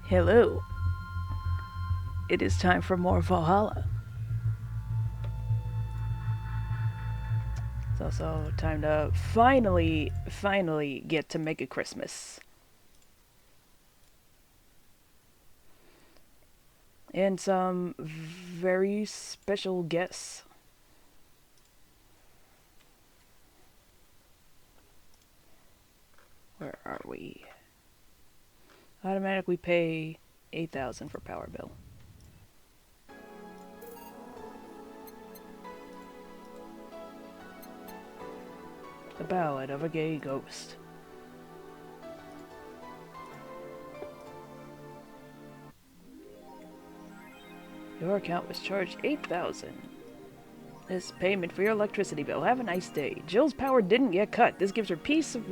Hello. It is time for more Valhalla. It's also time to finally get to Mega Christmas. And some very special guests. Where are we? Automatically pay 8,000 for power bill. The Ballad of a Gay Ghost. Your account was charged 8,000. This payment for your electricity bill. Have a nice day. Jill's power didn't get cut. This gives her peace of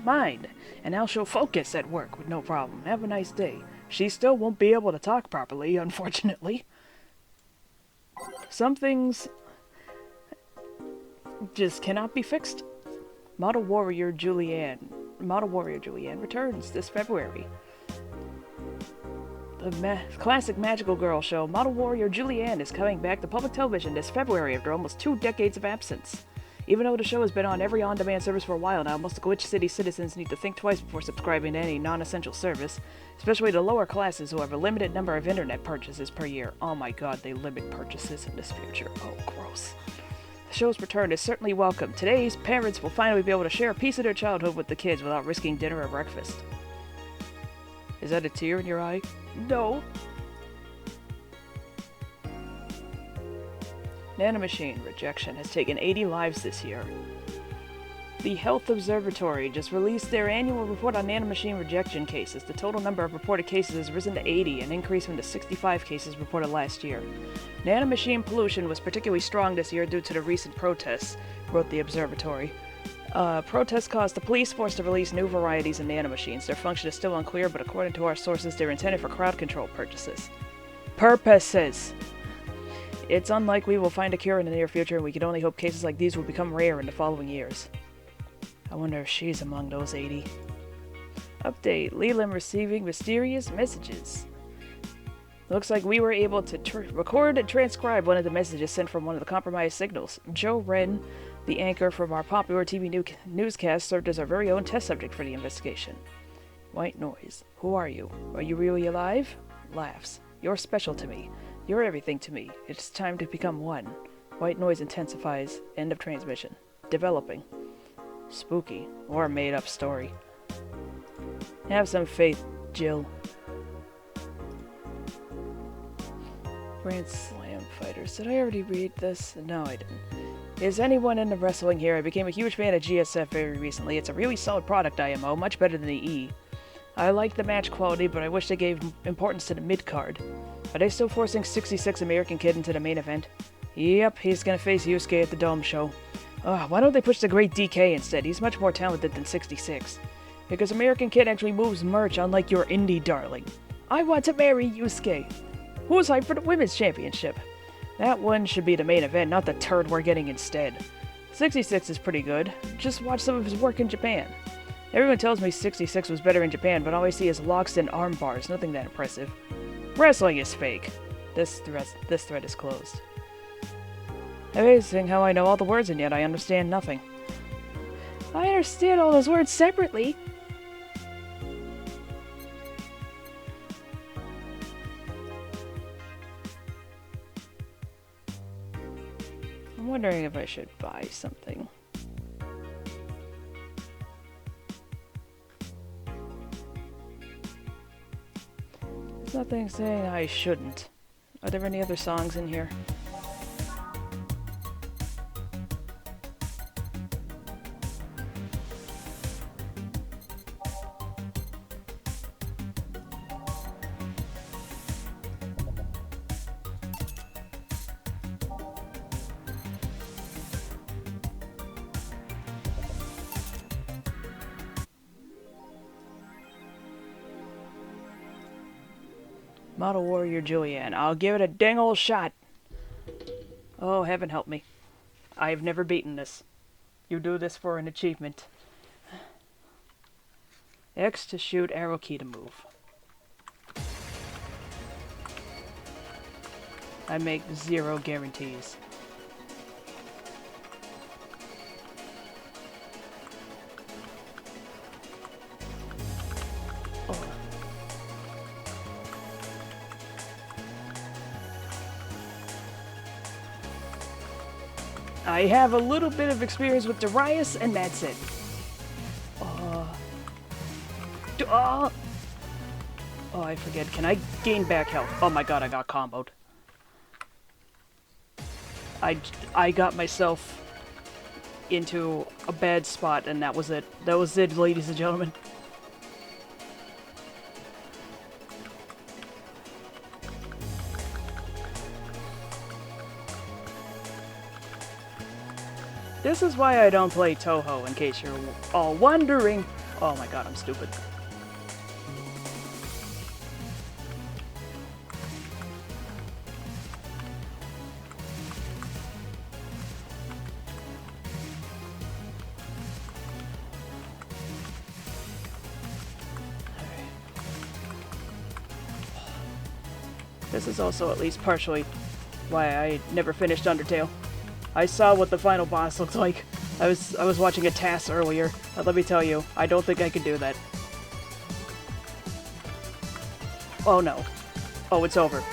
mind, and now she'll focus at work with no problem. Have a nice day. She still won't be able to talk properly, unfortunately. Some things just cannot be fixed. Model Warrior Julianne returns this February. The classic magical girl show Model Warrior Julianne is coming back to public television this February after almost 2 decades of absence. Even though the show has been on every on-demand service for a while now, most Glitch City citizens need to think twice before subscribing to any non-essential service, especially the lower classes who have a limited number of internet purchases per year. Oh my god, they limit purchases in this future. Oh, gross. The show's return is certainly welcome. Today's parents will finally be able to share a piece of their childhood with the kids without risking dinner or breakfast. Is that a tear in your eye? No. Nanomachine rejection has taken 80 lives this year. The Health Observatory just released their annual report on nanomachine rejection cases. The total number of reported cases has risen to 80, an increase from the 65 cases reported last year. Nanomachine pollution was particularly strong this year due to the recent protests, wrote the observatory. Protests caused the police force to release new varieties of nanomachines. Their function is still unclear, but according to our sources, they're intended for crowd control purposes. It's unlikely we'll find a cure in the near future, and we can only hope cases like these will become rare in the following years. I wonder if she's among those 80. Update. Leland receiving mysterious messages. Looks like we were able to record and transcribe one of the messages sent from one of the compromised signals. Joe Wren, the anchor from our popular TV newscast, served as our very own test subject for the investigation. White noise. Who are you? Are you really alive? Laughs. You're special to me. You're everything to me. It's time to become one. White noise intensifies. End of transmission. Developing. Spooky. Or a made-up story. Have some faith, Jill. Grand Slam Fighters. Did I already read this? No, I didn't. Is anyone into wrestling here? I became a huge fan of GSF very recently. It's a really solid product, IMO, much better than the E. I like the match quality, but I wish they gave importance to the mid-card. Are they still forcing 66 American Kid into the main event? Yep, he's gonna face Yusuke at the Dome show. Why don't they push the Great DK instead? He's much more talented than 66. Because American Kid actually moves merch, unlike your indie darling. I want to marry Yusuke. Who's hyped for the Women's Championship? That one should be the main event, not the turd we're getting instead. 66 is pretty good. Just watch some of his work in Japan. Everyone tells me 66 was better in Japan, but all I see is locks and arm bars, nothing that impressive. Wrestling is fake. This thread is closed. Amazing how I know all the words and yet I understand nothing. I understand all those words separately. I'm wondering if I should buy something. There's nothing saying I shouldn't. Are there any other songs in here? Model Warrior Julianne. I'll give it a dang old shot. Oh, heaven help me. I have never beaten this. You do this for an achievement. X to shoot, arrow key to move. I make 0 guarantees. Oh. I have a little bit of experience with Darius, and that's it. Oh, I forget. Can I gain back health? Oh my god, I got comboed. I got myself into a bad spot, and that was it. That was it, ladies and gentlemen. This is why I don't play Toho, in case you're all wondering. Oh my god, I'm stupid. This is also at least partially why I never finished Undertale. I saw what the final boss looked like. I was watching a task earlier, but let me tell you, I don't think I could do that. Oh no. Oh, it's over.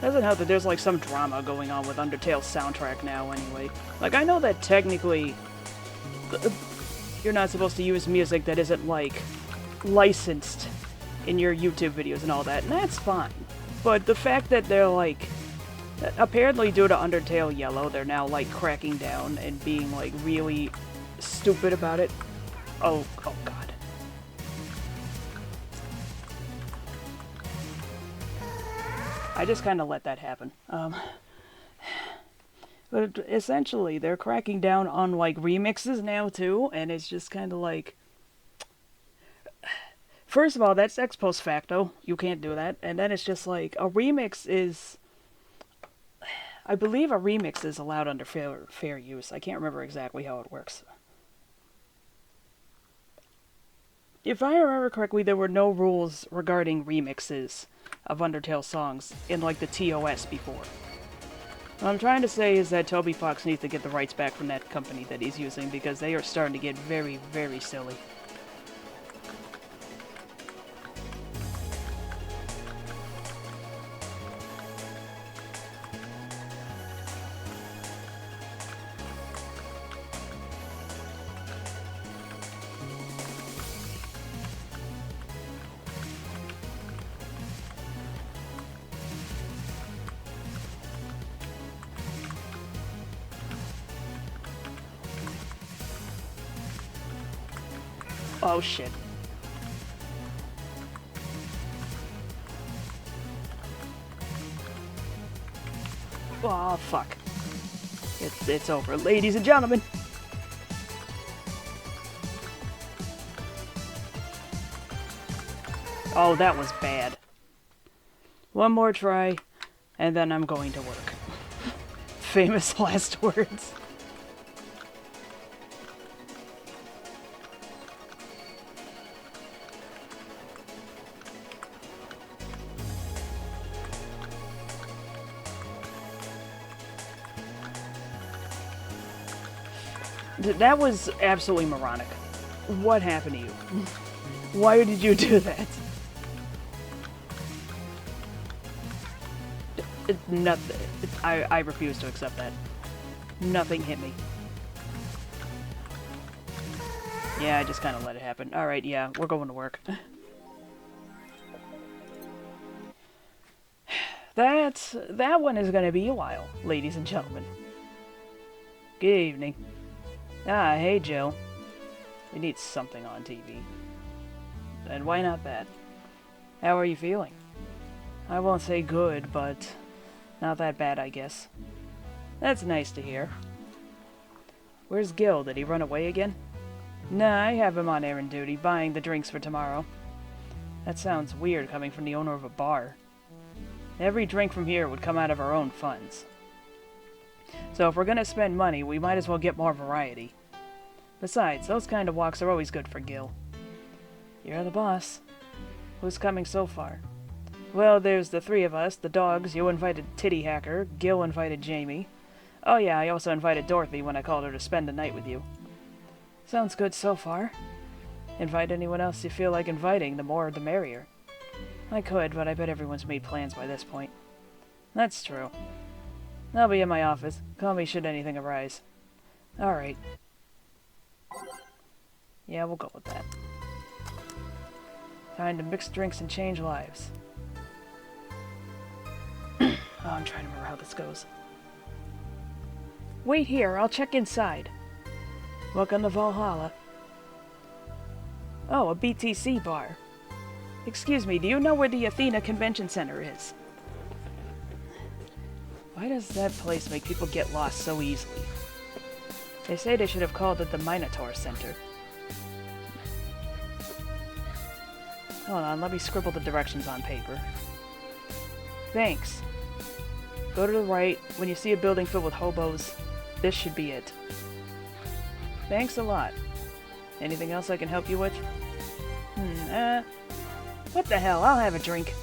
Doesn't help that there's like some drama going on with Undertale's soundtrack now anyway. Like, I know that technically you're not supposed to use music that isn't like licensed in your YouTube videos and all that, and that's fine. But the fact that they're like, apparently due to Undertale Yellow, they're now like cracking down and being like really stupid about it. Oh god. I just kind of let that happen. But essentially, they're cracking down on, like, remixes now, too, and it's just kind of like... First of all, that's ex post facto. You can't do that. And then it's just like, a remix is... I believe a remix is allowed under fair use. I can't remember exactly how it works. If I remember correctly, there were no rules regarding remixes of Undertale songs in, like, the TOS before. What I'm trying to say is that Toby Fox needs to get the rights back from that company that he's using, because they are starting to get very, very silly. Oh shit. Oh fuck. It's over, ladies and gentlemen. Oh, that was bad. One more try, and then I'm going to work. Famous last words. That was absolutely moronic. What happened to you? Why did you do that? Nothing. I refuse to accept that. Nothing hit me. Yeah, I just kind of let it happen. Alright, yeah, we're going to work. That one is going to be a while, ladies and gentlemen. Good evening. Ah, hey, Jill. We need something on TV. And why not that? How are you feeling? I won't say good, but not that bad, I guess. That's nice to hear. Where's Gil? Did he run away again? Nah, I have him on errand duty, buying the drinks for tomorrow. That sounds weird coming from the owner of a bar. Every drink from here would come out of our own funds. So if we're gonna spend money, we might as well get more variety. Besides, those kind of walks are always good for Gil. You're the boss. Who's coming so far? Well, there's the three of us, the dogs, you invited Titty Hacker, Gil invited Jamie. Oh yeah, I also invited Dorothy when I called her to spend the night with you. Sounds good so far. Invite anyone else you feel like inviting, the more the merrier. I could, but I bet everyone's made plans by this point. That's true. I'll be in my office. Call me should anything arise. Alright. Yeah, we'll go with that. Time to mix drinks and change lives. Oh, I'm trying to remember how this goes. Wait here, I'll check inside. Welcome to Valhalla. Oh, a BTC bar. Excuse me, do you know where the Athena Convention Center is? Why does that place make people get lost so easily? They say they should have called it the Minotaur Center. Hold on, let me scribble the directions on paper. Thanks. Go to the right. When you see a building filled with hobos, this should be it. Thanks a lot. Anything else I can help you with? What the hell? I'll have a drink.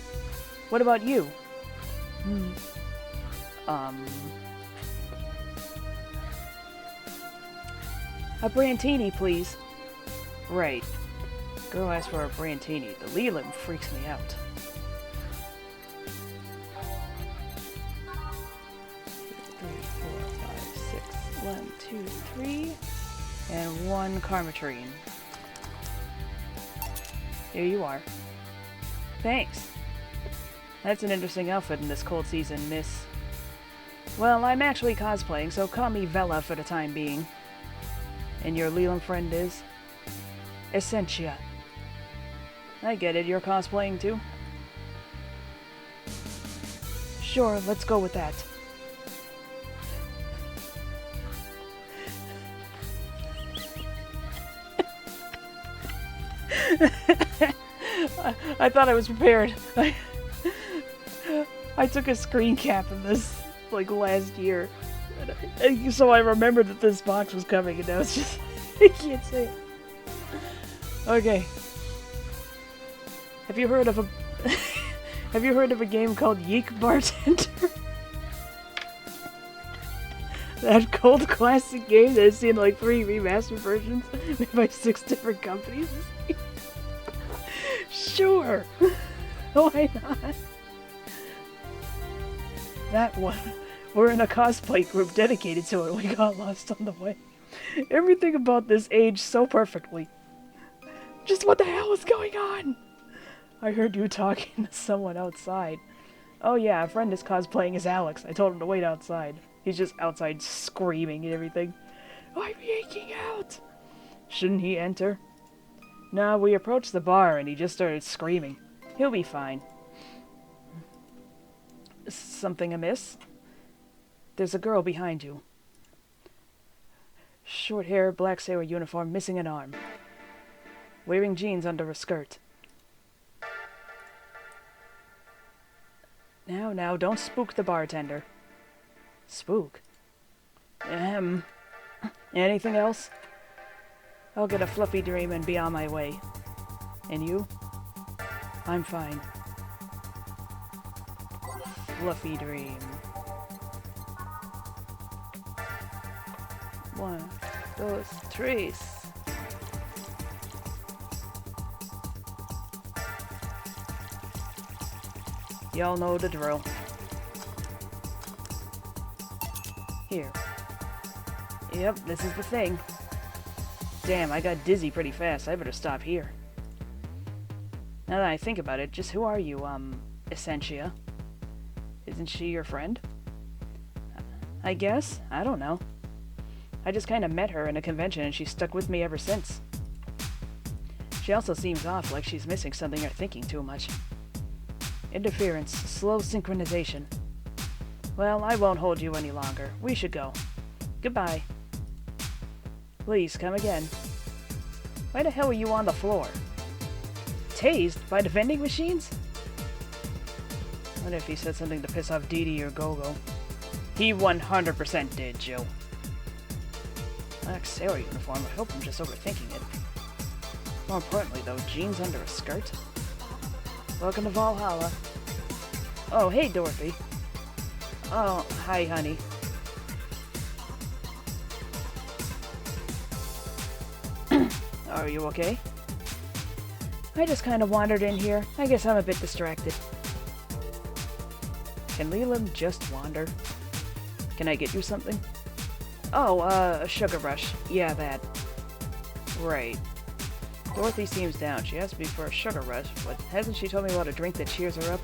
What about you? A Brantini, please. Right. Girl asked for a Brantini. The Leland freaks me out. 3, 4, 5, 6. 1, 2, 3. And 1 Carmatrine. Here you are. Thanks. That's an interesting outfit in this cold season, miss. Well, I'm actually cosplaying, so call me Vela for the time being. And your Leland friend is? Essentia. I get it, you're cosplaying too? Sure, let's go with that. I thought I was prepared. I took a screen cap of this, like, last year. So I remembered that this box was coming, and now it's just... I can't say it. Okay. Have you heard of a... Have you heard of a game called YIIKing Bartender? That cold classic game that has seen like 3 remastered versions made by 6 different companies? Sure! Why not? That one. We're in a cosplay group dedicated to it. We got lost on the way. Everything about this aged so perfectly. Just what the hell is going on? I heard you talking to someone outside. Oh yeah, a friend is cosplaying as Alex. I told him to wait outside. He's just outside screaming and everything. I'm yanking out! Shouldn't he enter? No, we approached the bar and he just started screaming. He'll be fine. Something amiss? There's a girl behind you. Short hair, black sailor uniform, missing an arm. Wearing jeans under a skirt. Now, don't spook the bartender. Spook? Anything else? I'll get a fluffy dream and be on my way. And you? I'm fine. Fluffy dream. 1, 2, 3. Y'all know the drill. Here. Yep, this is the thing. Damn, I got dizzy pretty fast. I better stop here. Now that I think about it, just who are you, Essentia? Isn't she your friend? I guess. I don't know. I just kinda met her in a convention and she's stuck with me ever since. She also seems off, like she's missing something or thinking too much. Interference, slow synchronization. Well, I won't hold you any longer. We should go. Goodbye. Please, come again. Why the hell are you on the floor? tased? By the vending machines? I wonder if he said something to piss off Dee Dee or Gogo. He 100% did, Joe. Black sailor uniform. I hope I'm just overthinking it. More importantly, though, jeans under a skirt? Welcome to Valhalla. Oh, hey, Dorothy. Oh, hi, honey. Are you okay? I just kind of wandered in here. I guess I'm a bit distracted. Can Leland just wander? Can I get you something? Oh, a sugar rush. Yeah, that. Right. Dorothy seems down. She asked me for a sugar rush, but hasn't she told me about a drink that cheers her up?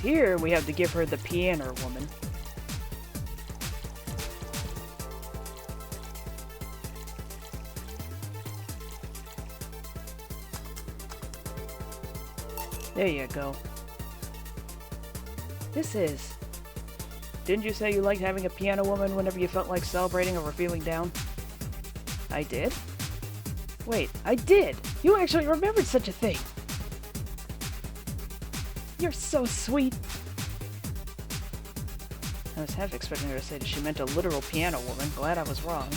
Here, we have to give her the piano woman. There you go. This is... Didn't you say you liked having a piano woman whenever you felt like celebrating or were feeling down? I did? Wait, I did! You actually remembered such a thing! You're so sweet! I was half expecting her to say that she meant a literal piano woman. Glad I was wrong.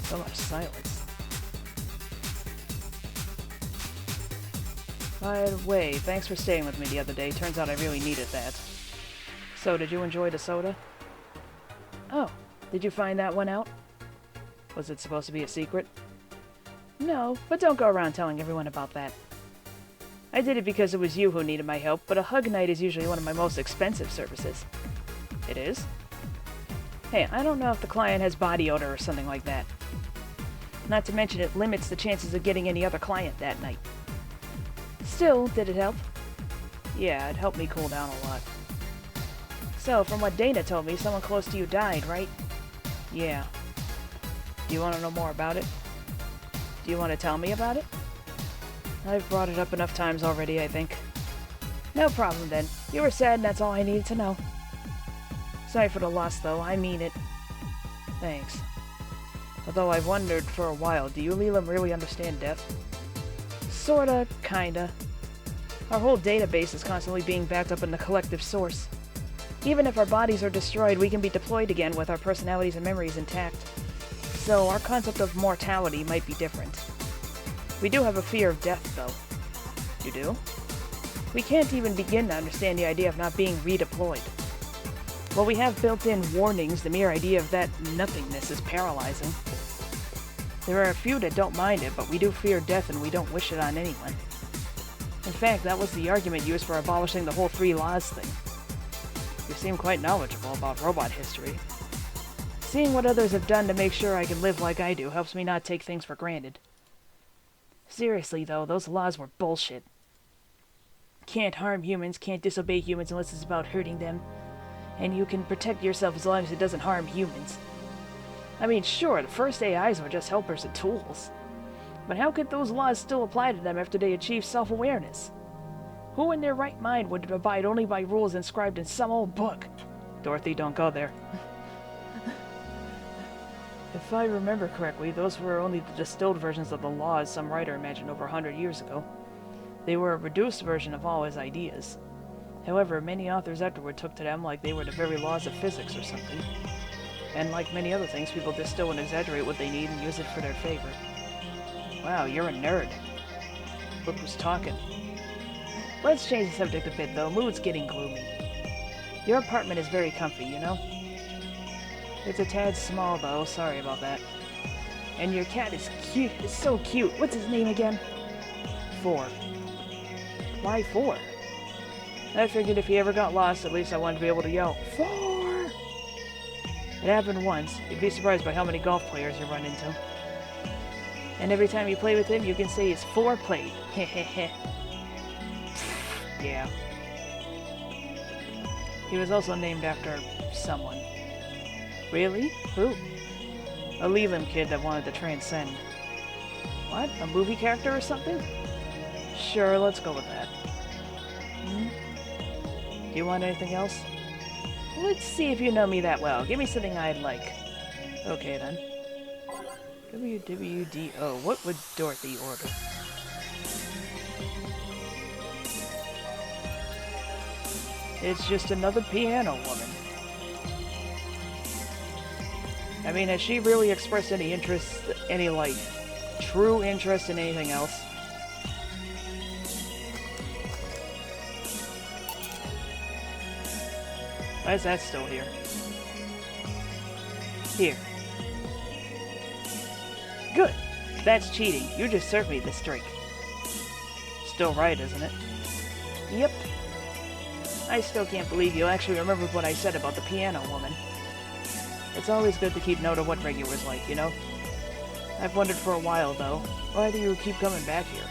So much silence. By the way, thanks for staying with me the other day. Turns out I really needed that. So, did you enjoy the soda? Oh, did you find that one out? Was it supposed to be a secret? No, but don't go around telling everyone about that. I did it because it was you who needed my help, but a hug night is usually one of my most expensive services. It is? Hey, I don't know if the client has body odor or something like that. Not to mention it limits the chances of getting any other client that night. Still, did it help? Yeah, it helped me cool down a lot. So, from what Dana told me, someone close to you died, right? Yeah. Do you want to know more about it? Do you want to tell me about it? I've brought it up enough times already, I think. No problem then. You were sad and that's all I needed to know. Sorry for the loss though, I mean it. Thanks. Although I've wondered for a while, do you Leland really understand death? Sorta, kinda. Our whole database is constantly being backed up in the collective source. Even if our bodies are destroyed, we can be deployed again with our personalities and memories intact. So our concept of mortality might be different. We do have a fear of death, though. You do? We can't even begin to understand the idea of not being redeployed. While we have built-in warnings, the mere idea of that nothingness is paralyzing. There are a few that don't mind it, but we do fear death and we don't wish it on anyone. In fact, that was the argument used for abolishing the whole 3 laws thing. You seem quite knowledgeable about robot history. Seeing what others have done to make sure I can live like I do helps me not take things for granted. Seriously, though, those laws were bullshit. Can't harm humans, can't disobey humans unless it's about hurting them. And you can protect yourself as long as it doesn't harm humans. I mean, sure, the first AIs were just helpers and tools. But how could those laws still apply to them after they achieve self-awareness? Who in their right mind would abide only by rules inscribed in some old book? Dorothy, don't go there. If I remember correctly, those were only the distilled versions of the laws some writer imagined over 100 years ago. They were a reduced version of all his ideas. However, many authors afterward took to them like they were the very laws of physics or something. And like many other things, people distill and exaggerate what they need and use it for their favor. Wow, you're a nerd. Look who's talking. Let's change the subject a bit, though. Mood's getting gloomy. Your apartment is very comfy, you know? It's a tad small, though. Sorry about that. And your cat is cute. It's so cute. What's his name again? 4. Why 4? I figured if he ever got lost, at least I wanted to be able to yell, 4! It happened once. You'd be surprised by how many golf players you run into. And every time you play with him, you can say he's 4 played. Hehehe. Yeah. He was also named after someone. Really? Who? A Leland kid that wanted to transcend. What? A movie character or something? Sure, let's go with that. Do you want anything else? Let's see if you know me that well. Give me something I'd like. Okay then. WWDO. What would Dorothy order? It's just another piano woman. I mean, has she really expressed any interest, like, true interest in anything else? Why is that still here? Here. Good. That's cheating. You just served me this drink. Still right, isn't it? Yep. I still can't believe you actually remembered what I said about the piano woman. It's always good to keep note of what regulars like, you know? I've wondered for a while, though, why do you keep coming back here?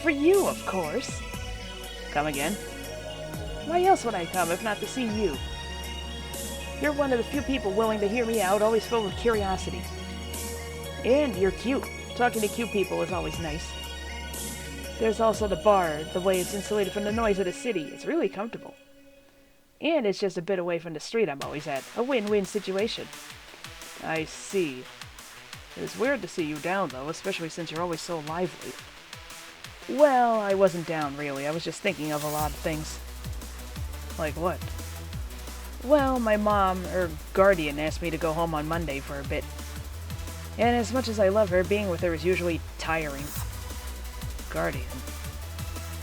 For you, of course. Come again? Why else would I come if not to see you? You're one of the few people willing to hear me out, always filled with curiosity. And you're cute. Talking to cute people is always nice. There's also the bar, the way it's insulated from the noise of the city. It's really comfortable. And it's just a bit away from the street I'm always at. A win-win situation. I see. It's weird to see you down, though, especially since you're always so lively. Well, I wasn't down, really. I was just thinking of a lot of things. Like what? Well, my mom, or guardian, asked me to go home on Monday for a bit. And as much as I love her, being with her is usually tiring. Guardian.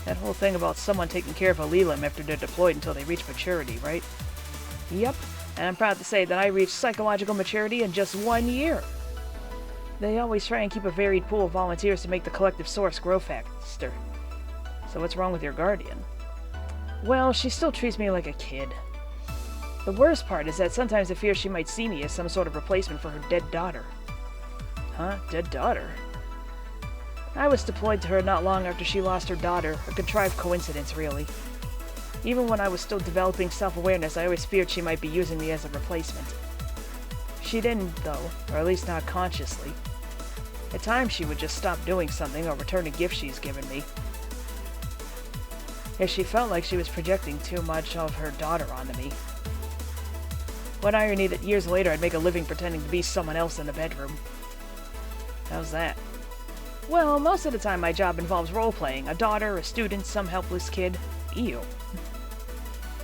That whole thing about someone taking care of a Leland after they're deployed until they reach maturity, right? Yep, and I'm proud to say that I reached psychological maturity in just 1 year. They always try and keep a varied pool of volunteers to make the collective source grow faster. So what's wrong with your guardian? Well, she still treats me like a kid. The worst part is that sometimes I fear she might see me as some sort of replacement for her dead daughter. Huh? Dead daughter? I was deployed to her not long after she lost her daughter, a contrived coincidence, really. Even when I was still developing self-awareness, I always feared she might be using me as a replacement. She didn't, though, or at least not consciously. At times she would just stop doing something or return a gift she's given me. If she felt like she was projecting too much of her daughter onto me. What irony that years later I'd make a living pretending to be someone else in the bedroom. How's that? Well, most of the time my job involves role-playing. A daughter, a student, some helpless kid. Ew.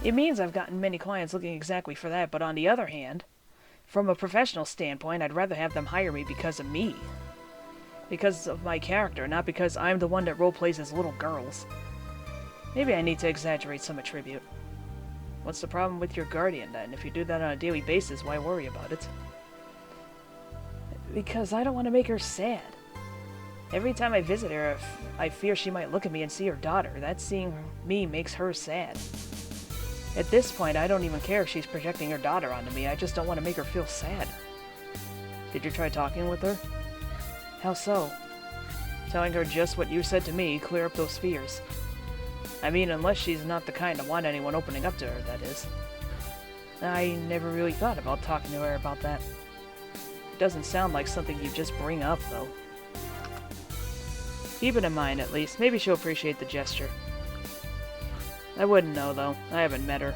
It means I've gotten many clients looking exactly for that, but on the other hand, from a professional standpoint, I'd rather have them hire me because of me. Because of my character, not because I'm the one that role-plays as little girls. Maybe I need to exaggerate some attribute. What's the problem with your guardian, then? If you do that on a daily basis, why worry about it? Because I don't want to make her sad. Every time I visit her, I fear she might look at me and see her daughter. That seeing me makes her sad. At this point, I don't even care if she's projecting her daughter onto me. I just don't want to make her feel sad. Did you try talking with her? How so? Telling her just what you said to me, clear up those fears. I mean, unless she's not the kind to want anyone opening up to her, that is. I never really thought about talking to her about that. It doesn't sound like something you just bring up, though. Keep it in mind, at least. Maybe she'll appreciate the gesture. I wouldn't know, though. I haven't met her.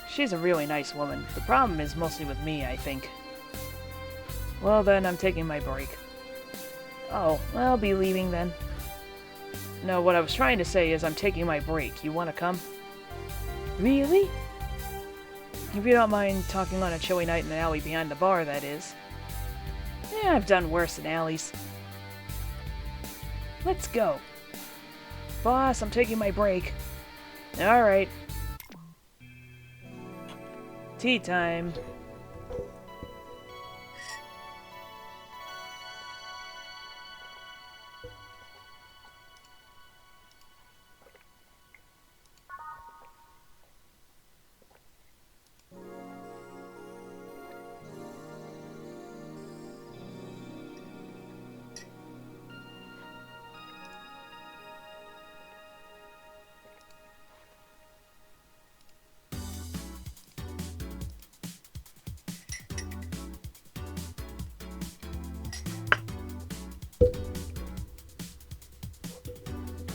She's a really nice woman. The problem is mostly with me, I think. Well, then, I'm taking my break. Oh, I'll be leaving, then. No, what I was trying to say is I'm taking my break. You want to come? Really? If you don't mind talking on a chilly night in the alley behind the bar, that is. Yeah, I've done worse in alleys. Let's go. Boss, I'm taking my break. Alright. Tea time.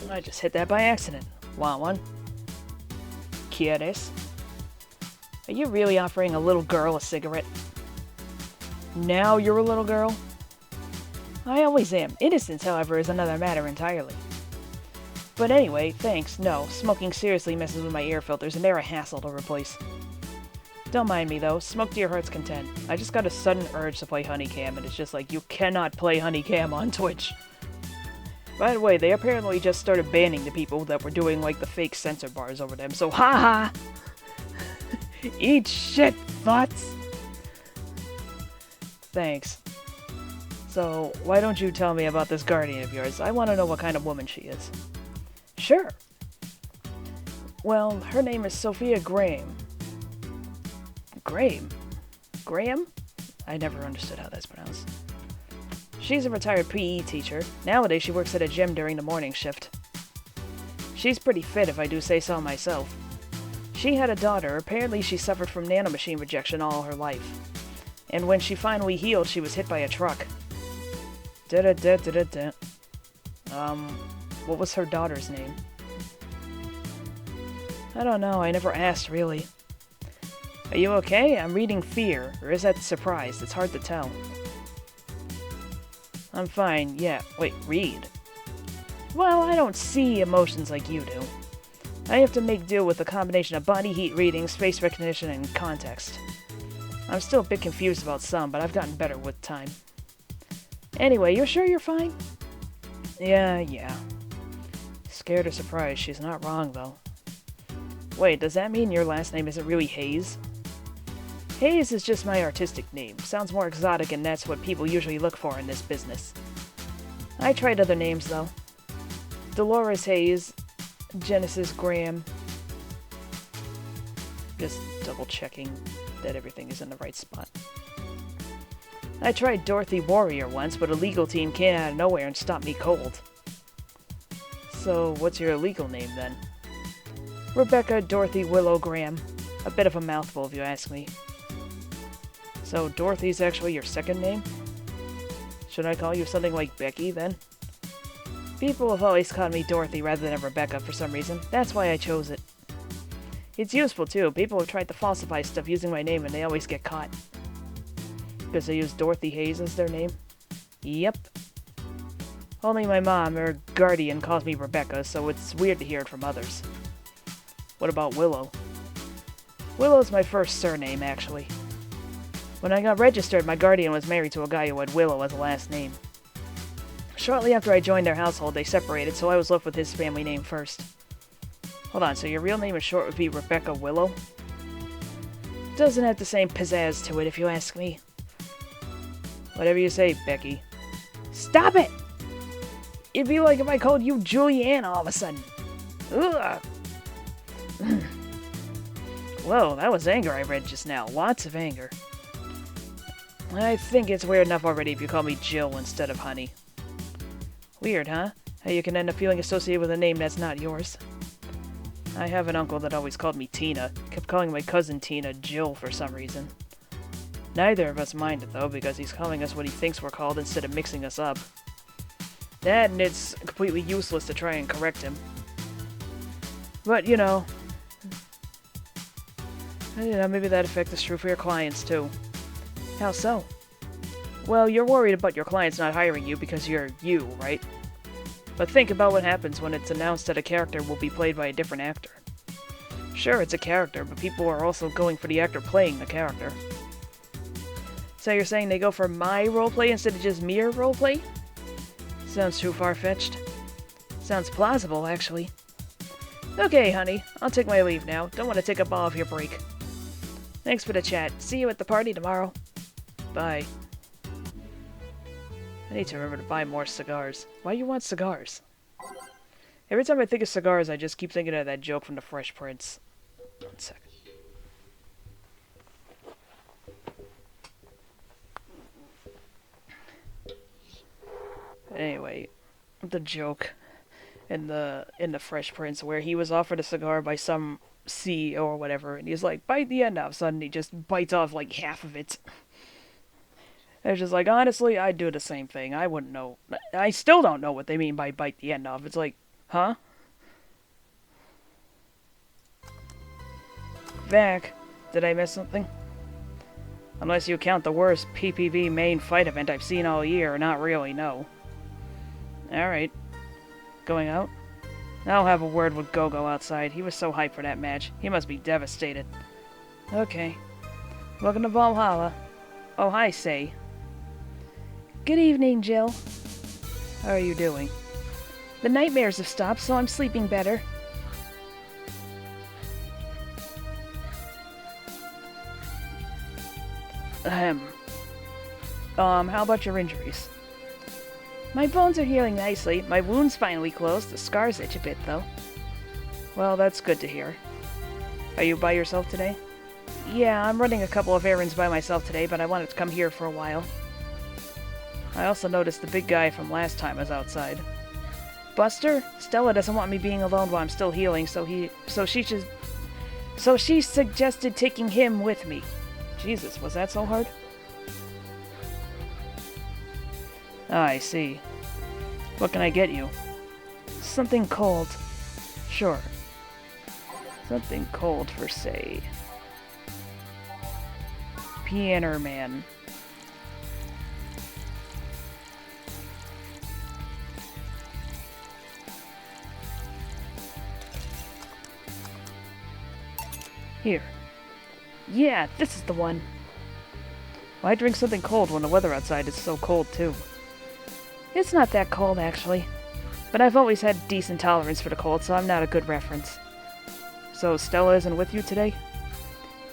I just hit that by accident. Want one? ¿Quieres? Are you really offering a little girl a cigarette? Now you're a little girl? I always am. Innocence, however, is another matter entirely. But anyway, thanks. No, smoking seriously messes with my ear filters, and they're a hassle to replace. Don't mind me, though. Smoke to your heart's content. I just got a sudden urge to play Honeycam, and it's just like, you cannot play Honeycam on Twitch. By the way, they apparently just started banning the people that were doing, like, the fake censor bars over them, so haha! Eat shit, thoughts! Thanks. So, why don't you tell me about this guardian of yours? I want to know what kind of woman she is. Sure. Well, her name is Sophia Graham. Graham? I never understood how that's pronounced. She's a retired PE teacher. Nowadays she works at a gym during the morning shift. She's pretty fit if I do say so myself. She had a daughter. Apparently she suffered from nanomachine rejection all her life. And when she finally healed, she was hit by a truck. What was her daughter's name? I don't know, I never asked, really. Are you okay? I'm reading fear, or is that surprised? It's hard to tell. I'm fine, yeah. Wait, read? Well, I don't see emotions like you do. I have to make do with a combination of body heat reading, face recognition, and context. I'm still a bit confused about some, but I've gotten better with time. Anyway, you're sure you're fine? Yeah. Scared or surprised, she's not wrong, though. Wait, does that mean your last name isn't really Hayes? Hayes is just my artistic name. Sounds more exotic, and that's what people usually look for in this business. I tried other names, though. Dolores Hayes, Genesis Graham. Just double-checking that everything is in the right spot. I tried Dorothy Warrior once, but a legal team came out of nowhere and stopped me cold. So, what's your legal name, then? Rebecca Dorothy Willow Graham. A bit of a mouthful, if you ask me. So, Dorothy's actually your second name? Should I call you something like Becky, then? People have always called me Dorothy rather than Rebecca for some reason. That's why I chose it. It's useful, too. People have tried to falsify stuff using my name, and they always get caught. Because they use Dorothy Hayes as their name? Yep. Only my mom, or guardian, calls me Rebecca, so it's weird to hear it from others. What about Willow? Willow's my first surname, actually. When I got registered, my guardian was married to a guy who had Willow as a last name. Shortly after I joined their household, they separated, so I was left with his family name first. Hold on, so your real name in short would be Rebecca Willow? Doesn't have the same pizzazz to it, if you ask me. Whatever you say, Becky. Stop it! It'd be like if I called you Julianne all of a sudden. Ugh! Whoa, that was anger I read just now. Lots of anger. I think it's weird enough already if you call me Jill instead of Honey. Weird, huh? How you can end up feeling associated with a name that's not yours. I have an uncle that always called me Tina. Kept calling my cousin Tina Jill for some reason. Neither of us minded, though, because he's calling us what he thinks we're called instead of mixing us up. That, and it's completely useless to try and correct him. But, you know, maybe that effect is true for your clients, too. How so? Well, you're worried about your clients not hiring you because you're you, right? But think about what happens when it's announced that a character will be played by a different actor. Sure, it's a character, but people are also going for the actor playing the character. So you're saying they go for my roleplay instead of just mere roleplay? Sounds too far-fetched. Sounds plausible, actually. Okay, honey, I'll take my leave now. Don't want to take up all of your break. Thanks for the chat. See you at the party tomorrow. Bye. I need to remember to buy more cigars. Why do you want cigars? Every time I think of cigars, I just keep thinking of that joke from The Fresh Prince. 1 second. Anyway, the joke in the Fresh Prince where he was offered a cigar by some CEO or whatever, and he's like, bite the end off. Suddenly he just bites off like half of it. It's just like, honestly, I'd do the same thing. I wouldn't know. I still don't know what they mean by bite the end off. It's like, huh? Vac, did I miss something? Unless you count the worst PPV main fight event I've seen all year. Not really, no. Alright. Going out? I'll have a word with Gogo outside. He was so hyped for that match. He must be devastated. Okay. Welcome to Valhalla. Oh, hi, Say. Good evening, Jill. How are you doing? The nightmares have stopped, so I'm sleeping better. How about your injuries? My bones are healing nicely. My wound's finally closed. The scars itch a bit, though. Well, that's good to hear. Are you by yourself today? Yeah, I'm running a couple of errands by myself today, but I wanted to come here for a while. I also noticed the big guy from last time was outside. Buster? Stella doesn't want me being alone while I'm still healing, so she suggested taking him with me. Jesus, was that so hard? Ah, I see. What can I get you? Something cold. Sure. Something cold for, say... Pianer Man. Here. Yeah, this is the one. Why drink something cold when the weather outside is so cold, too? It's not that cold, actually. But I've always had decent tolerance for the cold, so I'm not a good reference. So Stella isn't with you today?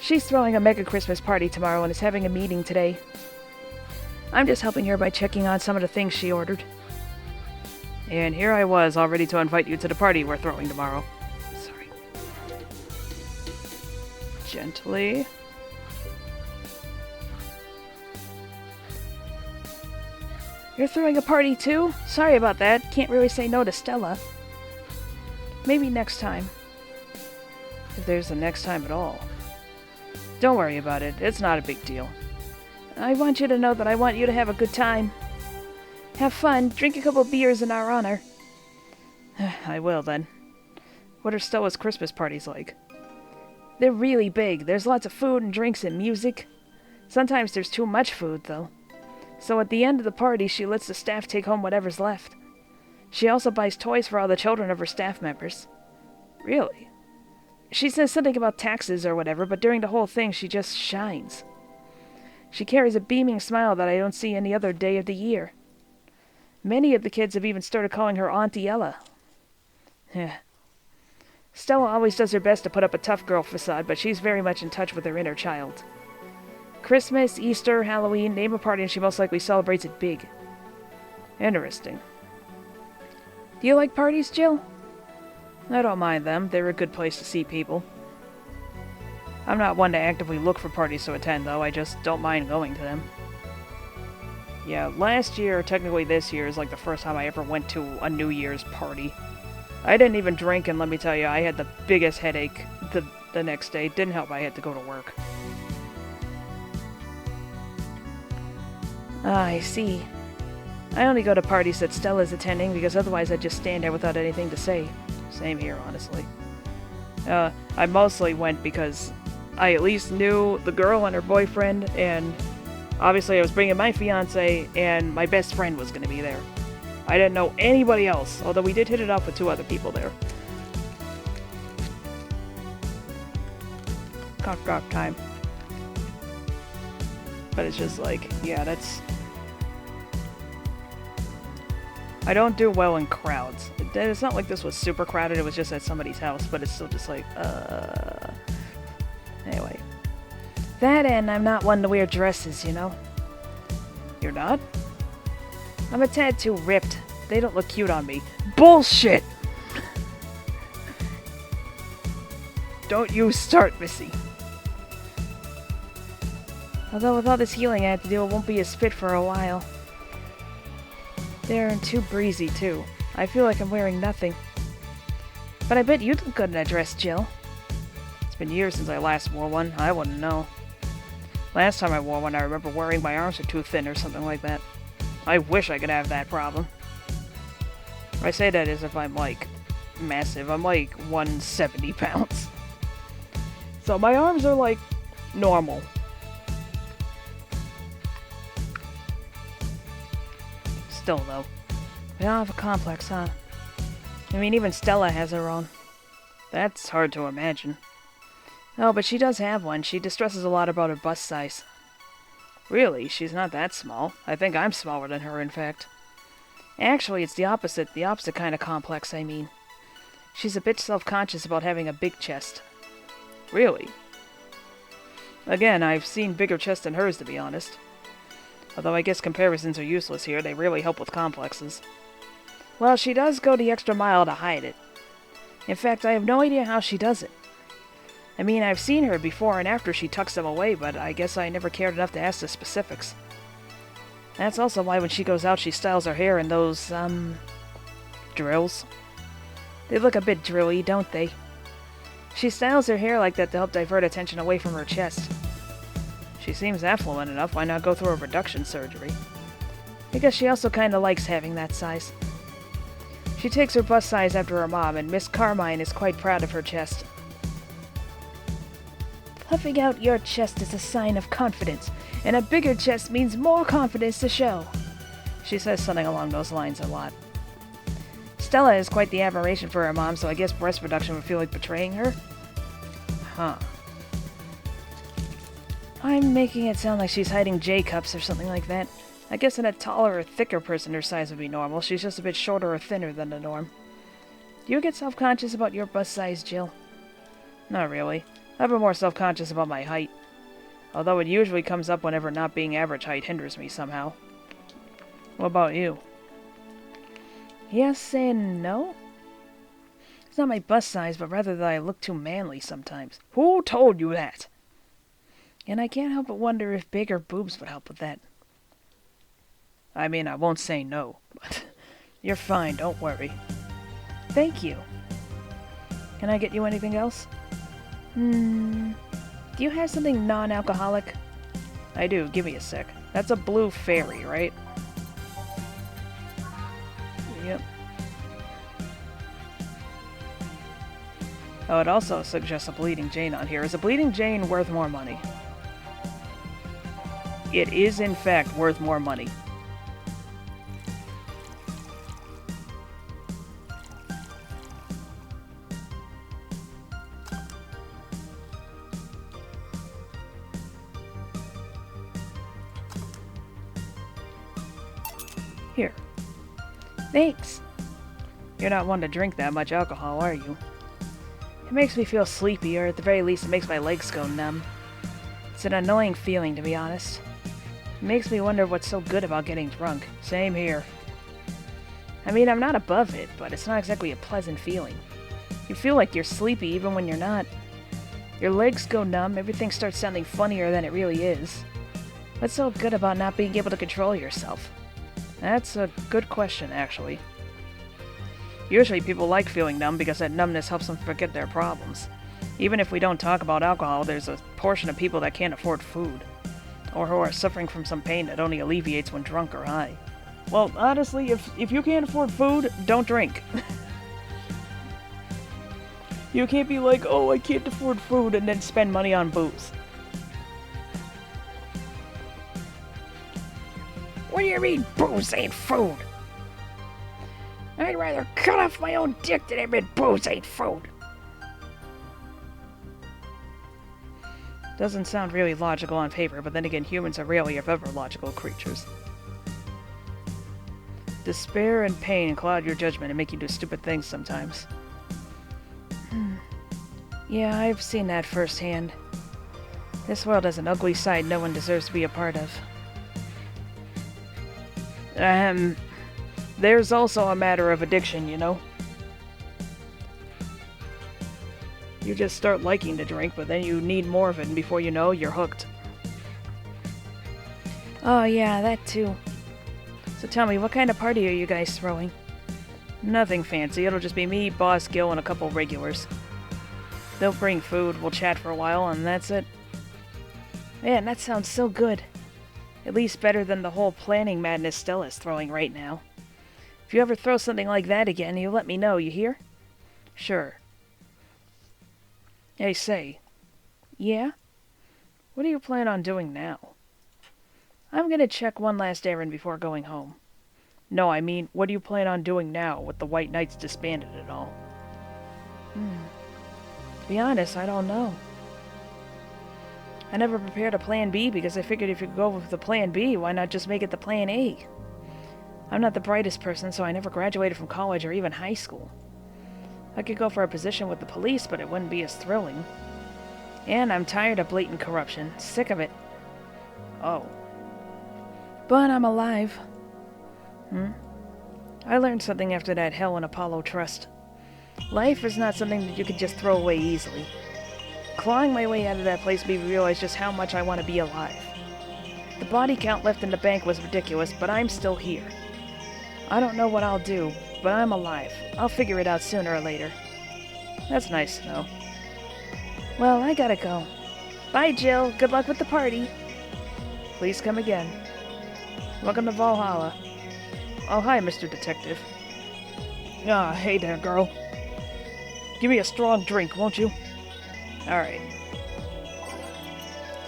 She's throwing a mega Christmas party tomorrow and is having a meeting today. I'm just helping her by checking on some of the things she ordered. And here I was, all ready to invite you to the party we're throwing tomorrow. Sorry. Gently. You're throwing a party too? Sorry about that. Can't really say no to Stella. Maybe next time. If there's a next time at all. Don't worry about it. It's not a big deal. I want you to know that I want you to have a good time. Have fun. Drink a couple beers in our honor. I will, then. What are Stella's Christmas parties like? They're really big. There's lots of food and drinks and music. Sometimes there's too much food, though. So at the end of the party, she lets the staff take home whatever's left. She also buys toys for all the children of her staff members. Really? She says something about taxes or whatever, but during the whole thing, she just shines. She carries a beaming smile that I don't see any other day of the year. Many of the kids have even started calling her Auntie Ella. Stella always does her best to put up a tough girl facade, but she's very much in touch with her inner child. Christmas, Easter, Halloween, name a party and she most likely celebrates it big. Interesting. Do you like parties, Jill? I don't mind them. They're a good place to see people. I'm not one to actively look for parties to attend, though. I just don't mind going to them. Yeah, last year, technically this year, is like the first time I ever went to a New Year's party. I didn't even drink, and let me tell you, I had the biggest headache the next day. Didn't help, I had to go to work. Ah, I see. I only go to parties that Stella's attending, because otherwise I'd just stand there without anything to say. Same here, honestly. I mostly went because I at least knew the girl and her boyfriend, and obviously I was bringing my fiance, and my best friend was going to be there. I didn't know anybody else, although we did hit it off with 2 other people there. Cough drop time. But it's just like, yeah, that's... I don't do well in crowds. It's not like this was super crowded, it was just at somebody's house, but it's still just like, Anyway. That and I'm not one to wear dresses, you know? You're not? I'm a tad too ripped. They don't look cute on me. Bullshit! Don't you start, Missy. Although with all this healing I have to do, it won't be as fit for a while. They're too breezy, too. I feel like I'm wearing nothing. But I bet you'd look good in a dress, Jill. It's been years since I last wore one. I wouldn't know. Last time I wore one, I remember worrying my arms were too thin or something like that. I wish I could have that problem. I say that as if I'm, like, massive. I'm, like, 170 pounds. So my arms are, like, normal. Still, though. We don't have a complex, huh? I mean, even Stella has her own. That's hard to imagine. Oh, but she does have one. She distresses a lot about her bust size. Really? She's not that small. I think I'm smaller than her, in fact. Actually, it's the opposite. The opposite kind of complex, I mean. She's a bit self-conscious about having a big chest. Really? Again, I've seen bigger chests than hers, to be honest. Although I guess comparisons are useless here. They really help with complexes. Well, she does go the extra mile to hide it. In fact, I have no idea how she does it. I mean, I've seen her before and after she tucks them away, but I guess I never cared enough to ask the specifics. That's also why when she goes out, she styles her hair in those, drills. They look a bit drilly, don't they? She styles her hair like that to help divert attention away from her chest. She seems affluent enough, why not go through a reduction surgery? I guess she also kinda likes having that size. She takes her bust size after her mom, and Miss Carmine is quite proud of her chest. Puffing out your chest is a sign of confidence, and a bigger chest means more confidence to show. She says something along those lines a lot. Stella is quite the admiration for her mom, so I guess breast reduction would feel like betraying her? Huh. I'm making it sound like she's hiding J-cups or something like that. I guess in a taller or thicker person her size would be normal. She's just a bit shorter or thinner than the norm. Do you get self-conscious about your bust size, Jill? Not really. I've been more self-conscious about my height. Although it usually comes up whenever not being average height hinders me somehow. What about you? Yes and no? It's not my bust size, but rather that I look too manly sometimes. Who told you that? And I can't help but wonder if bigger boobs would help with that. I mean, I won't say no, but you're fine, don't worry. Thank you. Can I get you anything else? Do you have something non-alcoholic? I do, give me a sec. That's a blue fairy, right? Yep. Oh, it also suggests a Bleeding Jane on here. Is a Bleeding Jane worth more money? It is, in fact, worth more money. Here. Thanks. You're not one to drink that much alcohol, are you? It makes me feel sleepy, or at the very least it makes my legs go numb. It's an annoying feeling, to be honest. It makes me wonder what's so good about getting drunk. Same here. I mean, I'm not above it, but it's not exactly a pleasant feeling. You feel like you're sleepy even when you're not. Your legs go numb, everything starts sounding funnier than it really is. What's so good about not being able to control yourself? That's a good question, actually. Usually people like feeling numb because that numbness helps them forget their problems. Even if we don't talk about alcohol, there's a portion of people that can't afford food. Or who are suffering from some pain that only alleviates when drunk or high. Well, honestly, if you can't afford food, don't drink. You can't be like, oh, I can't afford food, and then spend money on booze. What do you mean, booze ain't food? I'd rather cut off my own dick than admit booze ain't food. Doesn't sound really logical on paper, but then again, humans are rarely if ever logical creatures. Despair and pain cloud your judgment and make you do stupid things sometimes. Yeah, I've seen that firsthand. This world has an ugly side no one deserves to be a part of. There's also a matter of addiction, you know? You just start liking to drink, but then you need more of it, and before you know, you're hooked. Oh yeah, that too. So tell me, what kind of party are you guys throwing? Nothing fancy, it'll just be me, Boss Gil, and a couple regulars. They'll bring food, we'll chat for a while, and that's it. Man, that sounds so good. At least better than the whole planning madness Stella's throwing right now. If you ever throw something like that again, you let me know, you hear? Sure. Hey, say. Yeah? What do you plan on doing now? I'm gonna check one last errand before going home. No, I mean, what do you plan on doing now, with the White Knights disbanded and all? To be honest, I don't know. I never prepared a plan B because I figured if you could go with the plan B, why not just make it the plan A? I'm not the brightest person, so I never graduated from college or even high school. I could go for a position with the police, but it wouldn't be as thrilling. And I'm tired of blatant corruption. Sick of it. Oh. But I'm alive. I learned something after that Hell and Apollo trust. Life is not something that you can just throw away easily. Clawing my way out of that place made me realize just how much I want to be alive. The body count left in the bank was ridiculous, but I'm still here. I don't know what I'll do, but I'm alive. I'll figure it out sooner or later. That's nice to know. Well, I gotta go. Bye, Jill. Good luck with the party. Please come again. Welcome to Valhalla. Oh, hi, Mr. Detective. Ah, hey there, girl. Give me a strong drink, won't you? Alright.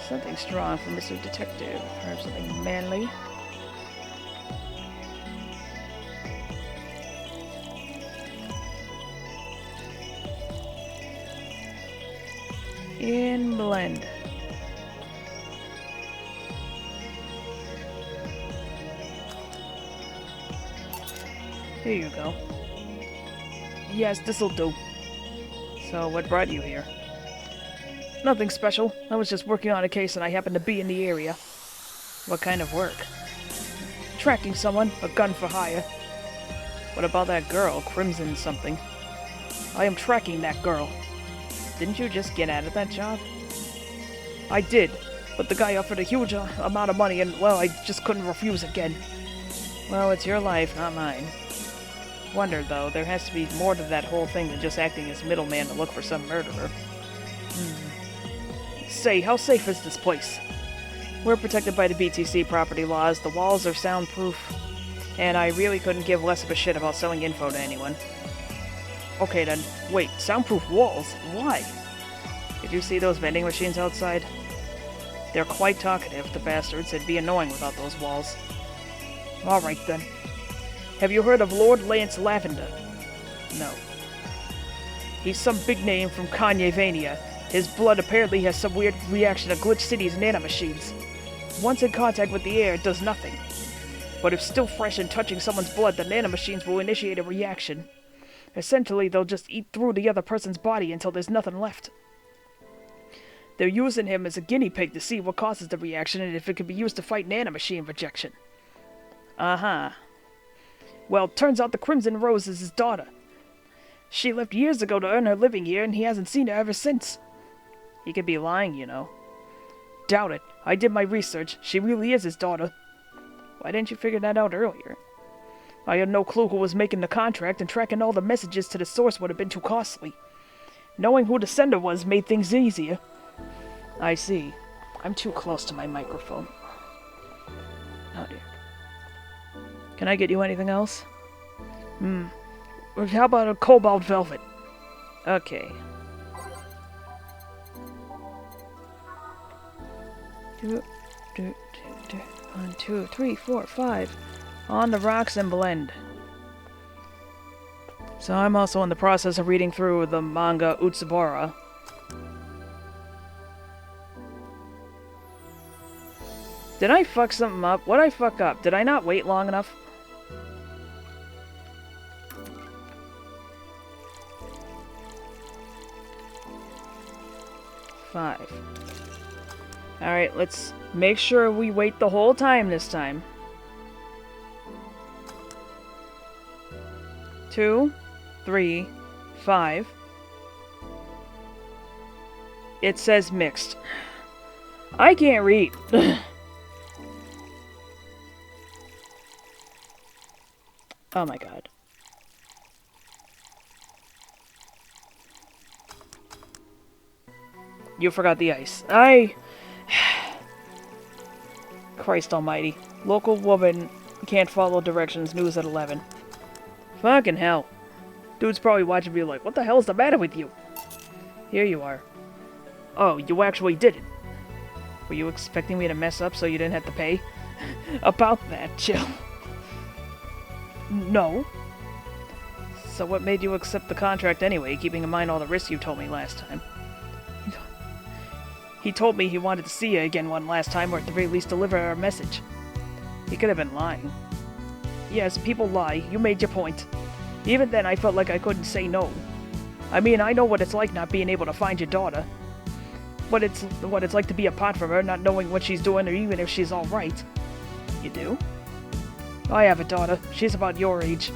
Something strong for Mr. Detective. Or something manly. In blend. Here you go. Yes, this'll do. So, what brought you here? Nothing special. I was just working on a case and I happened to be in the area. What kind of work? Tracking someone, a gun for hire. What about that girl, Crimson something? I am tracking that girl. Didn't you just get out of that job? I did, but the guy offered a huge amount of money and, well, I just couldn't refuse again. Well, it's your life, not mine. Wonder, though, there has to be more to that whole thing than just acting as middleman to look for some murderer. Say, how safe is this place? We're protected by the BTC property laws, the walls are soundproof, and I really couldn't give less of a shit about selling info to anyone. Okay then, wait, soundproof walls? Why? Did you see those vending machines outside? They're quite talkative, the bastards. It'd be annoying without those walls. Alright then. Have you heard of Lord Lance Lavender? No. He's some big name from Kanye-vania. His blood apparently has some weird reaction to Glitch City's nanomachines. Once in contact with the air, it does nothing. But if still fresh and touching someone's blood, the nanomachines will initiate a reaction. Essentially, they'll just eat through the other person's body until there's nothing left. They're using him as a guinea pig to see what causes the reaction and if it can be used to fight nanomachine rejection. Uh-huh. Well, turns out the Crimson Rose is his daughter. She left years ago to earn her living here, and he hasn't seen her ever since. He could be lying, you know. Doubt it. I did my research. She really is his daughter. Why didn't you figure that out earlier? I had no clue who was making the contract, and tracking all the messages to the source would have been too costly. Knowing who the sender was made things easier. I see. I'm too close to my microphone. Oh dear. Can I get you anything else? How about a cobalt velvet? Okay. 1, 2, 3, 4, 5. On the rocks and blend. So I'm also in the process of reading through the manga Utsubara. Did I fuck something up? What'd I fuck up? Did I not wait long enough? Five. Alright, let's make sure we wait the whole time this time. 2, 3, 5. It says mixed. I can't read. Oh my god. You forgot the ice. Christ almighty. Local woman can't follow directions. News at 11. Fucking hell. Dude's probably watching me like, what the hell is the matter with you? Here you are. Oh, you actually did it. Were you expecting me to mess up so you didn't have to pay? About that, chill. No. So what made you accept the contract anyway, keeping in mind all the risks you told me last time? He told me he wanted to see you again one last time, or at the very least deliver our message. He could have been lying. Yes, people lie. You made your point. Even then, I felt like I couldn't say no. I mean, I know what it's like not being able to find your daughter. What it's like to be apart from her, not knowing what she's doing or even if she's alright. You do? I have a daughter. She's about your age.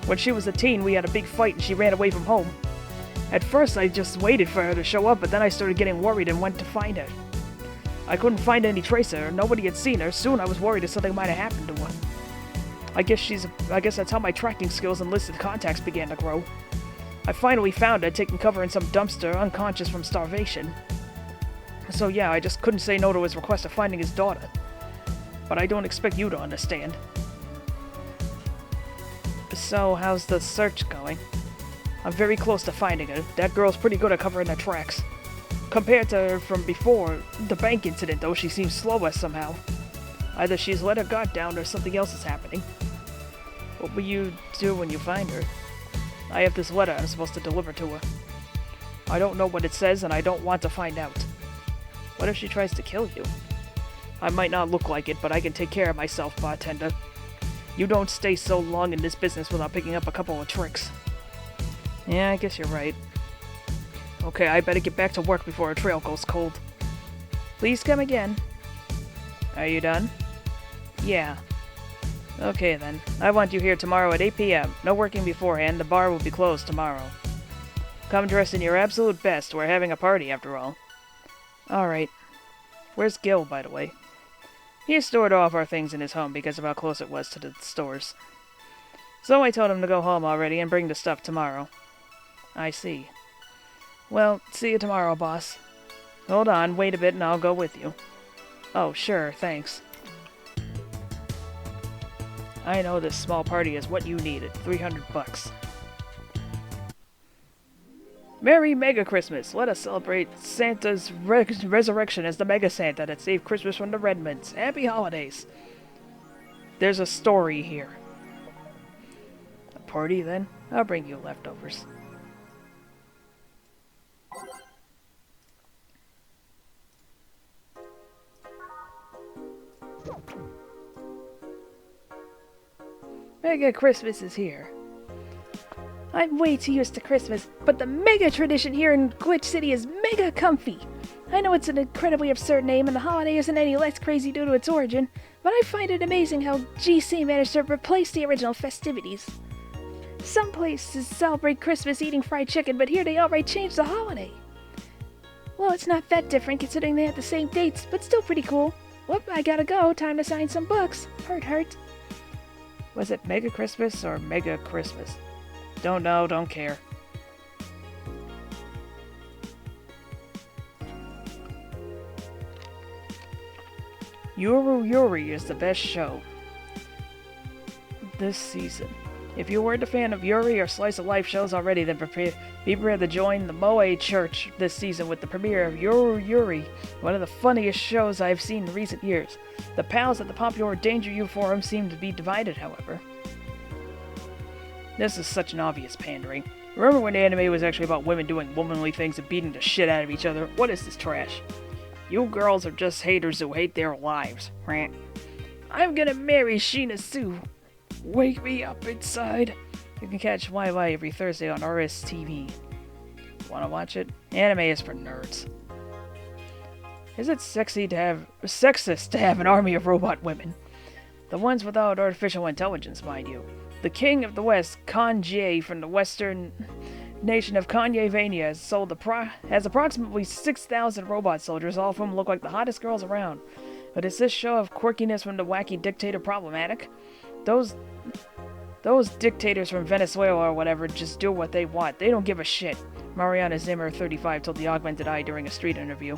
When she was a teen, we had a big fight and she ran away from home. At first, I just waited for her to show up, but then I started getting worried and went to find her. I couldn't find any trace of her. Nobody had seen her. Soon I was worried that something might have happened to her. I guess that's how my tracking skills and listed contacts began to grow. I finally found her, taking cover in some dumpster, unconscious from starvation. So yeah, I just couldn't say no to his request of finding his daughter. But I don't expect you to understand. So, how's the search going? I'm very close to finding her. That girl's pretty good at covering her tracks. Compared to her from before, the bank incident though, she seems slower somehow. Either she's let her guard down or something else is happening. What will you do when you find her? I have this letter I'm supposed to deliver to her. I don't know what it says and I don't want to find out. What if she tries to kill you? I might not look like it, but I can take care of myself, bartender. You don't stay so long in this business without picking up a couple of tricks. Yeah, I guess you're right. Okay, I better get back to work before our trail goes cold. Please come again. Are you done? Yeah. Okay then. I want you here tomorrow at 8 p.m. No working beforehand. The bar will be closed tomorrow. Come dressed in your absolute best. We're having a party after all. Alright. Where's Gil, by the way? He stored all of our things in his home because of how close it was to the stores. So I told him to go home already and bring the stuff tomorrow. I see. Well, see you tomorrow, boss. Hold on, wait a bit and I'll go with you. Oh, sure, thanks. I know this small party is what you needed. $300. Merry Mega Christmas! Let us celebrate Santa's resurrection as the Mega Santa that saved Christmas from the Redmonds. Happy holidays! There's a story here. A party, then? I'll bring you leftovers. Mega Christmas is here. I'm way too used to Christmas, but the mega tradition here in Glitch City is mega comfy. I know it's an incredibly absurd name and the holiday isn't any less crazy due to its origin, but I find it amazing how GC managed to replace the original festivities. Some places celebrate Christmas eating fried chicken, but here they outright changed the holiday. Well, it's not that different considering they had the same dates, but still pretty cool. Whoop, I gotta go. Time to sign some books. Heart. Was it Mega Christmas or Mega Christmas? Don't know, don't care. Yuri is the best show this season. If you weren't a fan of Yuri or Slice of Life shows already, then be prepared to join the Moe Church this season with the premiere of Yuri, one of the funniest shows I've seen in recent years. The pals at the popular Danger U forum seem to be divided, however. This is such an obvious pandering. Remember when anime was actually about women doing womanly things and beating the shit out of each other? What is this trash? You girls are just haters who hate their lives. I'm gonna marry Sheena Sue. Wake me up inside. You can catch YY every Thursday on RSTV. Wanna watch it? Anime is for nerds. Is it sexist to have an army of robot women? The ones without artificial intelligence, mind you. The king of the West, Kanye from the western nation of Kanye-vania, has approximately 6,000 robot soldiers, all of whom look like the hottest girls around. But is this show of quirkiness from the wacky dictator problematic? Those dictators from Venezuela or whatever just do what they want. They don't give a shit, Mariana Zimmer, 35, told the Augmented Eye during a street interview.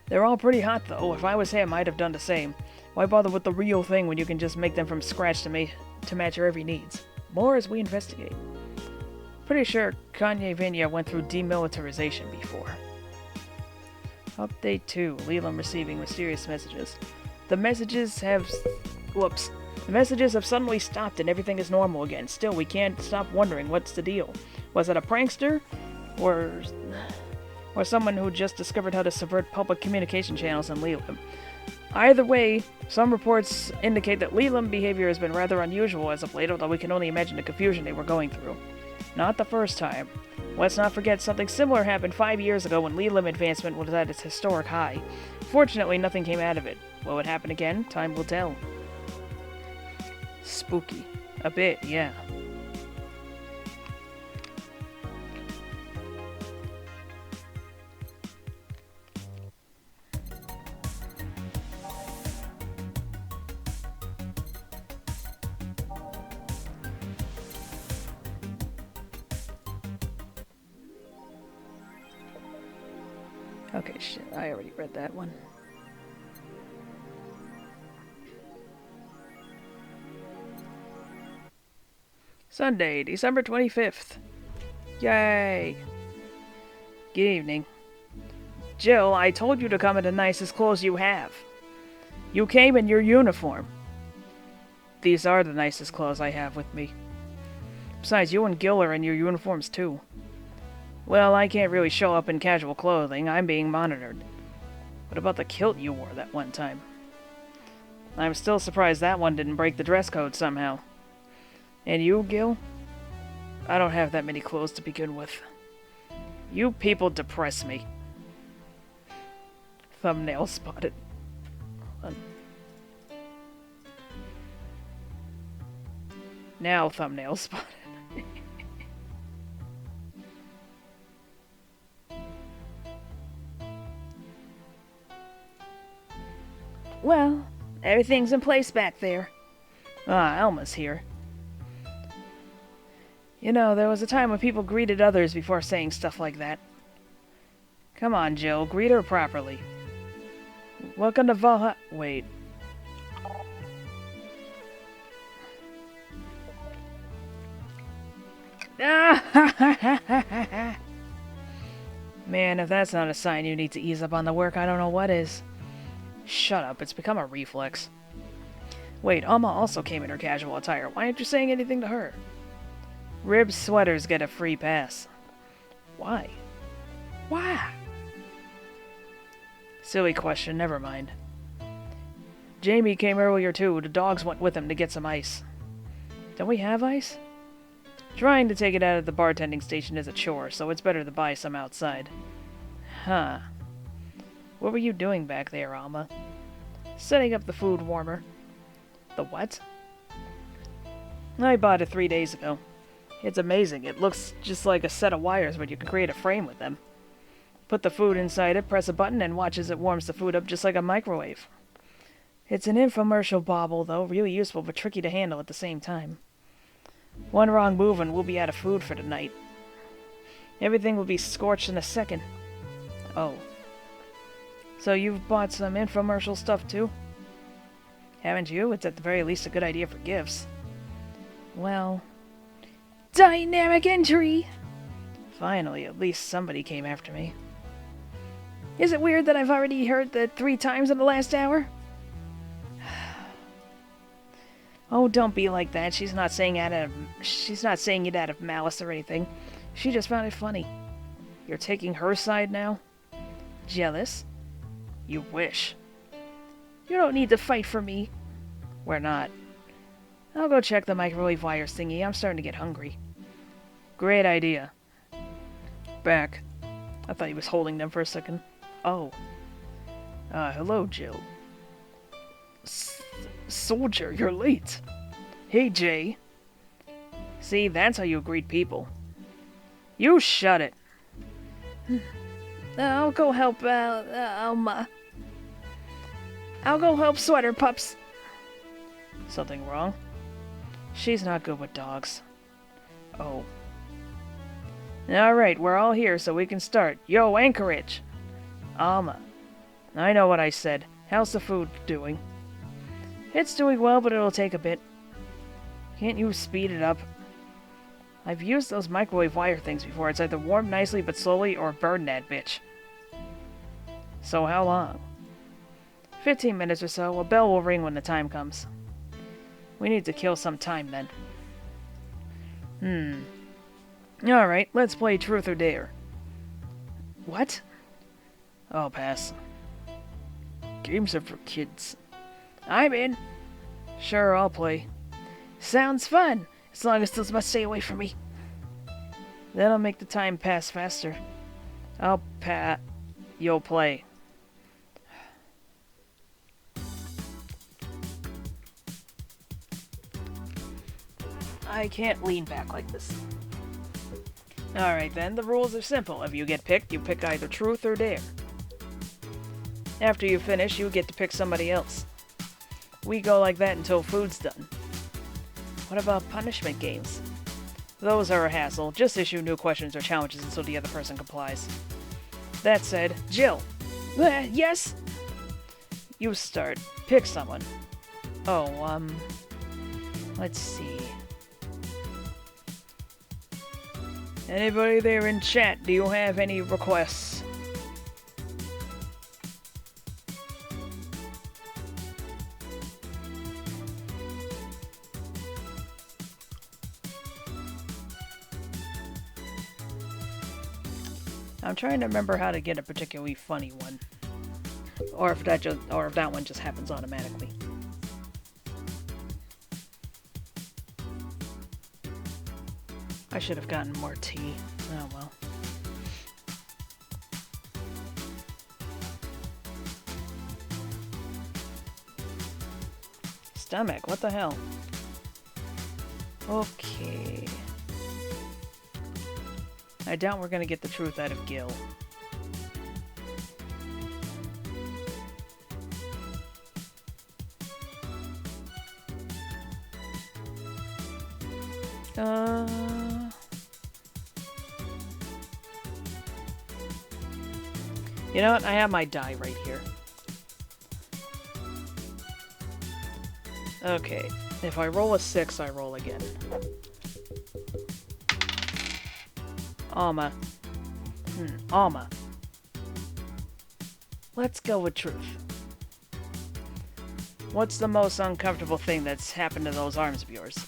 They're all pretty hot, though. If I was him, I'd have done the same. Why bother with the real thing when you can just make them from scratch to match your every needs? More as we investigate. Pretty sure Kanye-vania went through demilitarization before. Update 2. Leland receiving mysterious messages. The messages have... Whoops. The messages have suddenly stopped and everything is normal again. Still, we can't stop wondering what's the deal. Was it a prankster? Or someone who just discovered how to subvert public communication channels in Leland? Either way, some reports indicate that Leland behavior has been rather unusual as of late, although we can only imagine the confusion they were going through. Not the first time. Let's not forget something similar happened 5 years ago when Leland advancement was at its historic high. Fortunately, nothing came out of it. Will it happen again? Time will tell. Spooky. A bit, yeah. Okay, shit, I already read that one. Sunday, December 25th. Yay! Good evening. Jill, I told you to come in the nicest clothes you have. You came in your uniform. These are the nicest clothes I have with me. Besides, you and Gil are in your uniforms too. Well, I can't really show up in casual clothing. I'm being monitored. What about the kilt you wore that one time? I'm still surprised that one didn't break the dress code somehow. And you, Gil? I don't have that many clothes to begin with. You people depress me. Thumbnail spotted. Now thumbnail spotted. Well, everything's in place back there. Ah, Elma's here. You know, there was a time when people greeted others before saying stuff like that. Come on, Jill, greet her properly. Welcome to Va-11. Wait. Man, if that's not a sign you need to ease up on the work, I don't know what is. Shut up, it's become a reflex. Wait, Alma also came in her casual attire. Why aren't you saying anything to her? Ribbed sweaters get a free pass. Why? Why? Silly question, never mind. Jamie came earlier too. The dogs went with him to get some ice. Don't we have ice? Trying to take it out of the bartending station is a chore, so it's better to buy some outside. Huh. What were you doing back there, Alma? Setting up the food warmer. The what? I bought it 3 days ago. It's amazing. It looks just like a set of wires, but you can create a frame with them. Put the food inside it, press a button, and watch as it warms the food up just like a microwave. It's an infomercial bauble, though, really useful but tricky to handle at the same time. One wrong move and we'll be out of food for the night. Everything will be scorched in a second. Oh. So you've bought some infomercial stuff too? Haven't you? It's at the very least a good idea for gifts. Well... Dynamic entry! Finally, at least somebody came after me. Is it weird that I've already heard that 3 times in the last hour? Oh, don't be like that. She's not saying it out of malice or anything. She just found it funny. You're taking her side now? Jealous? You wish. You don't need to fight for me. We're not. I'll go check the microwave wires thingy. I'm starting to get hungry. Great idea. Back. I thought he was holding them for a second. Oh. Hello, Jill. Soldier, you're late. Hey, Jay. See, that's how you greet people. You shut it. I'll go help, Alma. I'll go help Sweater Pups. Something wrong? She's not good with dogs. Oh. Alright, we're all here, so we can start. Yo, Anchorage! Alma. I know what I said. How's the food doing? It's doing well, but it'll take a bit. Can't you speed it up? I've used those microwave wire things before. It's either warm nicely but slowly, or burn that bitch. So how long? 15 minutes or so. A bell will ring when the time comes. We need to kill some time, then. Alright, let's play Truth or Dare. What? I'll pass. Games are for kids. I'm in. Sure, I'll play. Sounds fun, as long as those must stay away from me. That'll make the time pass faster. I'll You'll play. I can't lean back like this. Alright then, the rules are simple. If you get picked, you pick either Truth or Dare. After you finish, you get to pick somebody else. We go like that until food's done. What about punishment games? Those are a hassle. Just issue new questions or challenges until the other person complies. That said, Jill. Yes? You start. Pick someone. Oh, let's see. Anybody there in chat, do you have any requests? I'm trying to remember how to get a particularly funny one. Or if that one just happens automatically. I should have gotten more tea. Oh well. Stomach, what the hell? Okay. I doubt we're gonna get the truth out of Gil. You know what? I have my die right here. Okay. If I roll a 6, I roll again. Alma. Alma. Let's go with truth. What's the most uncomfortable thing that's happened to those arms of yours?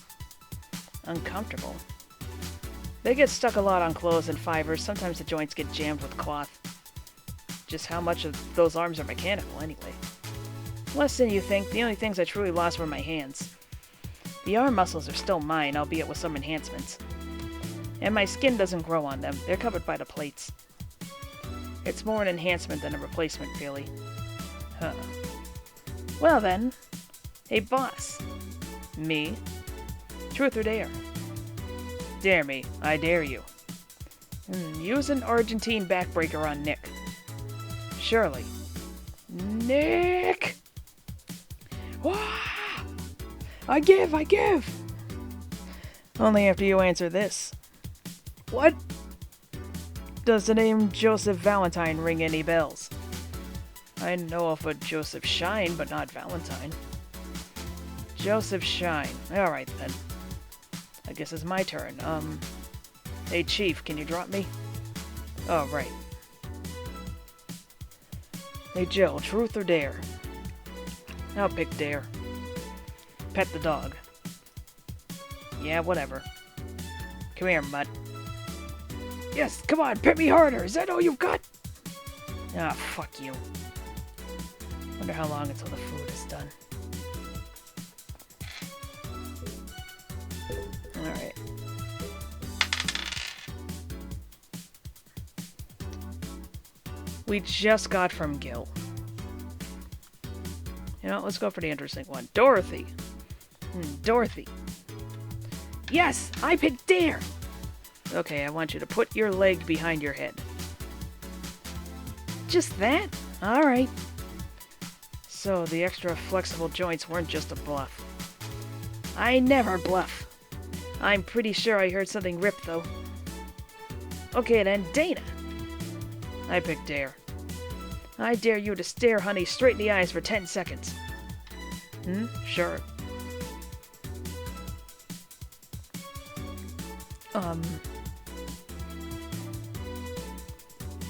Uncomfortable? They get stuck a lot on clothes and fibers. Sometimes the joints get jammed with cloth. Just how much of those arms are mechanical, anyway? Less than you think. The only things I truly lost were my hands. The arm muscles are still mine, albeit with some enhancements. And my skin doesn't grow on them. They're covered by the plates. It's more an enhancement than a replacement, really. Huh. Well then. Hey, boss. Me? Truth or dare? Dare me. I dare you. Use an Argentine backbreaker on Nick. Surely. Nick! Wah! I give! Only after you answer this. What? Does the name Joseph Valentine ring any bells? I know of a Joseph Shine, but not Valentine. Joseph Shine. Alright then. I guess it's my turn. Hey Chief, can you drop me? Oh, right. Hey Jill, truth or dare? I'll pick dare. Pet the dog. Yeah, whatever. Come here, mutt. Yes, come on, pet me harder! Is that all you've got? Ah, fuck you. Wonder how long until the food is done. Alright. We just got from Gil. You know, let's go for the interesting one. Dorothy. Dorothy. Yes, I picked dare! Okay, I want you to put your leg behind your head. Just that? Alright. So, the extra flexible joints weren't just a bluff. I never bluff. I'm pretty sure I heard something rip, though. Okay then, Dana. I picked dare. I dare you to stare Honey straight in the eyes for 10 seconds. Sure.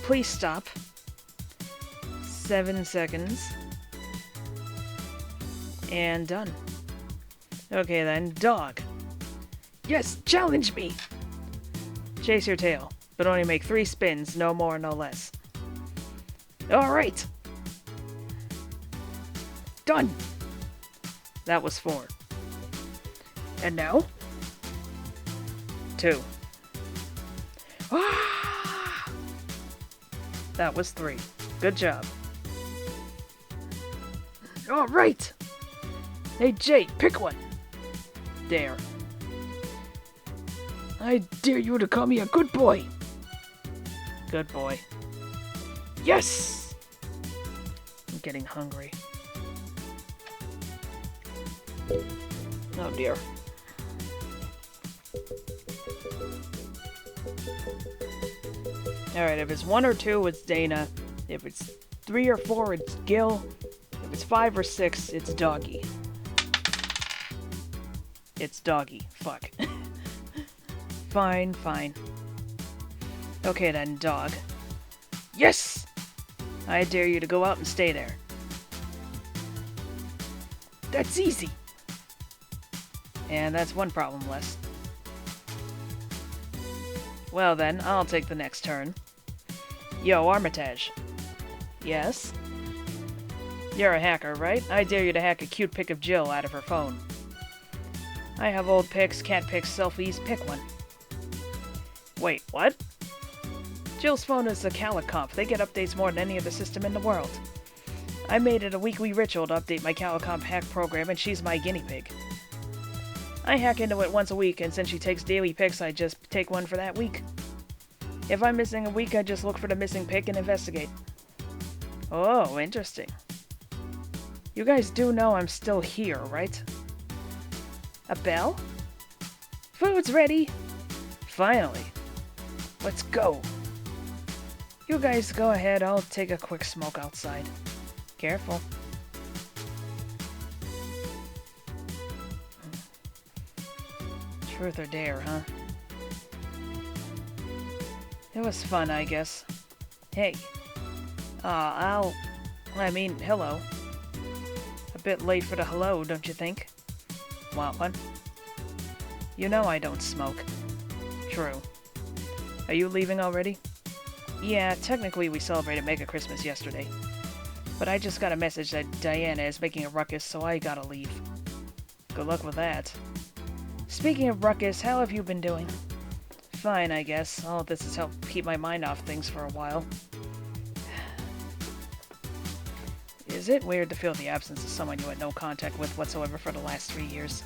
Please stop. 7 seconds. And done. Okay then, dog. Yes, challenge me! Chase your tail, but only make 3 spins, no more, no less. Alright! Done! That was 4. And now? 2. Ah! That was 3. Good job. Alright! Hey Jay, pick one! Dare. I dare you to call me a good boy! Good boy. Yes! I'm getting hungry. Oh dear. Alright, if it's 1 or 2, it's Dana. If it's 3 or 4, it's Gil. If it's 5 or 6, it's Doggy. It's Doggy. Fuck. Fine, fine. Okay then, dog. Yes! I dare you to go out and stay there. That's easy! And that's 1 problem less. Well then, I'll take the next turn. Yo, Armitage. Yes? You're a hacker, right? I dare you to hack a cute pic of Jill out of her phone. I have old pics, cat pics, selfies, pick one. Wait, what? Jill's phone is a Calicomp. They get updates more than any other system in the world. I made it a weekly ritual to update my Calicomp hack program, and she's my guinea pig. I hack into it once a week, and since she takes daily pics, I just take one for that week. If I'm missing a week, I just look for the missing pic and investigate. Oh, interesting. You guys do know I'm still here, right? A bell? Food's ready! Finally. Let's go. You guys go ahead, I'll take a quick smoke outside. Careful. Truth or dare, huh? It was fun, I guess. Hey. Hello. A bit late for the hello, don't you think? Want one? You know I don't smoke. True. Are you leaving already? Yeah, technically we celebrated Mega Christmas yesterday. But I just got a message that Diana is making a ruckus, so I gotta leave. Good luck with that. Speaking of ruckus, how have you been doing? Fine, I guess. All of this has helped keep my mind off things for a while. Is it weird to feel the absence of someone you had no contact with whatsoever for the last 3 years?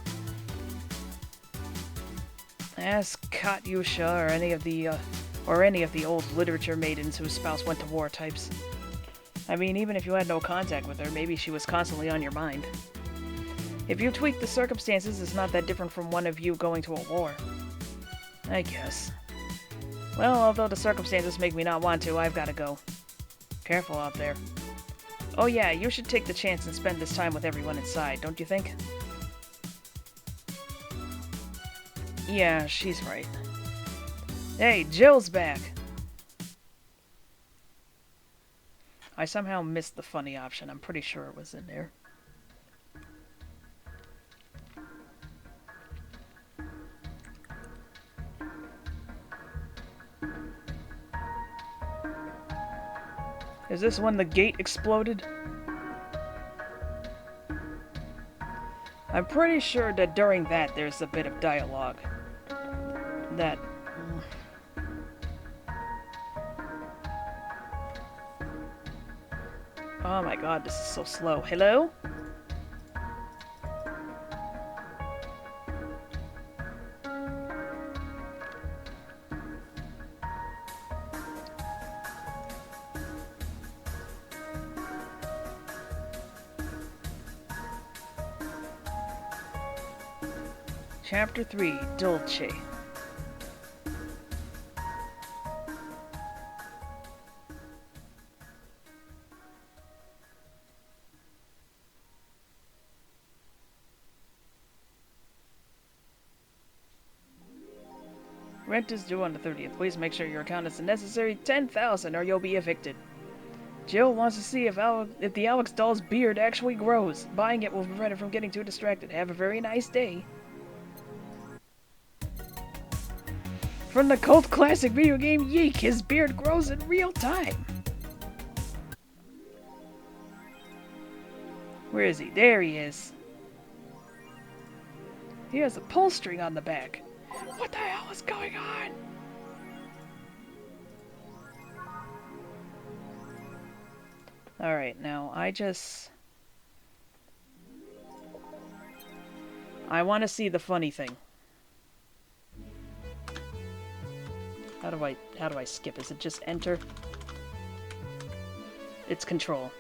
Ask Katyusha or any of the old literature maidens whose spouse went to war types. I mean, even if you had no contact with her, maybe she was constantly on your mind. If you tweak the circumstances, it's not that different from one of you going to a war. I guess. Well, although the circumstances make me not want to, I've gotta go. Careful out there. Oh yeah, you should take the chance and spend this time with everyone inside, don't you think? Yeah, she's right. Hey, Jill's back! I somehow missed the funny option. I'm pretty sure it was in there. Is this when the gate exploded? I'm pretty sure that during that there's a bit of dialogue. That... Oh my god, this is so slow. Hello? Chapter 3, Dulce. Rent is due on the 30th. Please make sure your account is the necessary 10,000 or you'll be evicted. Jill wants to see if the Alex doll's beard actually grows. Buying it will prevent her from getting too distracted. Have a very nice day. From the cult classic video game YIIK, his beard grows in real time. Where is he? There he is. He has a pull string on the back. What the hell is going on? Alright, now I want to see the funny thing. How do I skip? Is it just enter? It's control.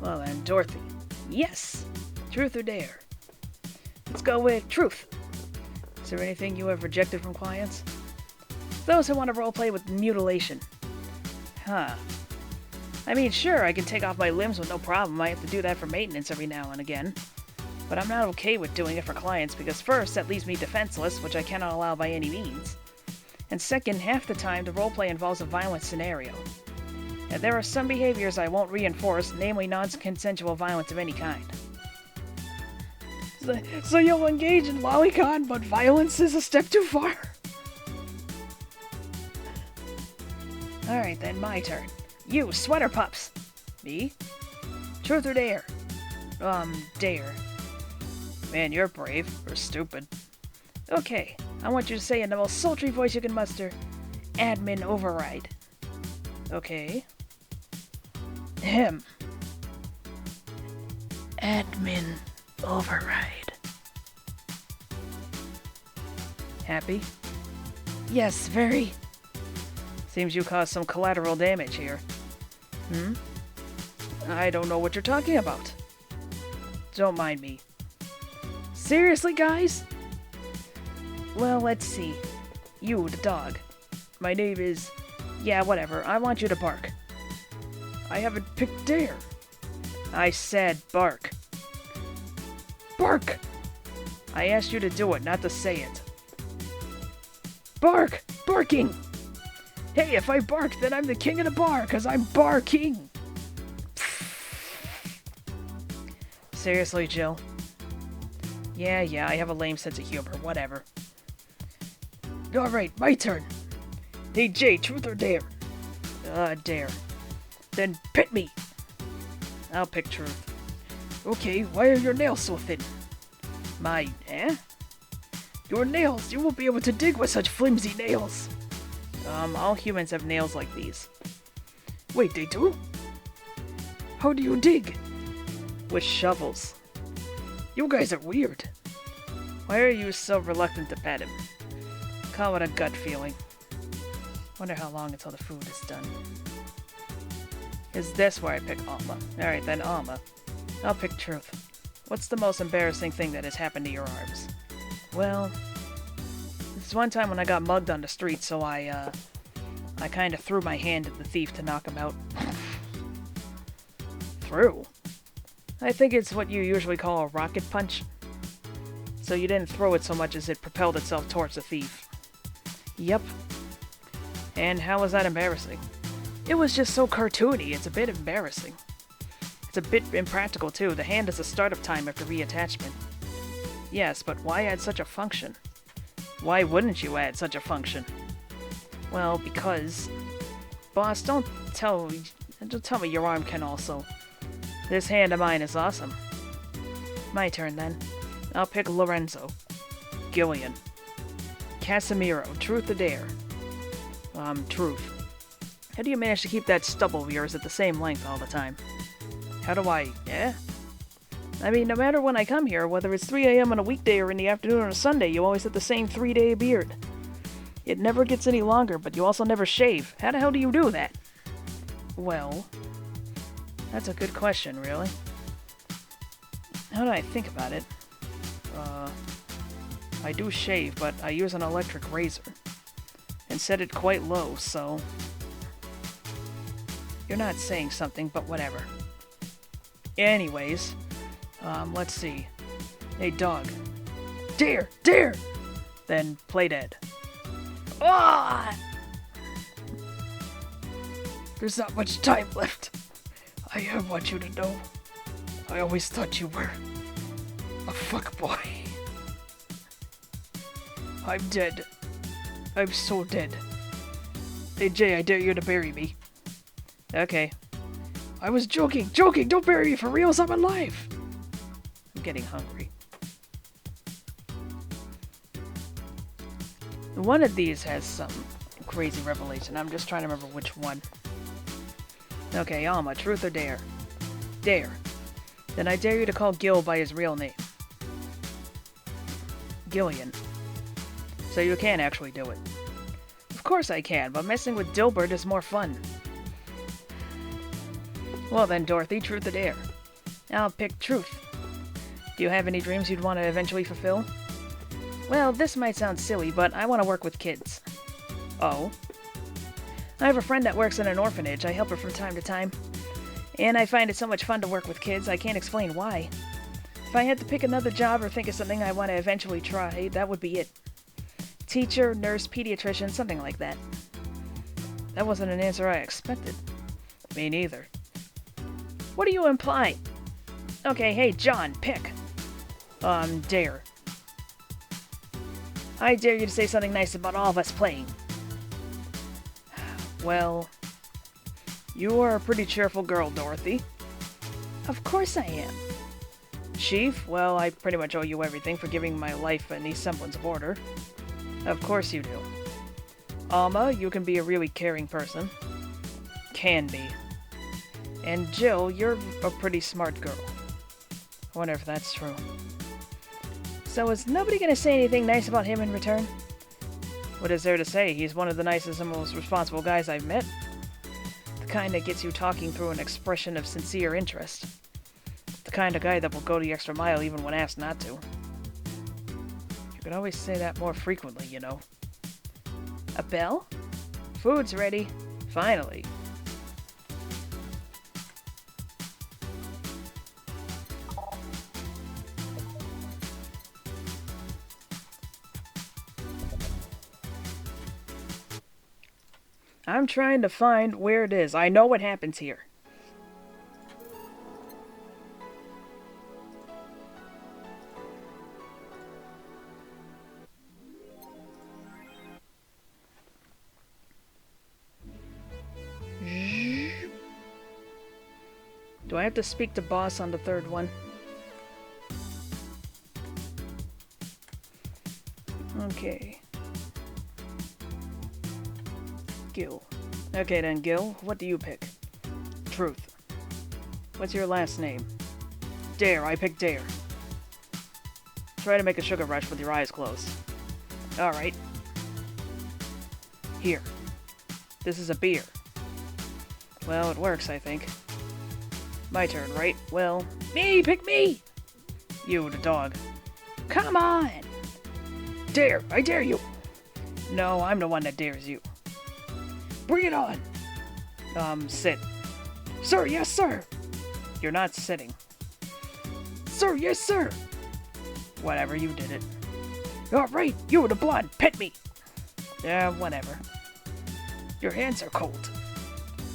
Well then, Dorothy. Yes! Truth or dare? Let's go with truth. Is there anything you have rejected from clients? Those who want to roleplay with mutilation. Huh. I mean, sure, I can take off my limbs with no problem. I have to do that for maintenance every now and again. But I'm not okay with doing it for clients because first, that leaves me defenseless, which I cannot allow by any means. And second, half the time, the roleplay involves a violent scenario. And there are some behaviors I won't reinforce, namely non-consensual violence of any kind. So you'll engage in lolicon, but violence is a step too far? Alright then, my turn. You, sweater pups! Me? Truth or dare? Dare. Man, you're brave. Or stupid. Okay, I want you to say in the most sultry voice you can muster, admin override. Okay. Him. Admin override. Happy? Yes, very. Seems you caused some collateral damage here. I don't know what you're talking about. Don't mind me. Seriously, guys? Well, let's see. You, the dog. My name is... Yeah, whatever. I want you to bark. I haven't picked dare. I said bark. Bark! I asked you to do it, not to say it. Bark! Barking! Hey, if I bark, then I'm the king of the bar, because I'm Bar King! Seriously, Jill? Yeah, I have a lame sense of humor, whatever. Alright, my turn. Hey, Jay, truth or dare? Dare. Then pit me! I'll pick truth. Okay, why are your nails so thin? Your nails! You won't be able to dig with such flimsy nails! All humans have nails like these. Wait, they do? How do you dig? With shovels. You guys are weird. Why are you so reluctant to pet him? Call it a gut feeling. Wonder how long until the food is done. Is this where I pick Alma? Alright then, Alma. I'll pick truth. What's the most embarrassing thing that has happened to your arms? Well, this one time when I got mugged on the street, so I kind of threw my hand at the thief to knock him out. Threw? I think it's what you usually call a rocket punch. So you didn't throw it so much as it propelled itself towards the thief. Yep. And how was that embarrassing? It was just so cartoony, it's a bit embarrassing. It's a bit impractical too, the hand has a startup time after reattachment. Yes, but why add such a function? Why wouldn't you add such a function? Well, because... Boss, don't tell me your arm can also. This hand of mine is awesome. My turn then. I'll pick Lorenzo. Gillian. Casimiro, truth or dare? Truth. How do you manage to keep that stubble of yours at the same length all the time? How do I... I mean, no matter when I come here, whether it's 3 a.m. on a weekday or in the afternoon on a Sunday, you always have the same 3-day beard. It never gets any longer, but you also never shave. How the hell do you do that? Well... That's a good question, really. Now that I think about it... I do shave, but I use an electric razor. And set it quite low, so... You're not saying something, but whatever. Anyways, Let's see. Hey, dog. Dare! Dare! Then play dead. Ah! There's not much time left. I want you to know. I always thought you were a fuckboy. I'm dead. I'm so dead. Hey, Jay, I dare you to bury me. Okay. I was joking! Joking! Don't bury me for real, I'm alive! I'm getting hungry. One of these has some crazy revelation. I'm just trying to remember which one. Okay, Alma, truth or dare? Dare. Then I dare you to call Gil by his real name. Gillian. So you can actually do it. Of course I can, but messing with Dilbert is more fun. Well then, Dorothy, truth or dare? I'll pick truth. Do you have any dreams you'd want to eventually fulfill? Well, this might sound silly, but I want to work with kids. Oh? I have a friend that works in an orphanage. I help her from time to time. And I find it so much fun to work with kids, I can't explain why. If I had to pick another job or think of something I want to eventually try, that would be it. Teacher, nurse, pediatrician, something like that. That wasn't an answer I expected. Me neither. What do you imply? Okay, hey, John, pick. Dare. I dare you to say something nice about all of us playing. Well, you are a pretty cheerful girl, Dorothy. Of course I am. Chief, well, I pretty much owe you everything for giving my life any semblance of order. Of course you do. Alma, you can be a really caring person. Can be. And Jill, you're a pretty smart girl. I wonder if that's true. So is nobody gonna say anything nice about him in return? What is there to say? He's one of the nicest and most responsible guys I've met. The kind that gets you talking through an expression of sincere interest. The kind of guy that will go the extra mile even when asked not to. You could always say that more frequently, you know. A bell? Food's ready. Finally. I'm trying to find where it is. I know what happens here. Do I have to speak to boss on the third one? Okay. Gil. Okay then, Gil. What do you pick? Truth. What's your last name? Dare. I pick Dare. Try to make a sugar rush with your eyes closed. Alright. Here. This is a beer. Well, it works, I think. My turn, right? Well, me! Pick me! You, the dog. Come on! Dare! I dare you! No, I'm the one that dares you. Bring it on! Sit. Sir, yes, sir! You're not sitting. Sir, yes, sir! Whatever, you did it. Alright, you were the blonde, pet me! Yeah, whatever. Your hands are cold.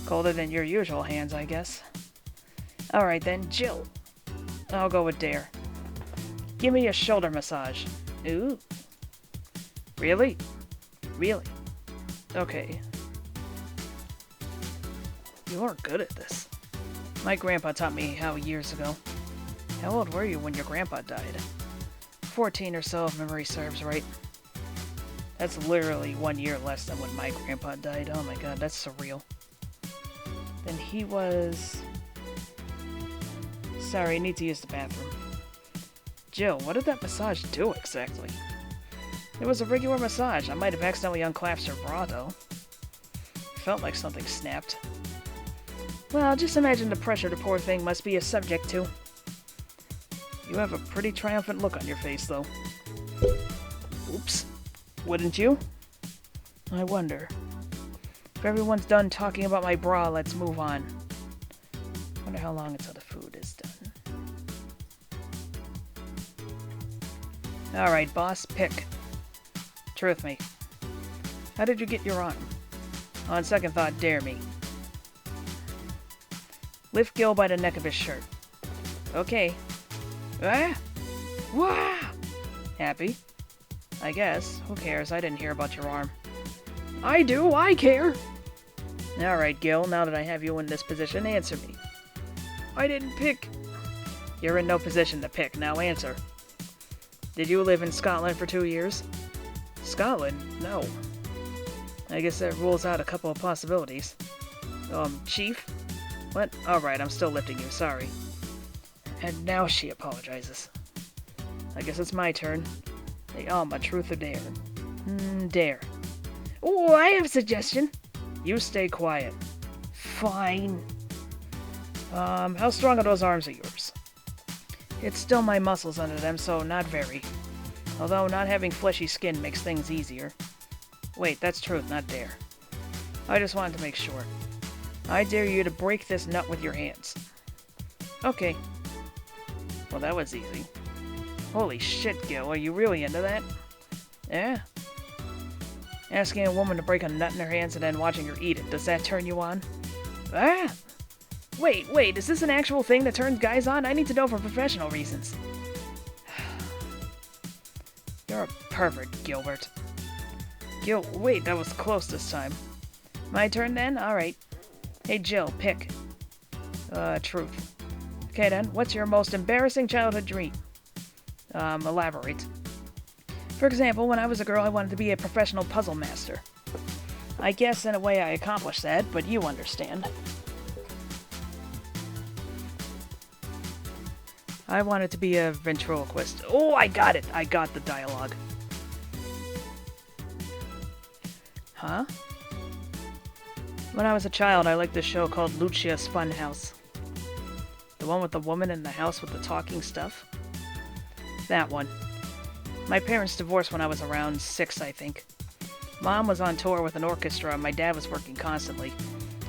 Colder than your usual hands, I guess. Alright then, Jill. I'll go with Dare. Give me a shoulder massage. Ooh. Really? Really? Okay. You are good at this. My grandpa taught me how years ago. How old were you when your grandpa died? 14 or so if memory serves right. That's literally 1 year less than when my grandpa died. Oh my god, that's surreal. Then he was... Sorry, I need to use the bathroom. Jill, what did that massage do exactly? It was a regular massage. I might have accidentally unclasped her bra, though. Felt like something snapped. Well, just imagine the pressure the poor thing must be a subject to. You have a pretty triumphant look on your face, though. Oops. Wouldn't you? I wonder. If everyone's done talking about my bra, let's move on. Wonder how long until the food is done. Alright, boss, pick. Truth me. How did you get your arm? On second thought, dare me. Lift Gil by the neck of his shirt. Okay. Ah! Wah! Happy? I guess. Who cares? I didn't hear about your arm. I do! I care! Alright, Gil, now that I have you in this position, answer me. I didn't pick. You're in no position to pick. Now answer. Did you live in Scotland for 2 years? Scotland? No. I guess that rules out a couple of possibilities. Chief? What? Alright, I'm still lifting you, sorry. And now she apologizes. I guess it's my turn. Hey, Alma, truth or dare? Dare. Oh, I have a suggestion. You stay quiet. Fine. How strong are those arms of yours? It's still my muscles under them, so not very. Although not having fleshy skin makes things easier. Wait, that's truth, not dare. I just wanted to make sure. I dare you to break this nut with your hands. Okay. Well, that was easy. Holy shit, Gil, are you really into that? Yeah? Asking a woman to break a nut in her hands and then watching her eat it, does that turn you on? Ah! Wait, is this an actual thing that turns guys on? I need to know for professional reasons. You're a pervert, Gilbert. Gil, wait, that was close this time. My turn then? Alright. Hey, Jill, pick. Truth. Okay then, what's your most embarrassing childhood dream? Elaborate. For example, when I was a girl, I wanted to be a professional puzzle master. I guess in a way I accomplished that, but you understand. I wanted to be a ventriloquist. Oh, I got it! I got the dialogue. Huh? When I was a child, I liked this show called Lucia's Funhouse. The one with the woman in the house with the talking stuff? That one. My parents divorced when I was around 6, I think. Mom was on tour with an orchestra and my dad was working constantly.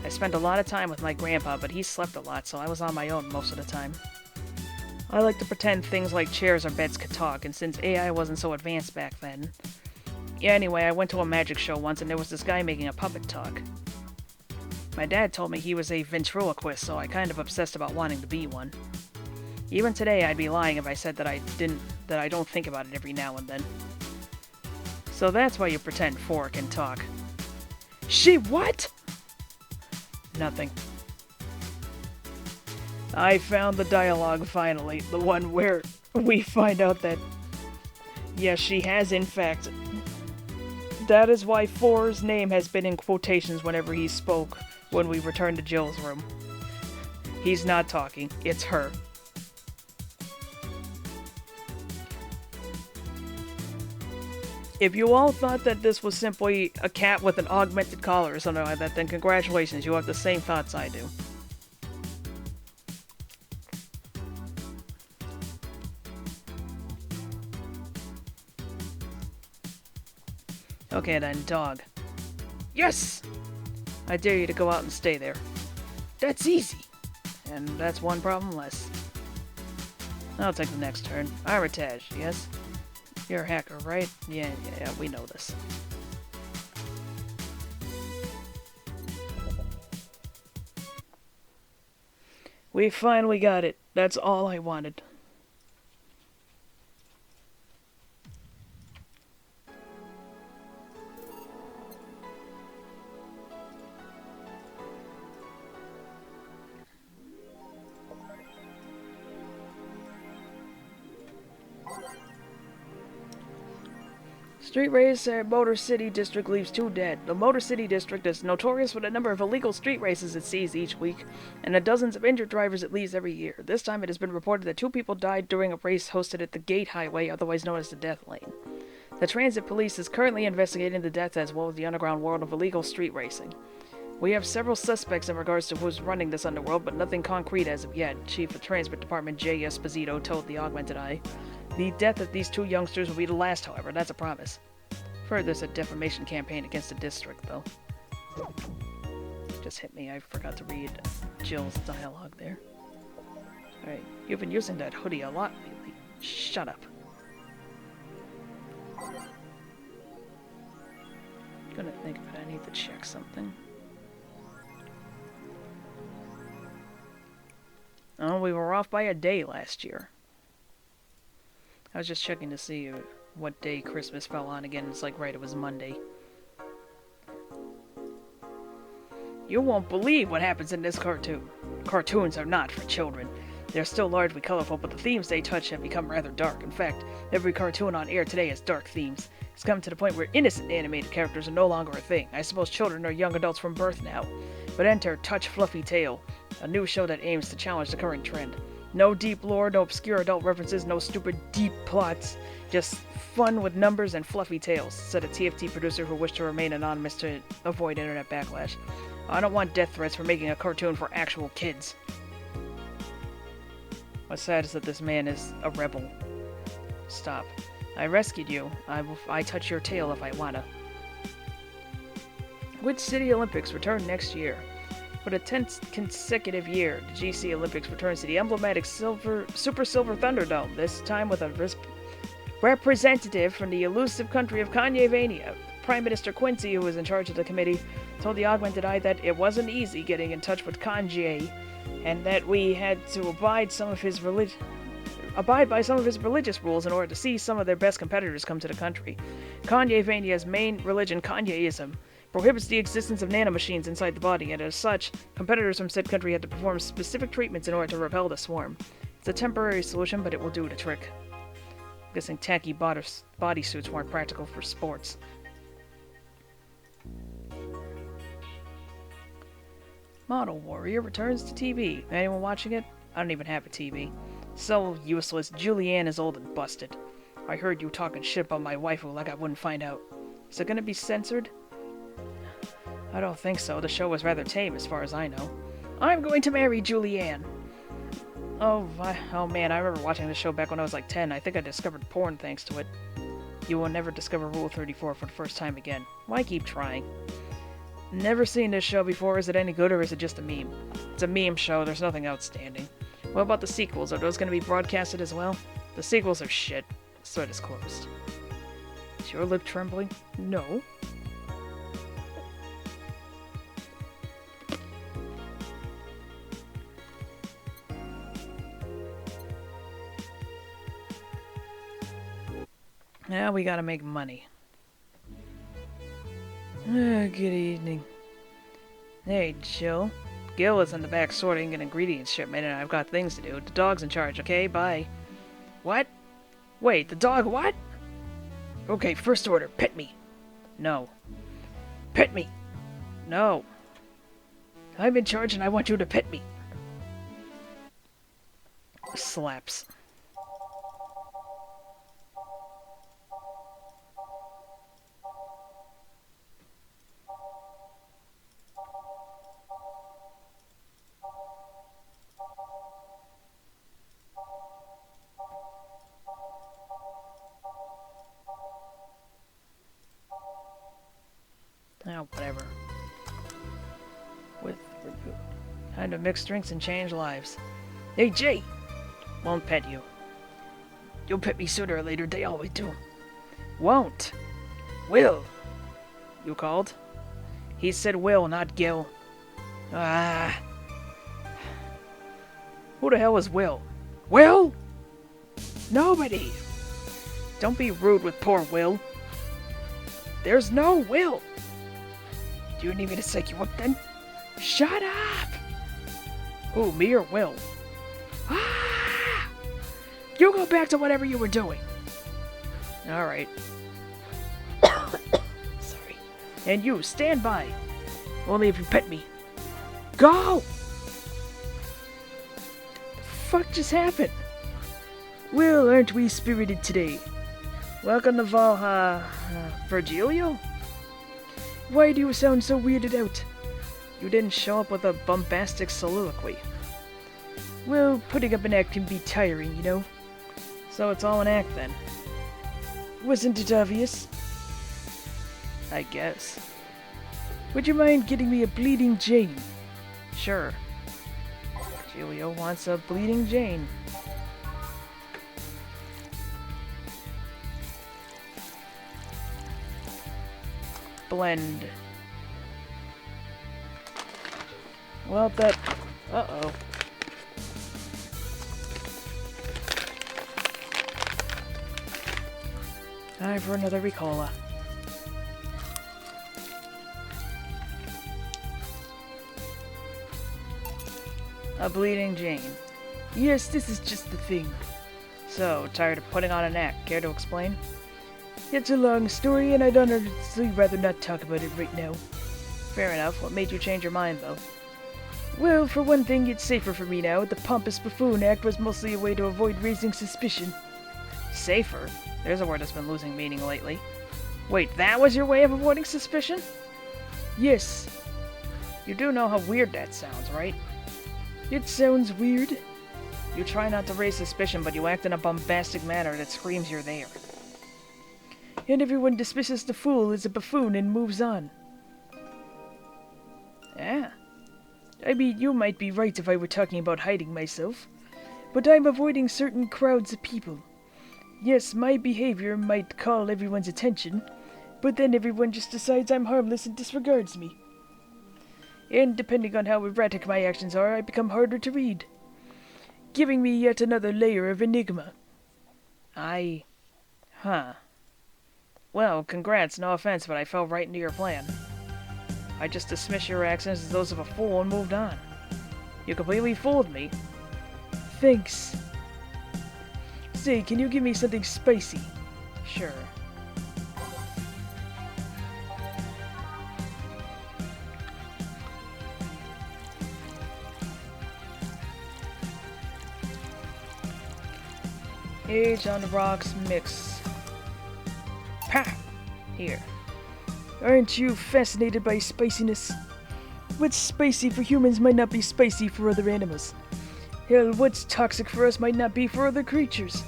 I spent a lot of time with my grandpa, but he slept a lot, so I was on my own most of the time. I like to pretend things like chairs or beds could talk, and since AI wasn't so advanced back then... Yeah, anyway, I went to a magic show once and there was this guy making a puppet talk. My dad told me he was a ventriloquist, so I kind of obsessed about wanting to be one. Even today, I'd be lying if I said that I don't think about it every now and then. So that's why you pretend 4 can talk. She what? Nothing. I found the dialogue finally, the one where we find out that, yes, she has in fact. That is why 4's name has been in quotations whenever he spoke when we returned to Jill's room. He's not talking, it's her. If you all thought that this was simply a cat with an augmented collar or something like that, then congratulations, you have the same thoughts I do. Okay then, dog. Yes! I dare you to go out and stay there. That's easy! And that's one problem less. I'll take the next turn. Armitage, yes? You're a hacker, right? Yeah, we know this. We finally got it. That's all I wanted. Street race at Motor City District leaves 2 dead. The Motor City District is notorious for the number of illegal street races it sees each week, and the dozens of injured drivers it leaves every year. This time it has been reported that 2 people died during a race hosted at the Gate Highway, otherwise known as the Death Lane. The Transit Police is currently investigating the deaths as well as the underground world of illegal street racing. We have several suspects in regards to who's running this underworld, but nothing concrete as of yet, Chief of Transport Department Jay Esposito told the Augmented Eye. The death of these 2 youngsters will be the last, however, that's a promise. Further, there's a defamation campaign against the district, though. Just hit me, I forgot to read Jill's dialogue there. Alright, you've been using that hoodie a lot lately. Shut up. Gonna think of it, I need to check something. Oh, we were off by a day last year. I was just checking to see what day Christmas fell on again. It's like, right, it was Monday. You won't believe what happens in this cartoon. Cartoons are not for children. They're still largely colorful, but the themes they touch have become rather dark. In fact, every cartoon on air today has dark themes. It's come to the point where innocent animated characters are no longer a thing. I suppose children are young adults from birth now. But enter Touch Fluffy Tale, a new show that aims to challenge the current trend. No deep lore, no obscure adult references, no stupid deep plots. Just fun with numbers and fluffy tales, said a TFT producer who wished to remain anonymous to avoid internet backlash. I don't want death threats for making a cartoon for actual kids. What's sad is that this man is a rebel. Stop. I rescued you. I touch your tail if I wanna. Which City Olympics return next year? For the 10th consecutive year, the GC Olympics returns to the emblematic Super Silver Thunderdome, this time with a representative from the elusive country of Kanye-vania. Prime Minister Quincy, who was in charge of the committee, told the Augmented Eye that it wasn't easy getting in touch with Kanye, and that we had to abide by some of his religious rules in order to see some of their best competitors come to the country. Kanye-vania's main religion, Kanyeism, prohibits the existence of nanomachines inside the body, and as such, competitors from said country had to perform specific treatments in order to repel the swarm. It's a temporary solution, but it will do the trick. I'm guessing tacky bodysuits weren't practical for sports. Model Warrior returns to TV. Anyone watching it? I don't even have a TV. So useless. Julianne is old and busted. I heard you talking shit about my waifu like I wouldn't find out. Is it gonna be censored? I don't think so. The show was rather tame as far as I know. I'm going to marry Julianne. Oh man, I remember watching this show back when I was like 10. I think I discovered porn thanks to it. You will never discover Rule 34 for the first time again. Why keep trying? Never seen this show before. Is it any good or is it just a meme? It's a meme show. There's nothing outstanding. What about the sequels? Are those going to be broadcasted as well? The sequels are shit. The site is closed. Is your lip trembling? No. Now we gotta make money. Good evening. Hey, Jill. Gil is in the back sorting an ingredients shipment, and I've got things to do. The dog's in charge, okay? Bye. What? Wait, the dog what? Okay, first order, pet me. No. Pet me. No. I'm in charge and I want you to pet me. Slaps. Oh, whatever. Time to mix drinks and change lives. Hey, Jay! Won't pet you. You'll pet me sooner or later, they always do. Won't. Will. You called? He said Will, not Gil. Ah. Who the hell is Will? Will? Nobody! Don't be rude with poor Will. There's no Will! Do you need me to psych you up then? Shut up! Who, me or Will? Ah! You go back to whatever you were doing. Alright. Sorry. And you, stand by. Only if you pet me. Go! The fuck just happened? Well, aren't we spirited today? Welcome to Virgilio? Why do you sound so weirded out? You didn't show up with a bombastic soliloquy. Well, putting up an act can be tiring, you know. So it's all an act then. Wasn't it obvious? I guess. Would you mind getting me a Bleeding Jane? Sure. Julio wants a Bleeding Jane. blend. Well, that... Uh-oh. Time for another Ricola. A bleeding Jane. Yes, this is just the thing. So, tired of putting on an act. Care to explain? It's a long story, and I'd honestly rather not talk about it right now. Fair enough. What made you change your mind, though? Well, for one thing, it's safer for me now. The pompous buffoon act was mostly a way to avoid raising suspicion. Safer? There's a word that's been losing meaning lately. Wait, that was your way of avoiding suspicion? Yes. You do know how weird that sounds, right? It sounds weird. You try not to raise suspicion, but you act in a bombastic manner that screams you're there. And everyone dismisses the fool as a buffoon and moves on. Yeah. I mean, you might be right if I were talking about hiding myself, but I'm avoiding certain crowds of people. Yes, my behavior might call everyone's attention, but then everyone just decides I'm harmless and disregards me. And depending on how erratic my actions are, I become harder to read, giving me yet another layer of enigma. Huh. Well, congrats, no offense, but I fell right into your plan. I just dismissed your actions as those of a fool and moved on. You completely fooled me. Thanks. Say, can you give me something spicy? Sure. Age on the rocks mix. Ha! Here. Aren't you fascinated by spiciness? What's spicy for humans might not be spicy for other animals. Hell, what's toxic for us might not be for other creatures.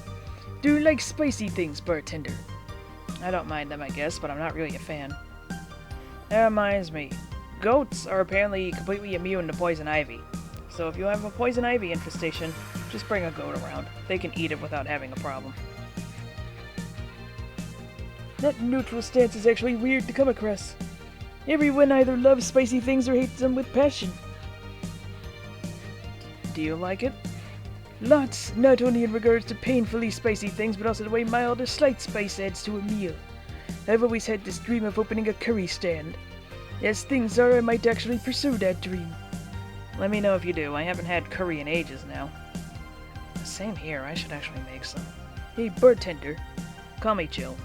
Do you like spicy things, bartender? I don't mind them, I guess, but I'm not really a fan. That reminds me. Goats are apparently completely immune to poison ivy. So if you have a poison ivy infestation, just bring a goat around. They can eat it without having a problem. That neutral stance is actually weird to come across. Everyone either loves spicy things or hates them with passion. Do you like it? Lots, not only in regards to painfully spicy things, but also the way mild or slight spice adds to a meal. I've always had this dream of opening a curry stand. As things are, I might actually pursue that dream. Let me know if you do. I haven't had curry in ages now. Same here. I should actually make some. Hey, bartender. Call me Jill.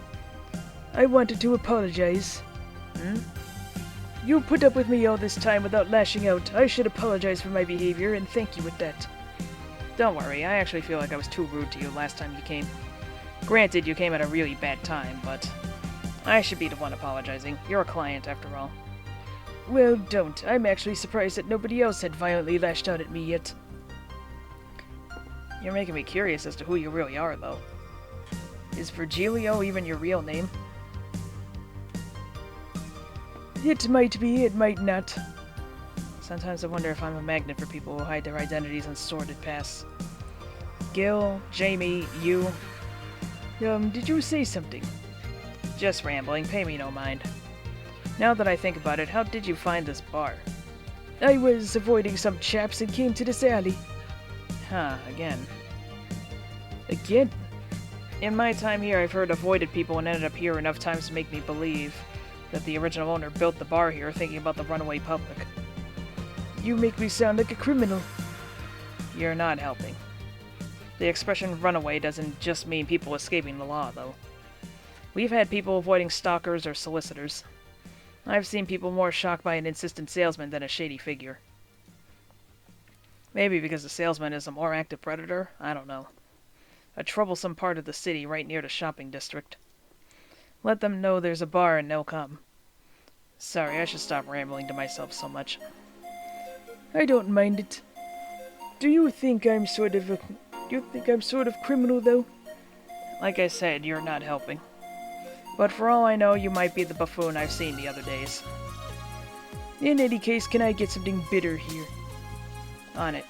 I wanted to apologize. You put up with me all this time without lashing out. I should apologize for my behavior and thank you with that. Don't worry, I actually feel like I was too rude to you last time you came. Granted, you came at a really bad time, but I should be the one apologizing. You're a client, after all. Well, don't. I'm actually surprised that nobody else had violently lashed out at me yet. You're making me curious as to who you really are, though. Is Virgilio even your real name? It might be, it might not. Sometimes I wonder if I'm a magnet for people who hide their identities in sordid pasts. Gil, Jamie, you... did you say something? Just rambling, pay me no mind. Now that I think about it, how did you find this bar? I was avoiding some chaps and came to this alley. Huh, again. Again? In my time here, I've heard avoided people and ended up here enough times to make me believe that the original owner built the bar here thinking about the runaway public. You make me sound like a criminal. You're not helping. The expression runaway doesn't just mean people escaping the law, though. We've had people avoiding stalkers or solicitors. I've seen people more shocked by an insistent salesman than a shady figure. Maybe because the salesman is a more active predator? I don't know. A troublesome part of the city right near the shopping district. Let them know there's a bar and they'll come. Sorry, I should stop rambling to myself so much. I don't mind it. Do you think I'm sort of criminal, though? Like I said, you're not helping. But for all I know, you might be the buffoon I've seen the other days. In any case, can I get something bitter here? On it.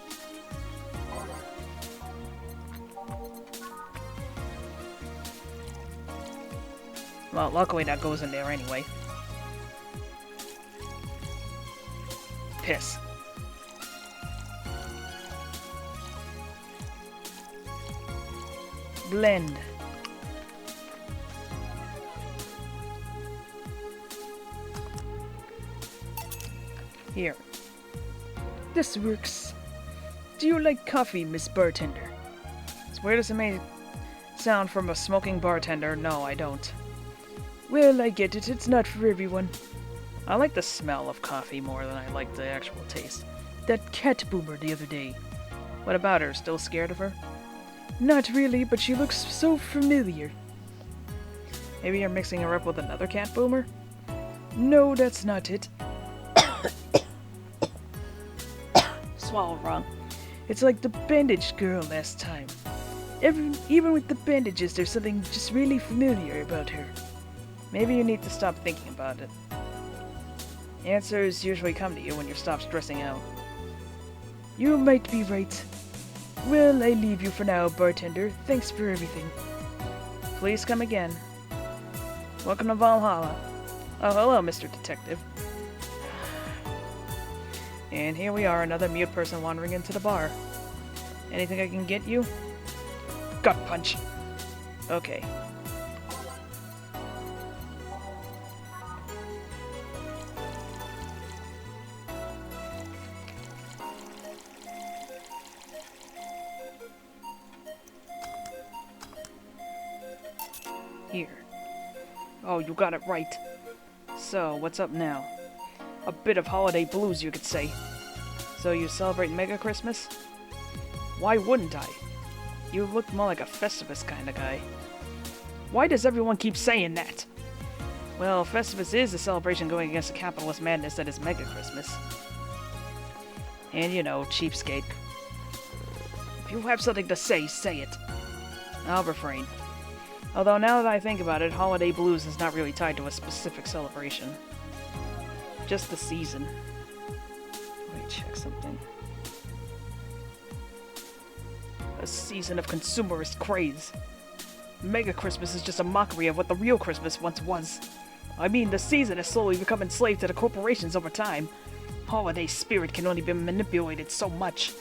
Well, luckily that goes in there anyway. piss. Blend. Here. This works. Do you like coffee, Miss Bartender? As weird as it may sound from a smoking bartender, no, I don't. Well, I get it. It's not for everyone. I like the smell of coffee more than I like the actual taste. That cat boomer the other day. What about her? Still scared of her? Not really, but she looks so familiar. Maybe you're mixing her up with another cat boomer? No, that's not it. Swallow wrong. It's like the bandage girl last time. Even with the bandages, there's something just really familiar about her. Maybe you need to stop thinking about it. Answers usually come to you when you stop stressing out. You might be right. Well, I leave you for now, bartender. Thanks for everything. Please come again. Welcome to Valhalla. Oh, hello, Mr. Detective. And here we are, another mute person wandering into the bar. Anything I can get you? Gut punch. Okay. Here. Oh, you got it right. So, what's up now? A bit of holiday blues, you could say. So you celebrate Mega Christmas? Why wouldn't I? You look more like a Festivus kind of guy. Why does everyone keep saying that? Well, Festivus is a celebration going against the capitalist madness that is Mega Christmas. And you know, cheapskate. If you have something to say, say it. I'll refrain. Although now that I think about it, holiday blues is not really tied to a specific celebration. Just the season. Let me check something. A season of consumerist craze. Mega Christmas is just a mockery of what the real Christmas once was. I mean, the season has slowly become enslaved to the corporations over time. Holiday spirit can only be manipulated so much.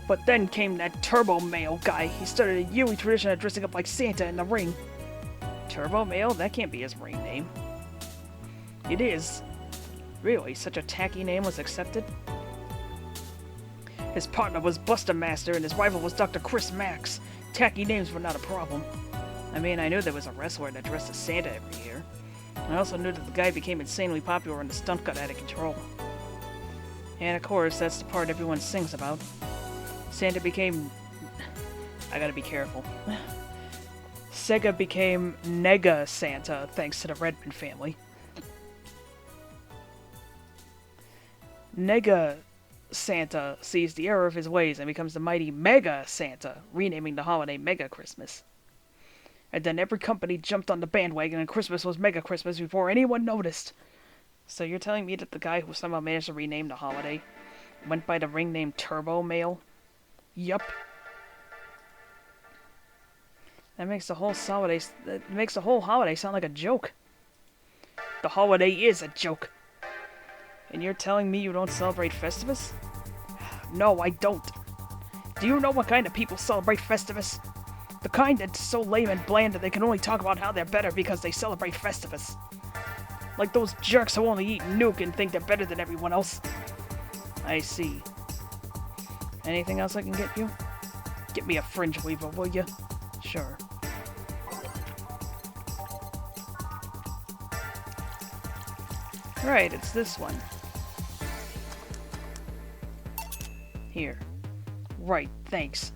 But then came that Turbo Male guy. He started a yearly tradition of dressing up like Santa in the ring. Turbo Male? That can't be his ring name. It is. Really, such a tacky name was accepted? His partner was Buster Master and his rival was Dr. Chris Max. Tacky names were not a problem. I mean, I knew there was a wrestler that dressed as Santa every year. I also knew that the guy became insanely popular and the stunt got out of control. And of course, that's the part everyone sings about. Santa became... I gotta be careful. Sega became Nega Santa thanks to the Redman family. Nega Santa sees the error of his ways and becomes the mighty Mega Santa, renaming the holiday Mega Christmas. And then every company jumped on the bandwagon and Christmas was Mega Christmas before anyone noticed. So you're telling me that the guy who somehow managed to rename the holiday went by the ring name Turbo Male? Yup. That makes the whole holiday sound like a joke. The holiday is a joke. And you're telling me you don't celebrate Festivus? No, I don't. Do you know what kind of people celebrate Festivus? The kind that's so lame and bland that they can only talk about how they're better because they celebrate Festivus. Like those jerks who only eat Nuke and think they're better than everyone else. I see. Anything else I can get you? Get me a fringe weaver, will you? Sure. Right, it's this one. Here. Right, thanks.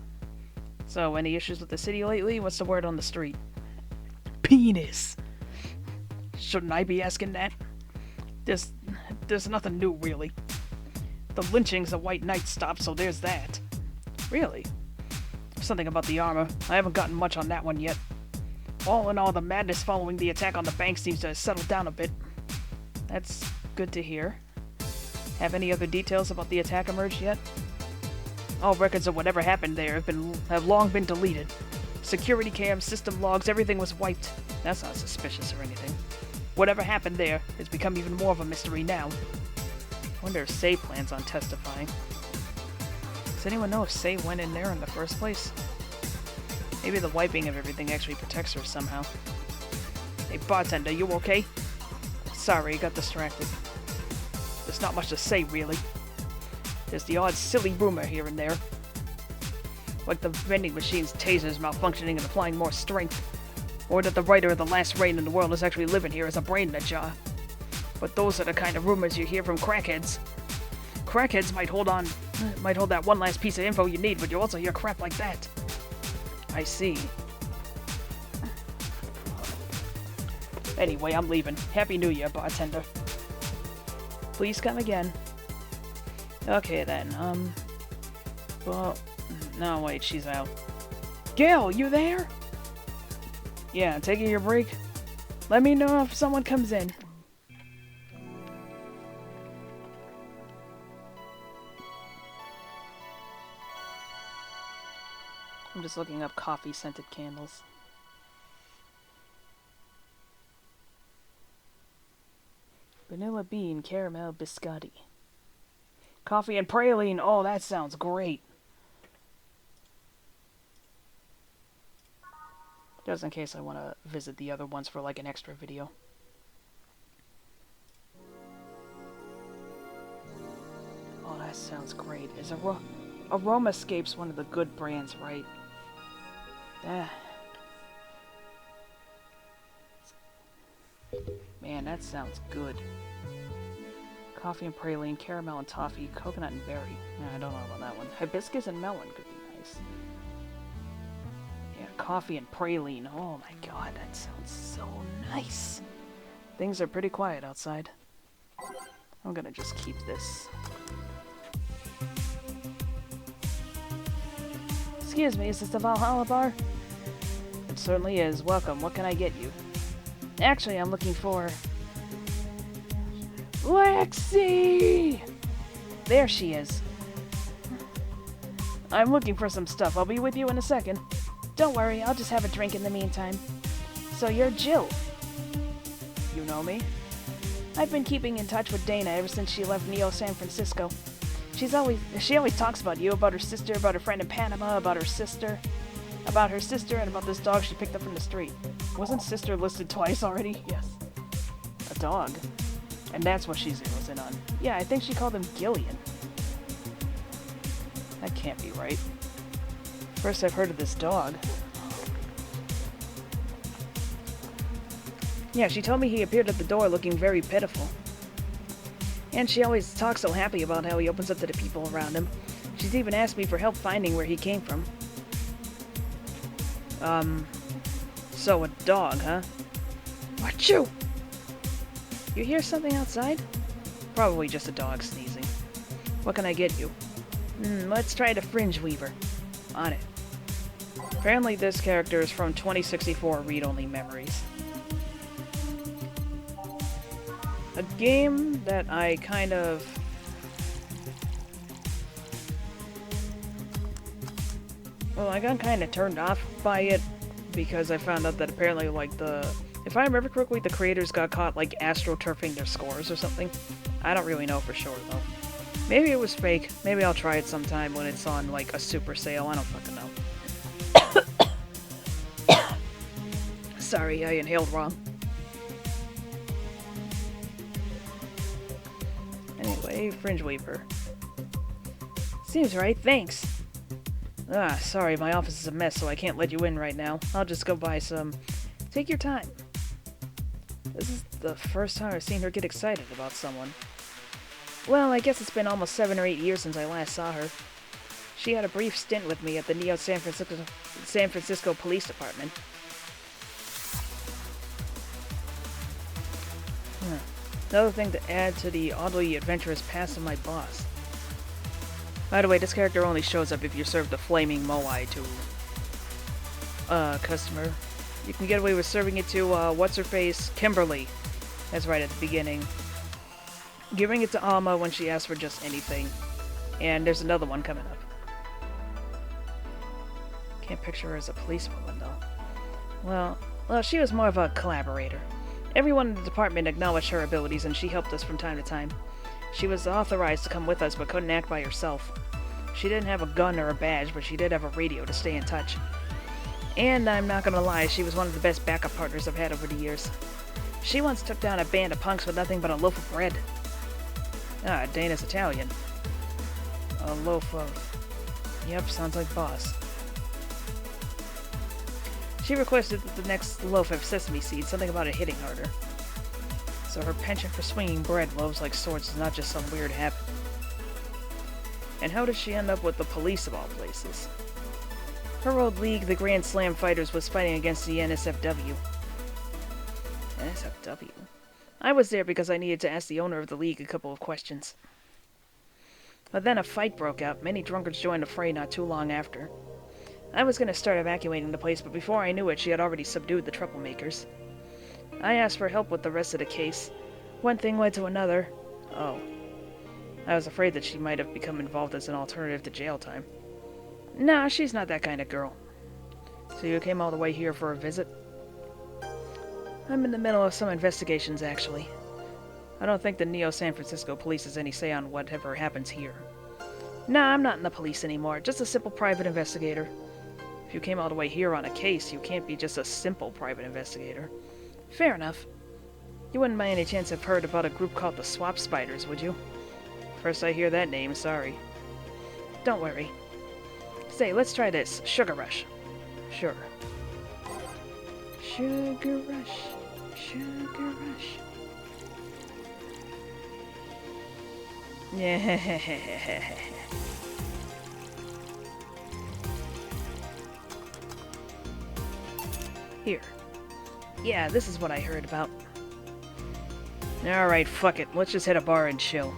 So, any issues with the city lately? What's the word on the street? Penis! Shouldn't I be asking that? There's nothing new, really. The lynchings of White Knight stopped, so there's that. Really? Something about the armor. I haven't gotten much on that one yet. All in all, the madness following the attack on the bank seems to have settled down a bit. That's good to hear. Have any other details about the attack emerged yet? All records of whatever happened there have long been deleted. Security cams, system logs, everything was wiped. That's not suspicious or anything. Whatever happened there has become even more of a mystery now. I wonder if Say plans on testifying. Does anyone know if Say went in there in the first place? Maybe the wiping of everything actually protects her somehow. Hey, bartender, you okay? Sorry, got distracted. There's not much to say, really. There's the odd silly rumor here and there. Like the vending machine's tasers malfunctioning and applying more strength. Or that the writer of The Last Reign in the World is actually living here as a brain in a jar. But those are the kind of rumors you hear from crackheads. Crackheads might hold that one last piece of info you need, but you also hear crap like that. I see. Anyway, I'm leaving. Happy New Year, bartender. Please come again. Okay then, well, no wait, she's out. Gail, you there? Yeah, taking your break? Let me know if someone comes in. I'm just looking up coffee-scented candles. Vanilla bean caramel biscotti. Coffee and praline. Oh, that sounds great. Just in case I want to visit the other ones for like an extra video. Oh, that sounds great. Is Aromascape's one of the good brands, right? Man, that sounds good. Coffee and praline, caramel and toffee, coconut and berry. Yeah, I don't know about that one. Hibiscus and melon could be nice. Yeah, coffee and praline. Oh my god, that sounds so nice. Things are pretty quiet outside. I'm gonna just keep this. Excuse me, is this the Valhalla bar? It certainly is. Welcome. What can I get you? Actually, I'm looking for... Lexi! There she is. I'm looking for some stuff. I'll be with you in a second. Don't worry, I'll just have a drink in the meantime. So you're Jill. You know me? I've been keeping in touch with Dana ever since she left Neo San Francisco. She always talks about you, about her sister, about her friend in Panama, about her sister, and about this dog she picked up from the street. Wasn't sister listed twice already? Yes. A dog. And that's what she zeroes in on. Yeah, I think she called him Gillian. That can't be right. First I've heard of this dog. Yeah, she told me he appeared at the door looking very pitiful. And she always talks so happy about how he opens up to the people around him. She's even asked me for help finding where he came from. So a dog, huh? Achoo! You hear something outside? Probably just a dog sneezing. What can I get you? Let's try the Fringe Weaver. On it. Apparently this character is from 2064 Read-Only Memories. A game that I kind of... Well, I got kind of turned off by it because I found out that apparently, like, if I remember correctly, the creators got caught, like, astroturfing their scores or something. I don't really know for sure, though. Maybe it was fake. Maybe I'll try it sometime when it's on, like, a super sale. I don't fucking know. Sorry, I inhaled wrong. Anyway, Fringe Weaver. Seems right, thanks. Sorry, my office is a mess, so I can't let you in right now. I'll just go buy some. Take your time. This is the first time I've seen her get excited about someone. Well, I guess it's been almost 7 or 8 years since I last saw her. She had a brief stint with me at the Neo San Francisco Police Department. Another thing to add to the oddly adventurous past of my boss. By the way, this character only shows up if you serve the flaming moai to a customer. You can get away with serving it to, what's-her-face, Kimberly. That's right at the beginning. Giving it to Alma when she asks for just anything. And there's another one coming up. Can't picture her as a policewoman, though. Well, she was more of a collaborator. Everyone in the department acknowledged her abilities, and she helped us from time to time. She was authorized to come with us, but couldn't act by herself. She didn't have a gun or a badge, but she did have a radio to stay in touch. And I'm not gonna lie, she was one of the best backup partners I've had over the years. She once took down a band of punks with nothing but a loaf of bread. Ah, Dana's Italian. A loaf of... Yep, sounds like boss. She requested that the next loaf have sesame seeds, something about it hitting harder. So her penchant for swinging bread loaves like swords is not just some weird habit. And how did she end up with the police of all places? Her old league, the Grand Slam Fighters, was fighting against the NSFW. NSFW? I was there because I needed to ask the owner of the league a couple of questions. But then a fight broke out. Many drunkards joined the fray not too long after. I was going to start evacuating the place, but before I knew it, she had already subdued the troublemakers. I asked for help with the rest of the case. One thing led to another. Oh. I was afraid that she might have become involved as an alternative to jail time. Nah, she's not that kind of girl. So you came all the way here for a visit? I'm in the middle of some investigations, actually. I don't think the Neo-San Francisco police has any say on whatever happens here. Nah, I'm not in the police anymore, just a simple private investigator. If you came all the way here on a case, you can't be just a simple private investigator. Fair enough. You wouldn't by any chance have heard about a group called the Swap Spiders, would you? First I hear that name, sorry. Don't worry. Say, let's try this. Sugar Rush. Sure. Sugar Rush. Sugar Rush. Yeah. Here. Yeah, this is what I heard about. Alright, fuck it. Let's just hit a bar and chill.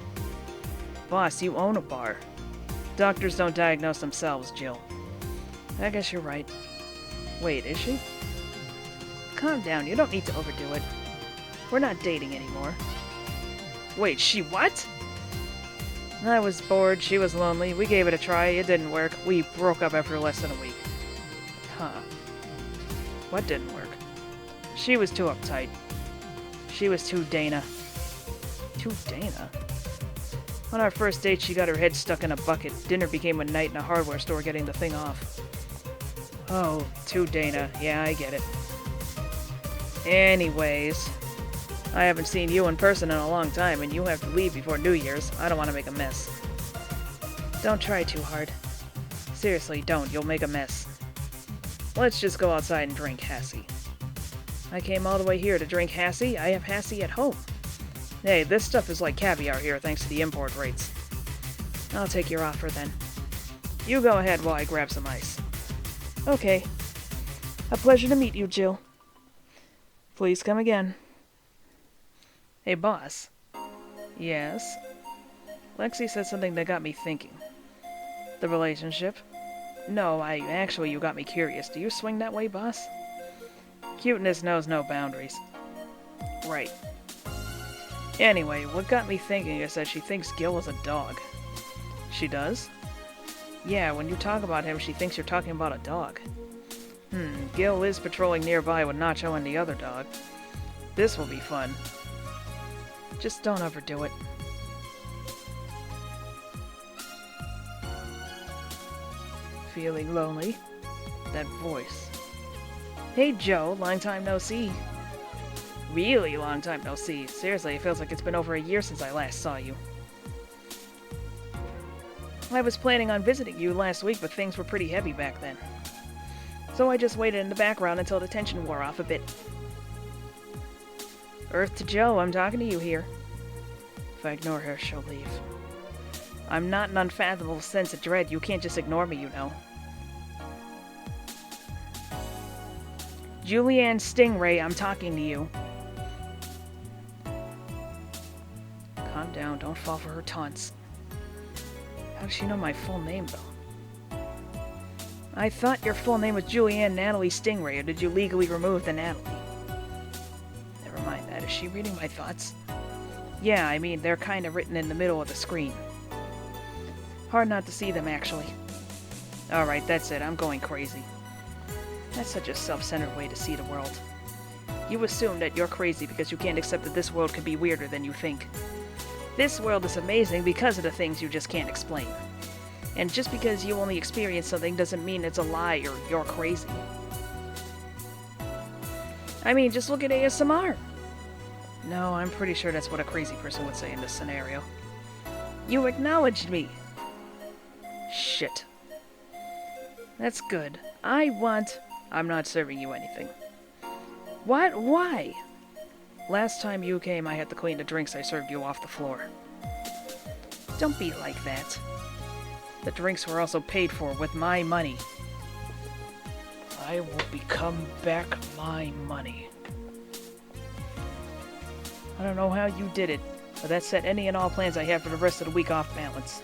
Boss, you own a bar. Doctors don't diagnose themselves, Jill. I guess you're right. Wait, is she? Calm down, you don't need to overdo it. We're not dating anymore. Wait, she what? I was bored, she was lonely, we gave it a try, it didn't work. We broke up after less than a week. Huh. What didn't work? She was too uptight. She was too Dana. Too Dana? On our first date, she got her head stuck in a bucket. Dinner became a night in a hardware store getting the thing off. Oh, too Dana. Yeah, I get it. Anyways, I haven't seen you in person in a long time, and you have to leave before New Year's. I don't want to make a mess. Don't try too hard. Seriously, don't. You'll make a mess. Let's just go outside and drink Hassie. I came all the way here to drink Hassie. I have Hassie at home. Hey, this stuff is like caviar here thanks to the import rates. I'll take your offer then. You go ahead while I grab some ice. Okay. A pleasure to meet you, Jill. Please come again. Hey, boss. Yes? Lexi said something that got me thinking. The relationship? No, you got me curious. Do you swing that way, boss? Cuteness knows no boundaries. Right. Anyway, what got me thinking is that she thinks Gil is a dog. She does? Yeah, when you talk about him, she thinks you're talking about a dog. Gil is patrolling nearby with Nacho and the other dog. This will be fun. Just don't overdo it. Feeling lonely? That voice. Hey Joe, long time no see. Really long time no see. Seriously, it feels like it's been over a year since I last saw you. I was planning on visiting you last week, but things were pretty heavy back then. So I just waited in the background until the tension wore off a bit. Earth to Joe, I'm talking to you here. If I ignore her, she'll leave. I'm not an unfathomable sense of dread. You can't just ignore me, you know. Julianne Stingray, I'm talking to you. Calm down, don't fall for her taunts. How does she know my full name, though? I thought your full name was Julianne Natalie Stingray, or did you legally remove the Natalie? Never mind that. Is she reading my thoughts? Yeah, I mean, they're kind of written in the middle of the screen. Hard not to see them, actually. Alright, that's it. I'm going crazy. That's such a self-centered way to see the world. You assume that you're crazy because you can't accept that this world could be weirder than you think. This world is amazing because of the things you just can't explain. And just because you only experience something doesn't mean it's a lie or you're crazy. I mean, just look at ASMR. No, I'm pretty sure that's what a crazy person would say in this scenario. You acknowledged me. Shit. That's good. I'm not serving you anything. What? Why? Last time you came, I had to clean the drinks I served you off the floor. Don't be like that. The drinks were also paid for with my money. I will become back my money. I don't know how you did it, but that set any and all plans I have for the rest of the week off balance.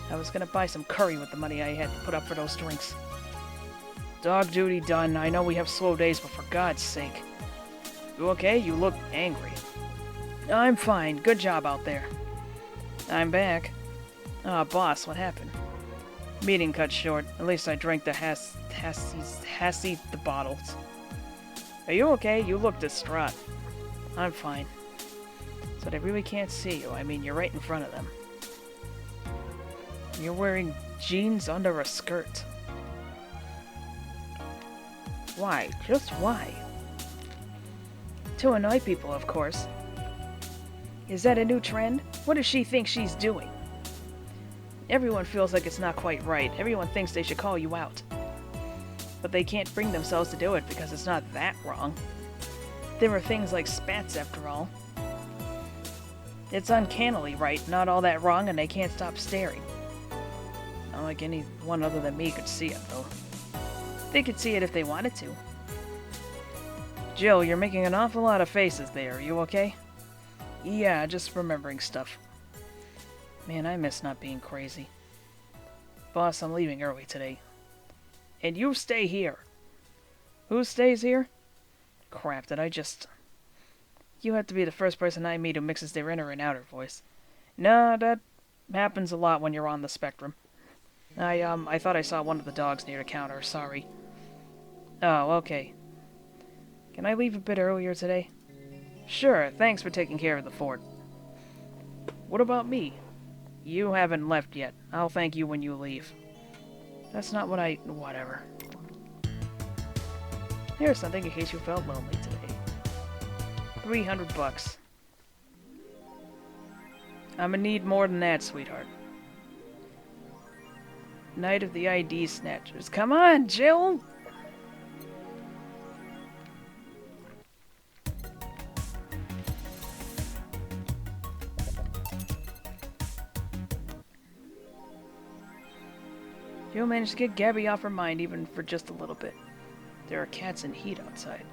I was gonna buy some curry with the money I had to put up for those drinks. Dog duty done. I know we have slow days, but for God's sake. You okay? You look angry. I'm fine. Good job out there. I'm back. Boss, what happened? Meeting cut short. At least I drank the the bottles. Are you okay? You look distraught. I'm fine. So they really can't see you. I mean, you're right in front of them. You're wearing jeans under a skirt. Why? Just why? To annoy people, of course. Is that a new trend? What does she think she's doing? Everyone feels like it's not quite right. Everyone thinks they should call you out. But they can't bring themselves to do it because it's not that wrong. There are things like spats, after all. It's uncannily right, not all that wrong, and they can't stop staring. Not like anyone other than me could see it, though. They could see it if they wanted to. Jill, you're making an awful lot of faces there. Are you okay? Yeah, just remembering stuff. Man, I miss not being crazy. Boss, I'm leaving early today. And you stay here. Who stays here? Crap, did I just... You have to be the first person I meet who mixes their inner and outer voice. Nah, that happens a lot when you're on the spectrum. I thought I saw one of the dogs near the counter, sorry. Oh, okay. Can I leave a bit earlier today? Sure, thanks for taking care of the fort. What about me? You haven't left yet. I'll thank you when you leave. That's not what whatever. Here's something in case you felt lonely today. 300 bucks. I'ma need more than that, sweetheart. Night of the ID Snatchers. Come on, Jill! Jill managed to get Gabby off her mind even for just a little bit. There are cats in heat outside.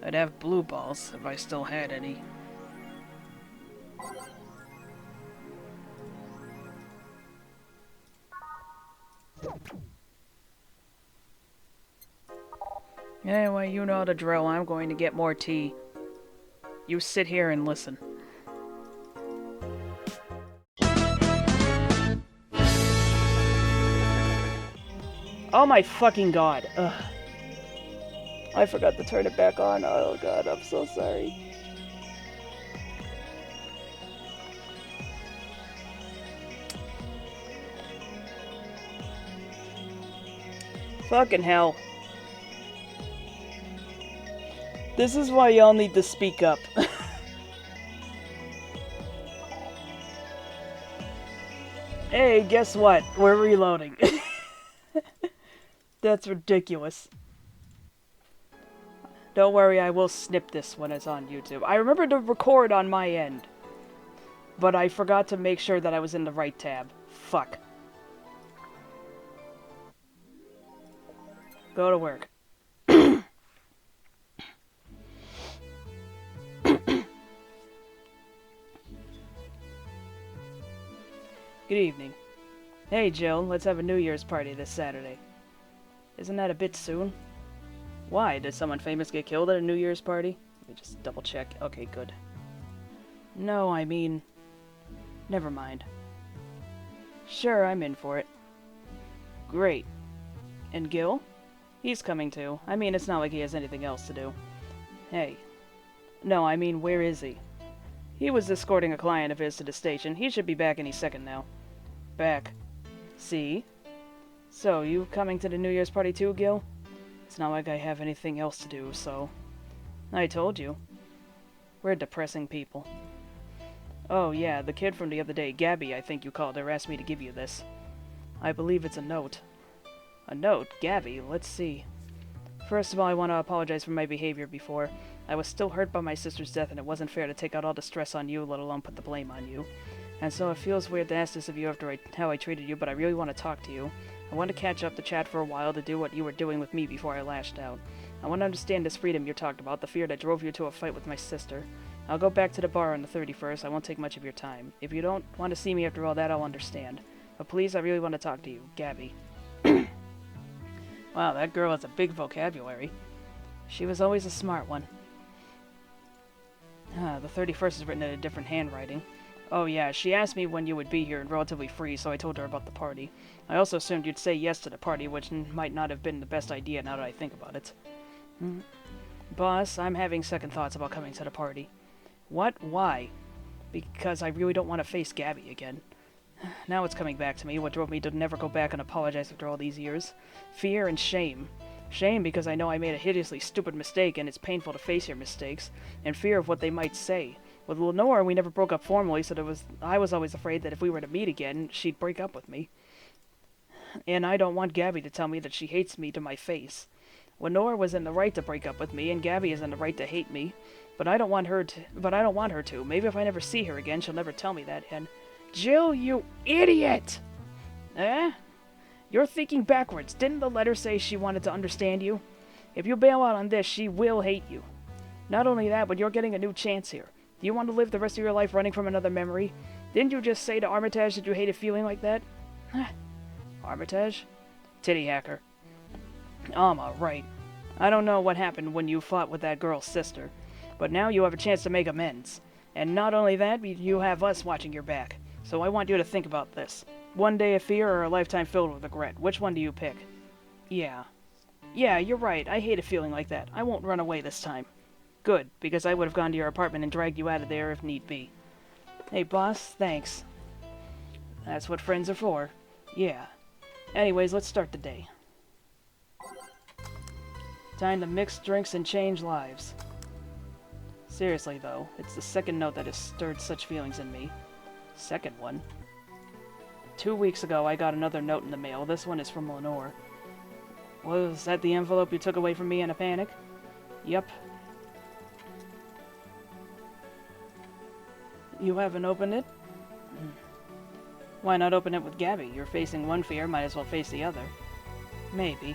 I'd have blue balls if I still had any. Anyway, you know the drill. I'm going to get more tea. You sit here and listen. Oh my fucking god. Ugh. I forgot to turn it back on. Oh god, I'm so sorry. Fucking hell. This is why y'all need to speak up. Hey, guess what? We're reloading. That's ridiculous. Don't worry, I will snip this when it's on YouTube. I remember to record on my end, but I forgot to make sure that I was in the right tab. Fuck. Go to work. Good evening. Hey, Jill, let's have a New Year's party this Saturday. Isn't that a bit soon? Why? Did someone famous get killed at a New Year's party? Let me just double check. Okay, good. No, I mean... Never mind. Sure, I'm in for it. Great. And Gil? He's coming too. I mean, it's not like he has anything else to do. Hey. No, I mean, where is he? He was escorting a client of his to the station. He should be back any second now. Back. See? So, you coming to the New Year's party too, Gil? It's not like I have anything else to do, so... I told you. We're depressing people. Oh, yeah, the kid from the other day, Gabby, I think you called her, asked me to give you this. I believe it's a note. A note? Gabby? Let's see. First of all, I want to apologize for my behavior before. I was still hurt by my sister's death, and it wasn't fair to take out all the stress on you, let alone put the blame on you. And so it feels weird to ask this of you after how I treated you, but I really want to talk to you. I want to catch up to chat for a while to do what you were doing with me before I lashed out. I want to understand this freedom you talked about, the fear that drove you to a fight with my sister. I'll go back to the bar on the 31st. I won't take much of your time. If you don't want to see me after all that, I'll understand. But please, I really want to talk to you. Gabby. Wow, that girl has a big vocabulary. She was always a smart one. The 31st is written in a different handwriting. Oh yeah, she asked me when you would be here and relatively free, so I told her about the party. I also assumed you'd say yes to the party, which might not have been the best idea now that I think about it. Boss, I'm having second thoughts about coming to the party. What? Why? Because I really don't want to face Gabby again. Now it's coming back to me, what drove me to never go back and apologize after all these years. Fear and shame. Shame because I know I made a hideously stupid mistake and it's painful to face your mistakes. And fear of what they might say. With Lenore, we never broke up formally, so I was always afraid that if we were to meet again, she'd break up with me. And I don't want Gabby to tell me that she hates me to my face. Lenore was in the right to break up with me, and Gabby is in the right to hate me. But I don't want her to. Maybe if I never see her again, she'll never tell me that, and... Jill, you idiot! Eh? You're thinking backwards. Didn't the letter say she wanted to understand you? If you bail out on this, she will hate you. Not only that, but you're getting a new chance here. Do you want to live the rest of your life running from another memory? Didn't you just say to Armitage that you hated feeling like that? Armitage? Titty hacker. Alma, right. I don't know what happened when you fought with that girl's sister, but now you have a chance to make amends. And not only that, you have us watching your back. So I want you to think about this. One day of fear or a lifetime filled with regret. Which one do you pick? Yeah. Yeah, you're right. I hate a feeling like that. I won't run away this time. Good, because I would have gone to your apartment and dragged you out of there if need be. Hey, boss, thanks. That's what friends are for. Yeah. Anyways, let's start the day. Time to mix drinks and change lives. Seriously, though, it's the second note that has stirred such feelings in me. Second one. 2 weeks ago, I got another note in the mail. This one is from Lenore. Was that the envelope you took away from me in a panic? Yep. You haven't opened it? Why not open it with Gabby? You're facing one fear, might as well face the other. Maybe.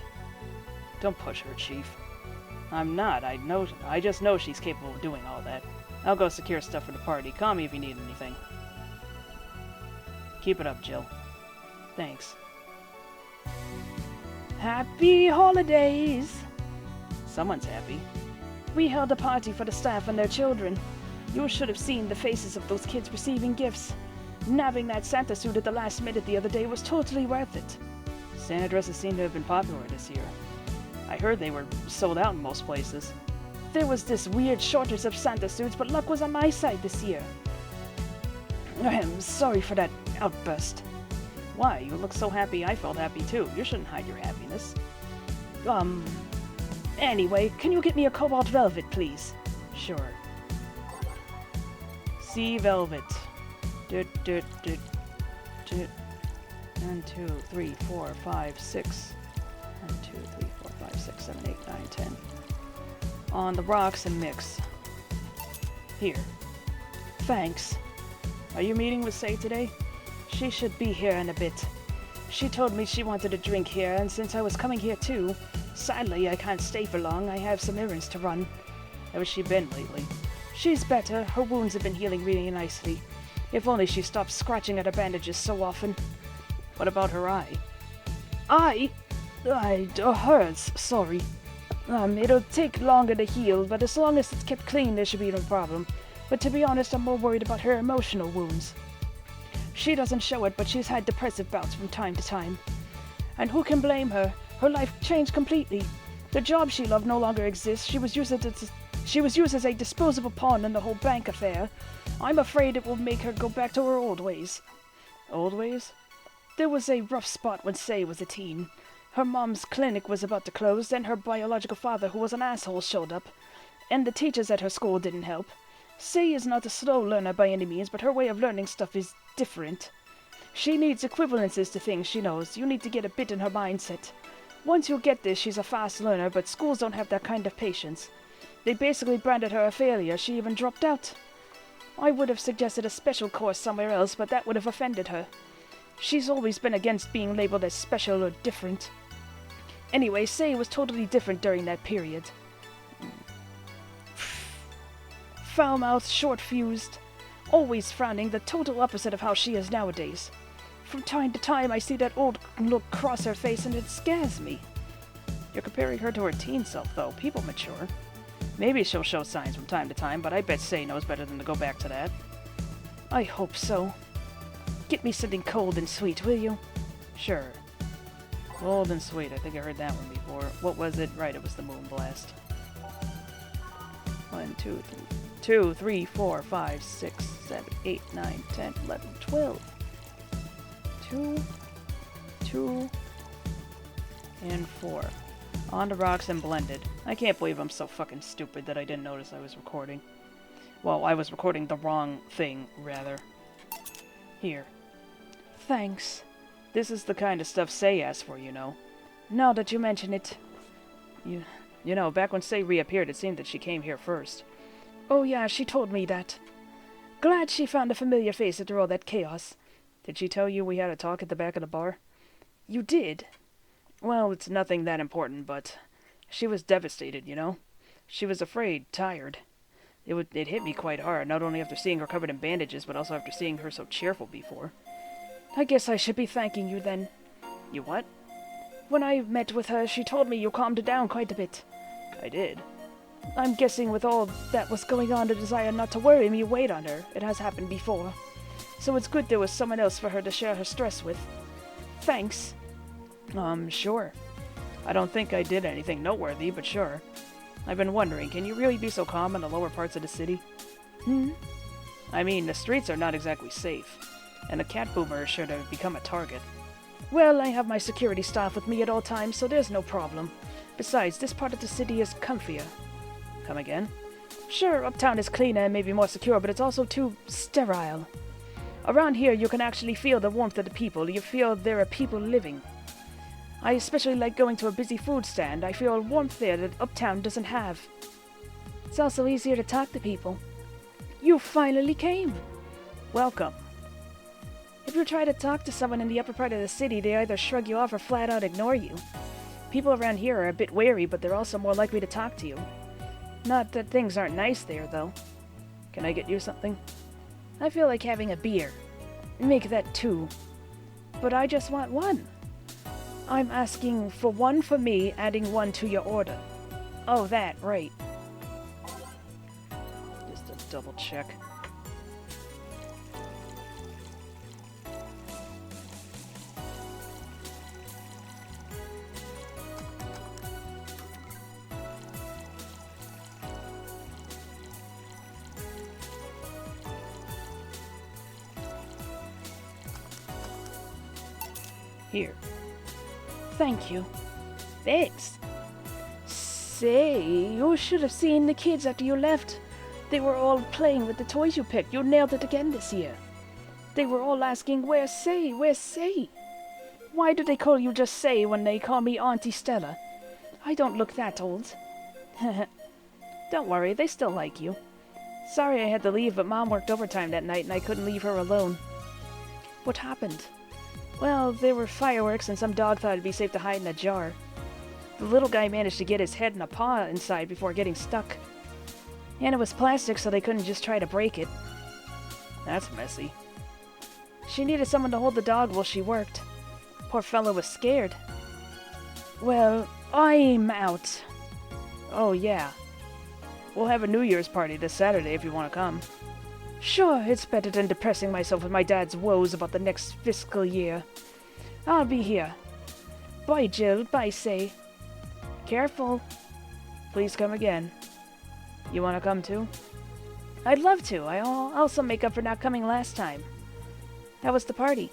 Don't push her, Chief. I'm not. I just know she's capable of doing all that. I'll go secure stuff for the party. Call me if you need anything. Keep it up, Jill. Thanks. Happy holidays! Someone's happy. We held a party for the staff and their children. You should have seen the faces of those kids receiving gifts. Nabbing that Santa suit at the last minute the other day was totally worth it. Santa dresses seem to have been popular this year. I heard they were sold out in most places. There was this weird shortage of Santa suits, but luck was on my side this year. I'm sorry for that outburst. Why? You look so happy. I felt happy too. You shouldn't hide your happiness. Anyway, can you get me a cobalt velvet, please? Sure. Sea velvet. 1, 2, 3, 4, 5, 6. 1, 2, 3, 4, 5, 6, 7, 8, 9, 10. On the rocks and mix. Here. Thanks. Are you meeting with Say today? She should be here in a bit. She told me she wanted a drink here, and since I was coming here too, sadly I can't stay for long. I have some errands to run. How has she been lately? She's better. Her wounds have been healing really nicely. If only she stopped scratching at her bandages so often. What about her eye? Eye? Hers, sorry. It'll take longer to heal, but as long as it's kept clean, there should be no problem. But to be honest, I'm more worried about her emotional wounds. She doesn't show it, but she's had depressive bouts from time to time. And who can blame her? Her life changed completely. The job she loved no longer exists. She was used as a disposable pawn in the whole bank affair. I'm afraid it will make her go back to her old ways. Old ways? There was a rough spot when Say was a teen. Her mom's clinic was about to close, then her biological father, who was an asshole, showed up. And the teachers at her school didn't help. Say is not a slow learner by any means, but her way of learning stuff is different. She needs equivalences to things she knows. You need to get a bit in her mindset. Once you get this, she's a fast learner, but schools don't have that kind of patience. They basically branded her a failure. She even dropped out. I would have suggested a special course somewhere else, but that would have offended her. She's always been against being labeled as special or different. Anyway, Say was totally different during that period. Foul-mouthed, short-fused, always frowning, the total opposite of how she is nowadays. From time to time, I see that old look cross her face, and it scares me. You're comparing her to her teen self, though. People mature. Maybe she'll show signs from time to time, but I bet Say knows better than to go back to that. I hope so. Get me something cold and sweet, will you? Sure. Cold and sweet. I think I heard that one before. What was it? Right, it was the Moon Blast. 1, 2, 3, 4, 5, 6, 7, 8, 9, 10, 11, 12. 2, and 4. On the rocks and blended. I can't believe I'm so fucking stupid that I didn't notice I was recording. Well, I was recording the wrong thing, rather. Here. Thanks. This is the kind of stuff Say asked for, you know. Now that you mention it. You know, back when Say reappeared, it seemed that she came here first. Oh yeah, she told me that. Glad she found a familiar face after all that chaos. Did she tell you we had a talk at the back of the bar? You did? Well, it's nothing that important, but she was devastated, you know? She was afraid, tired. It hit me quite hard, not only after seeing her covered in bandages, but also after seeing her so cheerful before. I guess I should be thanking you then. You what? When I met with her, she told me you calmed her down quite a bit. I did. I'm guessing with all that was going on, the desire not to worry me weighed on her. It has happened before. So it's good there was someone else for her to share her stress with. Thanks. Sure. I don't think I did anything noteworthy, but sure. I've been wondering, can you really be so calm in the lower parts of the city? I mean, the streets are not exactly safe, and the cat boomer is sure to become a target. Well, I have my security staff with me at all times, so there's no problem. Besides, this part of the city is comfier. Come again? Sure, uptown is cleaner and maybe more secure, but it's also too sterile. Around here, you can actually feel the warmth of the people. You feel there are people living. I especially like going to a busy food stand. I feel warmth there that uptown doesn't have. It's also easier to talk to people. You finally came. Welcome. If you try to talk to someone in the upper part of the city, they either shrug you off or flat out ignore you. People around here are a bit wary, but they're also more likely to talk to you. Not that things aren't nice there, though. Can I get you something? I feel like having a beer. Make that 2. But I just want 1. I'm asking for 1 for me, adding 1 to your order. Oh, that, right. Just to double check. Here. Thank you. Thanks. Say, you should have seen the kids after you left. They were all playing with the toys you picked. You nailed it again this year. They were all asking, where's Say? Where's Say? Why do they call you just Say when they call me Auntie Stella? I don't look that old. Don't worry, they still like you. Sorry I had to leave, but Mom worked overtime that night and I couldn't leave her alone. What happened? Well, there were fireworks and some dog thought it'd be safe to hide in a jar. The little guy managed to get his head and a paw inside before getting stuck. And it was plastic, so they couldn't just try to break it. That's messy. She needed someone to hold the dog while she worked. Poor fellow was scared. Well, I'm out. Oh, yeah. We'll have a New Year's party this Saturday if you want to come. Sure, it's better than depressing myself with my dad's woes about the next fiscal year. I'll be here. Bye, Jill. Bye, say. Careful. Please come again. You want to come too? I'd love to. I'll also make up for not coming last time. How was the party?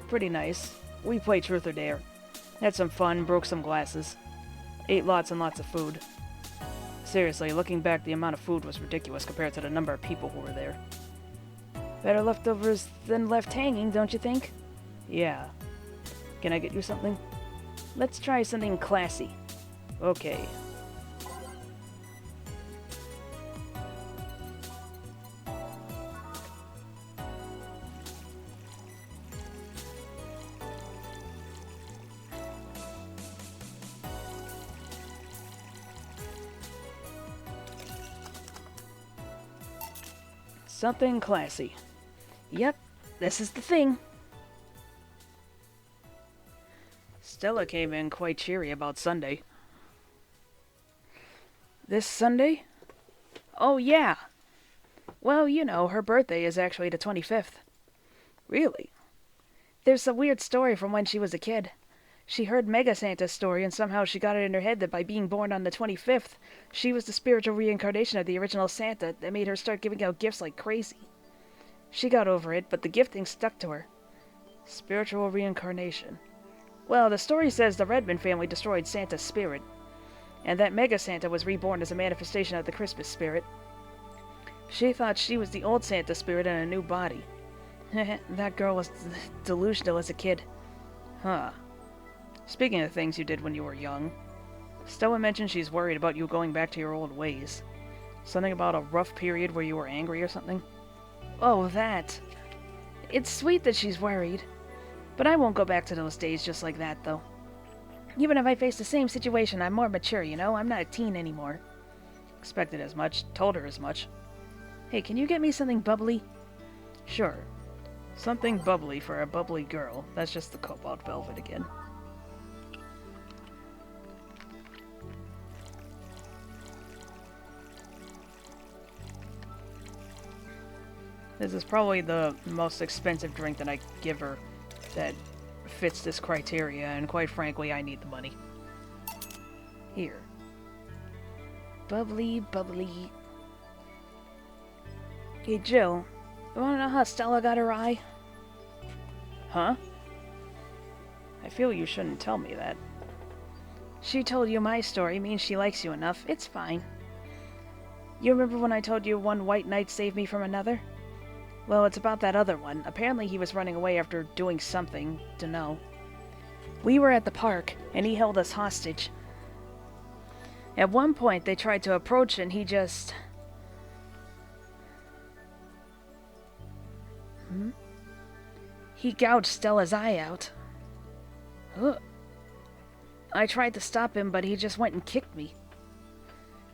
Pretty nice. We played Truth or Dare. Had some fun, broke some glasses. Ate lots and lots of food. Seriously, looking back, the amount of food was ridiculous compared to the number of people who were there. Better leftovers than left hanging, don't you think? Yeah. Can I get you something? Let's try something classy. Okay. Something classy. Yep, this is the thing. Stella came in quite cheery about Sunday. This Sunday? Oh, yeah. Well, you know, her birthday is actually the 25th. Really? There's a weird story from when she was a kid. She heard Mega Santa's story, and somehow she got it in her head that by being born on the 25th, she was the spiritual reincarnation of the original Santa that made her start giving out gifts like crazy. She got over it, but the gifting stuck to her. Spiritual reincarnation. Well, the story says the Redmond family destroyed Santa's spirit, and that Mega Santa was reborn as a manifestation of the Christmas spirit. She thought she was the old Santa spirit in a new body. That girl was delusional as a kid. Huh. Speaking of things you did when you were young, Stella mentioned she's worried about you going back to your old ways. Something about a rough period where you were angry or something? Oh, that. It's sweet that she's worried. But I won't go back to those days just like that, though. Even if I face the same situation, I'm more mature, you know? I'm not a teen anymore. Expected as much. Told her as much. Hey, can you get me something bubbly? Sure. Something bubbly for a bubbly girl. That's just the cobalt velvet again. This is probably the most expensive drink that I give her that fits this criteria, and quite frankly, I need the money. Here. Bubbly, bubbly. Hey, Jill, you wanna know how Stella got her eye? Huh? I feel you shouldn't tell me that. She told you my story, means she likes you enough. It's fine. You remember when I told you one white knight saved me from another? Well, it's about that other one. Apparently he was running away after doing something. Dunno. We were at the park, and he held us hostage. At one point, they tried to approach, and he just... He gouged Stella's eye out. Ugh. I tried to stop him, but he just went and kicked me.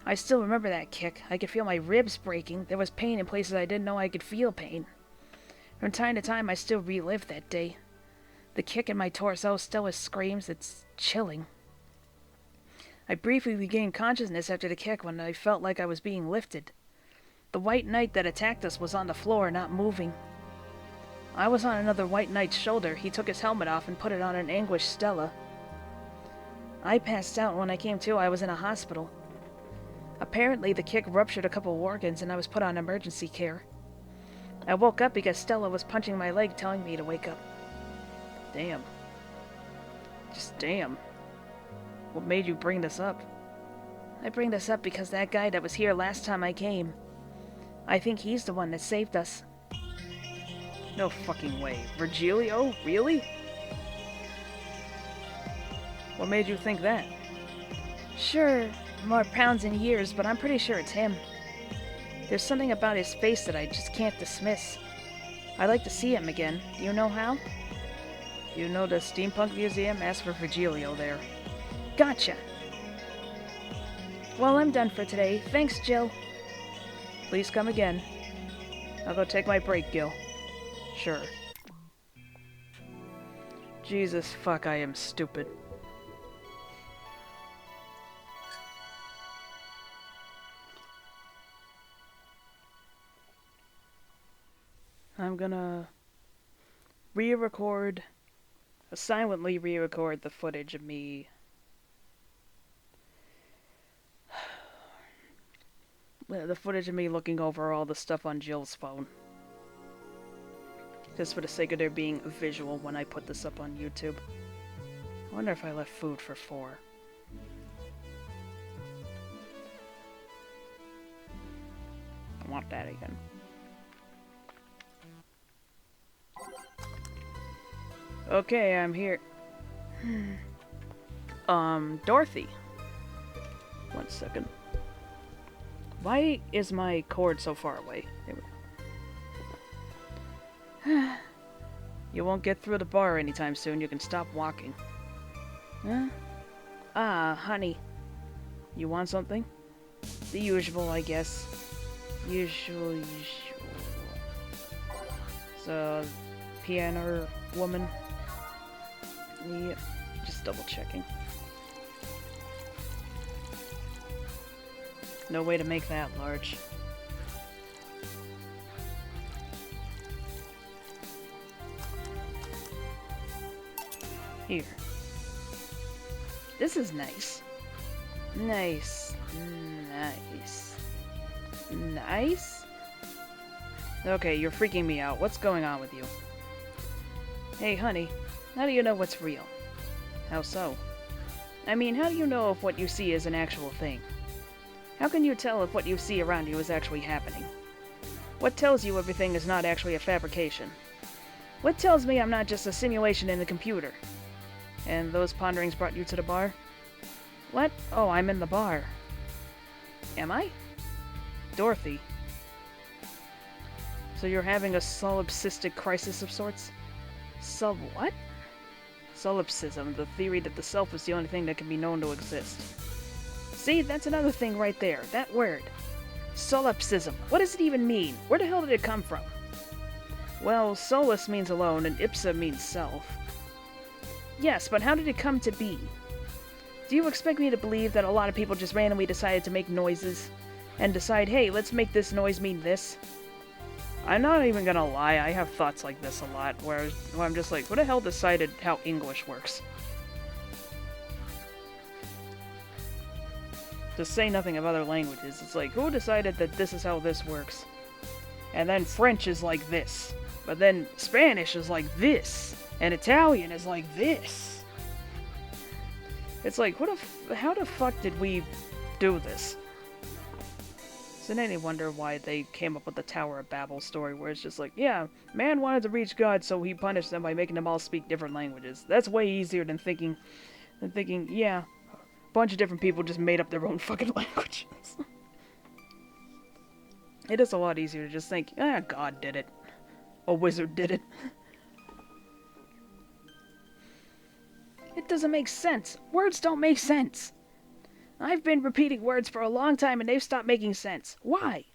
I still remember that kick. I could feel my ribs breaking. There was pain in places I didn't know I could feel pain. From time to time, I still relive that day. The kick in my torso, Stella's screams, it's chilling. I briefly regained consciousness after the kick when I felt like I was being lifted. The white knight that attacked us was on the floor, not moving. I was on another white knight's shoulder. He took his helmet off and put it on an anguished Stella. I passed out. When I came to, I was in a hospital. Apparently, the kick ruptured a couple organs and I was put on emergency care. I woke up because Stella was punching my leg, telling me to wake up. Damn. Just damn. What made you bring this up? I bring this up because that guy that was here last time I came, I think he's the one that saved us. No fucking way. Virgilio? Really? What made you think that? Sure, more pounds and years, but I'm pretty sure it's him. There's something about his face that I just can't dismiss. I'd like to see him again. Do you know how? You know the Steampunk Museum? Ask for Virgilio there. Gotcha! Well, I'm done for today. Thanks, Jill. Please come again. I'll go take my break, Gil. Sure. Jesus fuck, I am stupid. I'm gonna re-record silently re-record the footage of me. The footage of me looking over all the stuff on Jill's phone. Just for the sake of there being a visual when I put this up on YouTube. I wonder if I left food for 4. I want that again. Okay, I'm here. Dorothy. 1 second. Why is my cord so far away? You won't get through the bar anytime soon. You can stop walking. Huh? Ah, honey. You want something? The usual, I guess. Usual. So, piano woman. Yep, just double checking. No way to make that large. Here. This is nice. Nice. Nice. Nice? Okay, you're freaking me out. What's going on with you? Hey, honey. How do you know what's real? How so? I mean, how do you know if what you see is an actual thing? How can you tell if what you see around you is actually happening? What tells you everything is not actually a fabrication? What tells me I'm not just a simulation in the computer? And those ponderings brought you to the bar? What? Oh, I'm in the bar. Am I? Dorothy. So you're having a solipsistic crisis of sorts? What? Solipsism, the theory that the self is the only thing that can be known to exist. See, that's another thing right there. That word. Solipsism. What does it even mean? Where the hell did it come from? Well, solus means alone, and ipsa means self. Yes, but how did it come to be? Do you expect me to believe that a lot of people just randomly decided to make noises? And decide, hey, let's make this noise mean this? I'm not even gonna lie, I have thoughts like this a lot, where I'm just like, who the hell decided how English works? To say nothing of other languages, it's like, who decided that this is how this works? And then French is like this. But then Spanish is like this. And Italian is like this. It's like, how the fuck did we do this? Isn't any wonder why they came up with the Tower of Babel story, where it's just like, yeah, man wanted to reach God, so he punished them by making them all speak different languages. That's way easier than thinking, yeah, a bunch of different people just made up their own fucking languages. It is a lot easier to just think, God did it. A wizard did it. It doesn't make sense. Words don't make sense. I've been repeating words for a long time and they've stopped making sense. Why?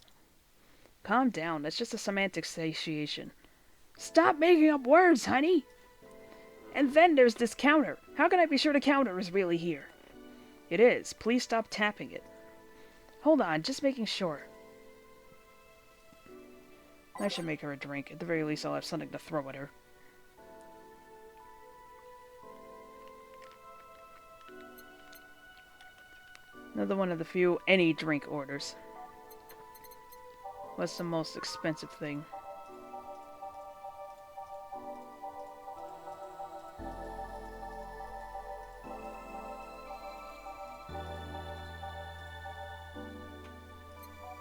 Calm down. That's just a semantic satiation. Stop making up words, honey. And then there's this counter. How can I be sure the counter is really here? It is. Please stop tapping it. Hold on. Just making sure. I should make her a drink. At the very least, I'll have something to throw at her. Another one of the few any drink orders. What's the most expensive thing?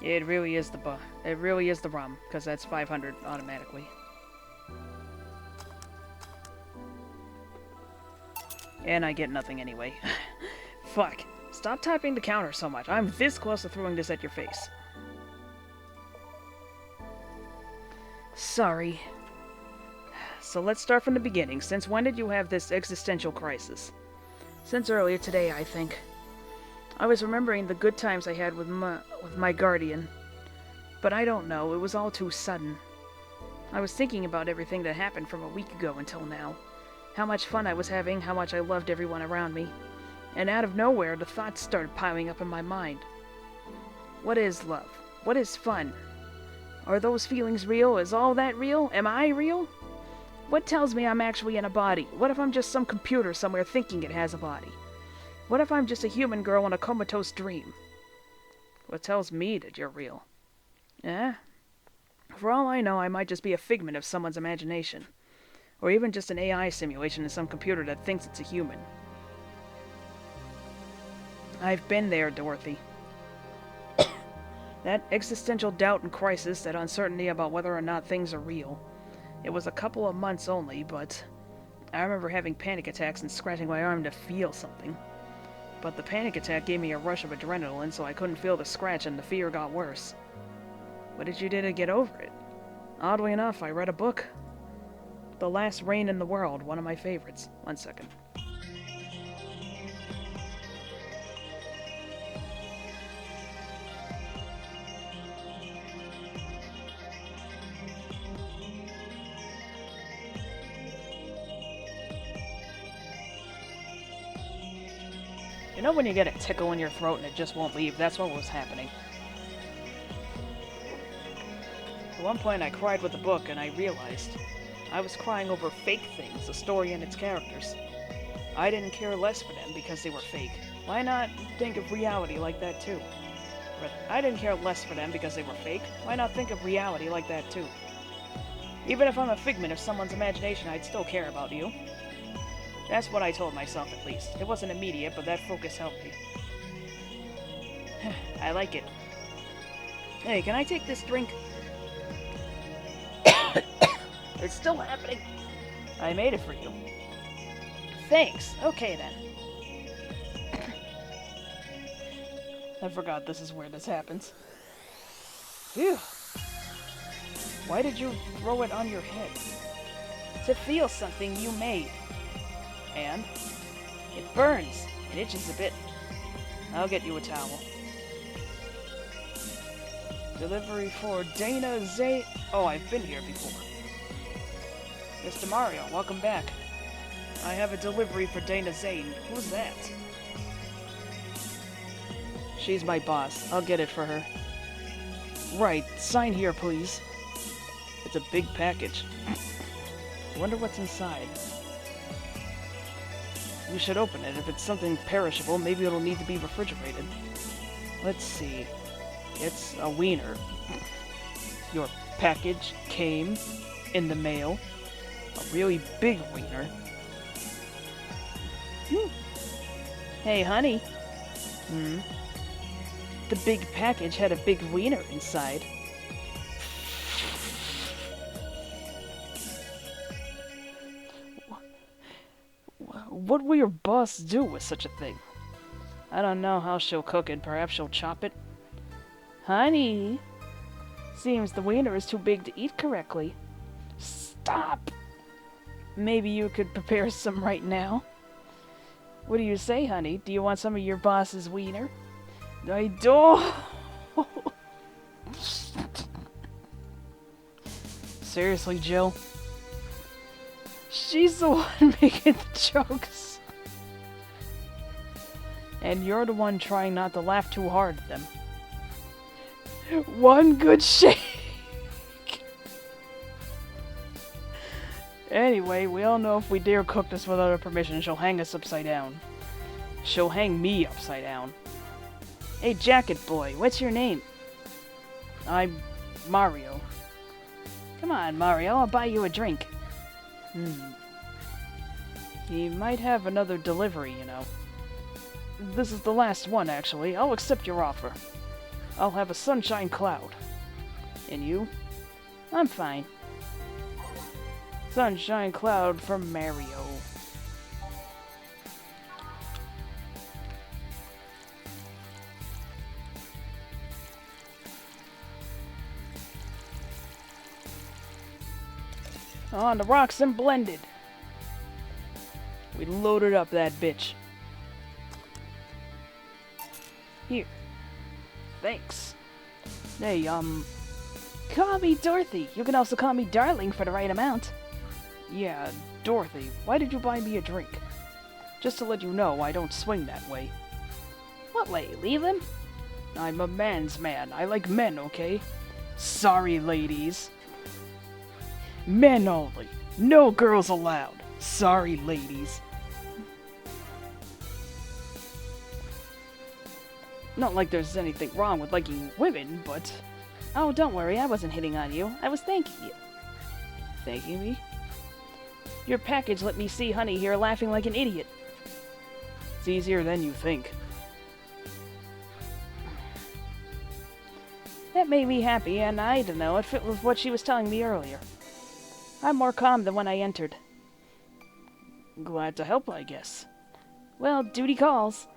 It really is the rum, because that's 500 automatically. And I get nothing anyway. Fuck. Stop tapping the counter so much. I'm this close to throwing this at your face. Sorry. So let's start from the beginning. Since when did you have this existential crisis? Since earlier today, I think. I was remembering the good times I had with my guardian. But I don't know, it was all too sudden. I was thinking about everything that happened from a week ago until now. How much fun I was having, how much I loved everyone around me. And out of nowhere, the thoughts started piling up in my mind. What is love? What is fun? Are those feelings real? Is all that real? Am I real? What tells me I'm actually in a body? What if I'm just some computer somewhere thinking it has a body? What if I'm just a human girl in a comatose dream? What tells me that you're real? Eh? For all I know, I might just be a figment of someone's imagination. Or even just an AI simulation in some computer that thinks it's a human. I've been there, Dorothy. That existential doubt and crisis, that uncertainty about whether or not things are real. It was a couple of months only, but I remember having panic attacks and scratching my arm to feel something. But the panic attack gave me a rush of adrenaline, so I couldn't feel the scratch and the fear got worse. What did you do to get over it? Oddly enough, I read a book. The Last Reign in the World, one of my favorites. 1 second. You know when you get a tickle in your throat and it just won't leave? That's what was happening. At one point I cried with the book and I realized I was crying over fake things, a story and its characters. I didn't care less for them because they were fake. Why not think of reality like that too? I didn't care less for them because they were fake. Why not think of reality like that too? Even if I'm a figment of someone's imagination, I'd still care about you. That's what I told myself, at least. It wasn't immediate, but that focus helped me. I like it. Hey, can I take this drink? It's still happening. I made it for you. Thanks. Okay, then. I forgot this is where this happens. Phew. Why did you throw it on your head? To feel something you made. And it burns. It itches a bit. I'll get you a towel. Delivery for Dana Zay. Oh, I've been here before. Mr. Mario, welcome back. I have a delivery for Dana Zane. Who's that? She's my boss. I'll get it for her. Right, sign here, please. It's a big package. Wonder what's inside. We should open it. If it's something perishable, maybe it'll need to be refrigerated. Let's see. It's a wiener. Your package came in the mail. A really big wiener. Hey, honey. The big package had a big wiener inside. What will your boss do with such a thing? I don't know how she'll cook it. Perhaps she'll chop it? Honey! Seems the wiener is too big to eat correctly. Stop! Maybe you could prepare some right now? What do you say, honey? Do you want some of your boss's wiener? I don't! Seriously, Jill? She's the one making the jokes. And you're the one trying not to laugh too hard at them. One good shake! Anyway, we all know if we dare cook this without her permission, she'll hang us upside down. She'll hang me upside down. Hey, Jacket Boy, what's your name? I'm Mario. Come on, Mario, I'll buy you a drink. He might have another delivery, you know. This is the last one, actually. I'll accept your offer. I'll have a sunshine cloud. And you? I'm fine. Sunshine cloud for Mario. On the rocks and blended. We loaded up that bitch. Here. Thanks. Hey, call me Dorothy. You can also call me Darling for the right amount. Yeah, Dorothy, why did you buy me a drink? Just to let you know, I don't swing that way. What way? Leave him? I'm a man's man. I like men, okay? Sorry, ladies. Men only. No girls allowed. Sorry, ladies. Not like there's anything wrong with liking women, but... Oh, don't worry, I wasn't hitting on you. I was thanking you. Thanking me? Your package let me see Honey here laughing like an idiot. It's easier than you think. That made me happy, and I don't know, it fit with what she was telling me earlier. I'm more calm than when I entered. Glad to help, I guess. Well, duty calls.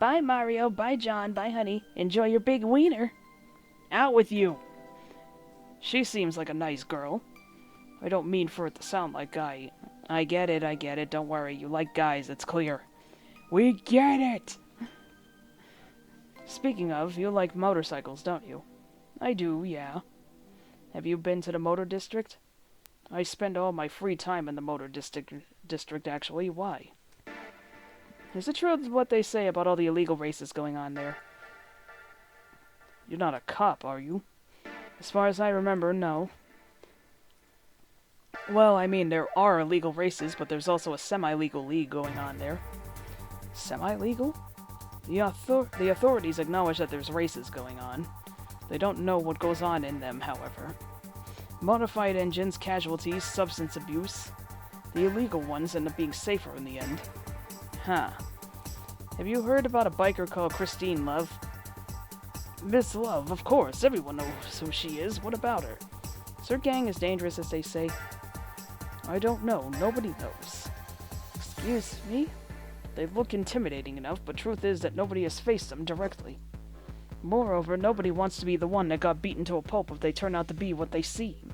Bye, Mario. Bye, John. Bye, Honey. Enjoy your big wiener. Out with you! She seems like a nice girl. I don't mean for it to sound like I get it. Don't worry. You like guys, it's clear. We get it! Speaking of, you like motorcycles, don't you? I do, yeah. Have you been to the motor district? I spend all my free time in the motor district, actually. Why? Is it true what they say about all the illegal races going on there? You're not a cop, are you? As far as I remember, no. Well, I mean, there are illegal races, but there's also a semi-legal league going on there. Semi-legal? The authorities acknowledge that there's races going on. They don't know what goes on in them, however. Modified engines, casualties, substance abuse. The illegal ones end up being safer in the end. Huh. Have you heard about a biker called Christine Love? Miss Love, of course. Everyone knows who she is. What about her? Is her gang as dangerous as they say? I don't know. Nobody knows. Excuse me? They look intimidating enough, but truth is that nobody has faced them directly. Moreover, nobody wants to be the one that got beaten to a pulp if they turn out to be what they seem.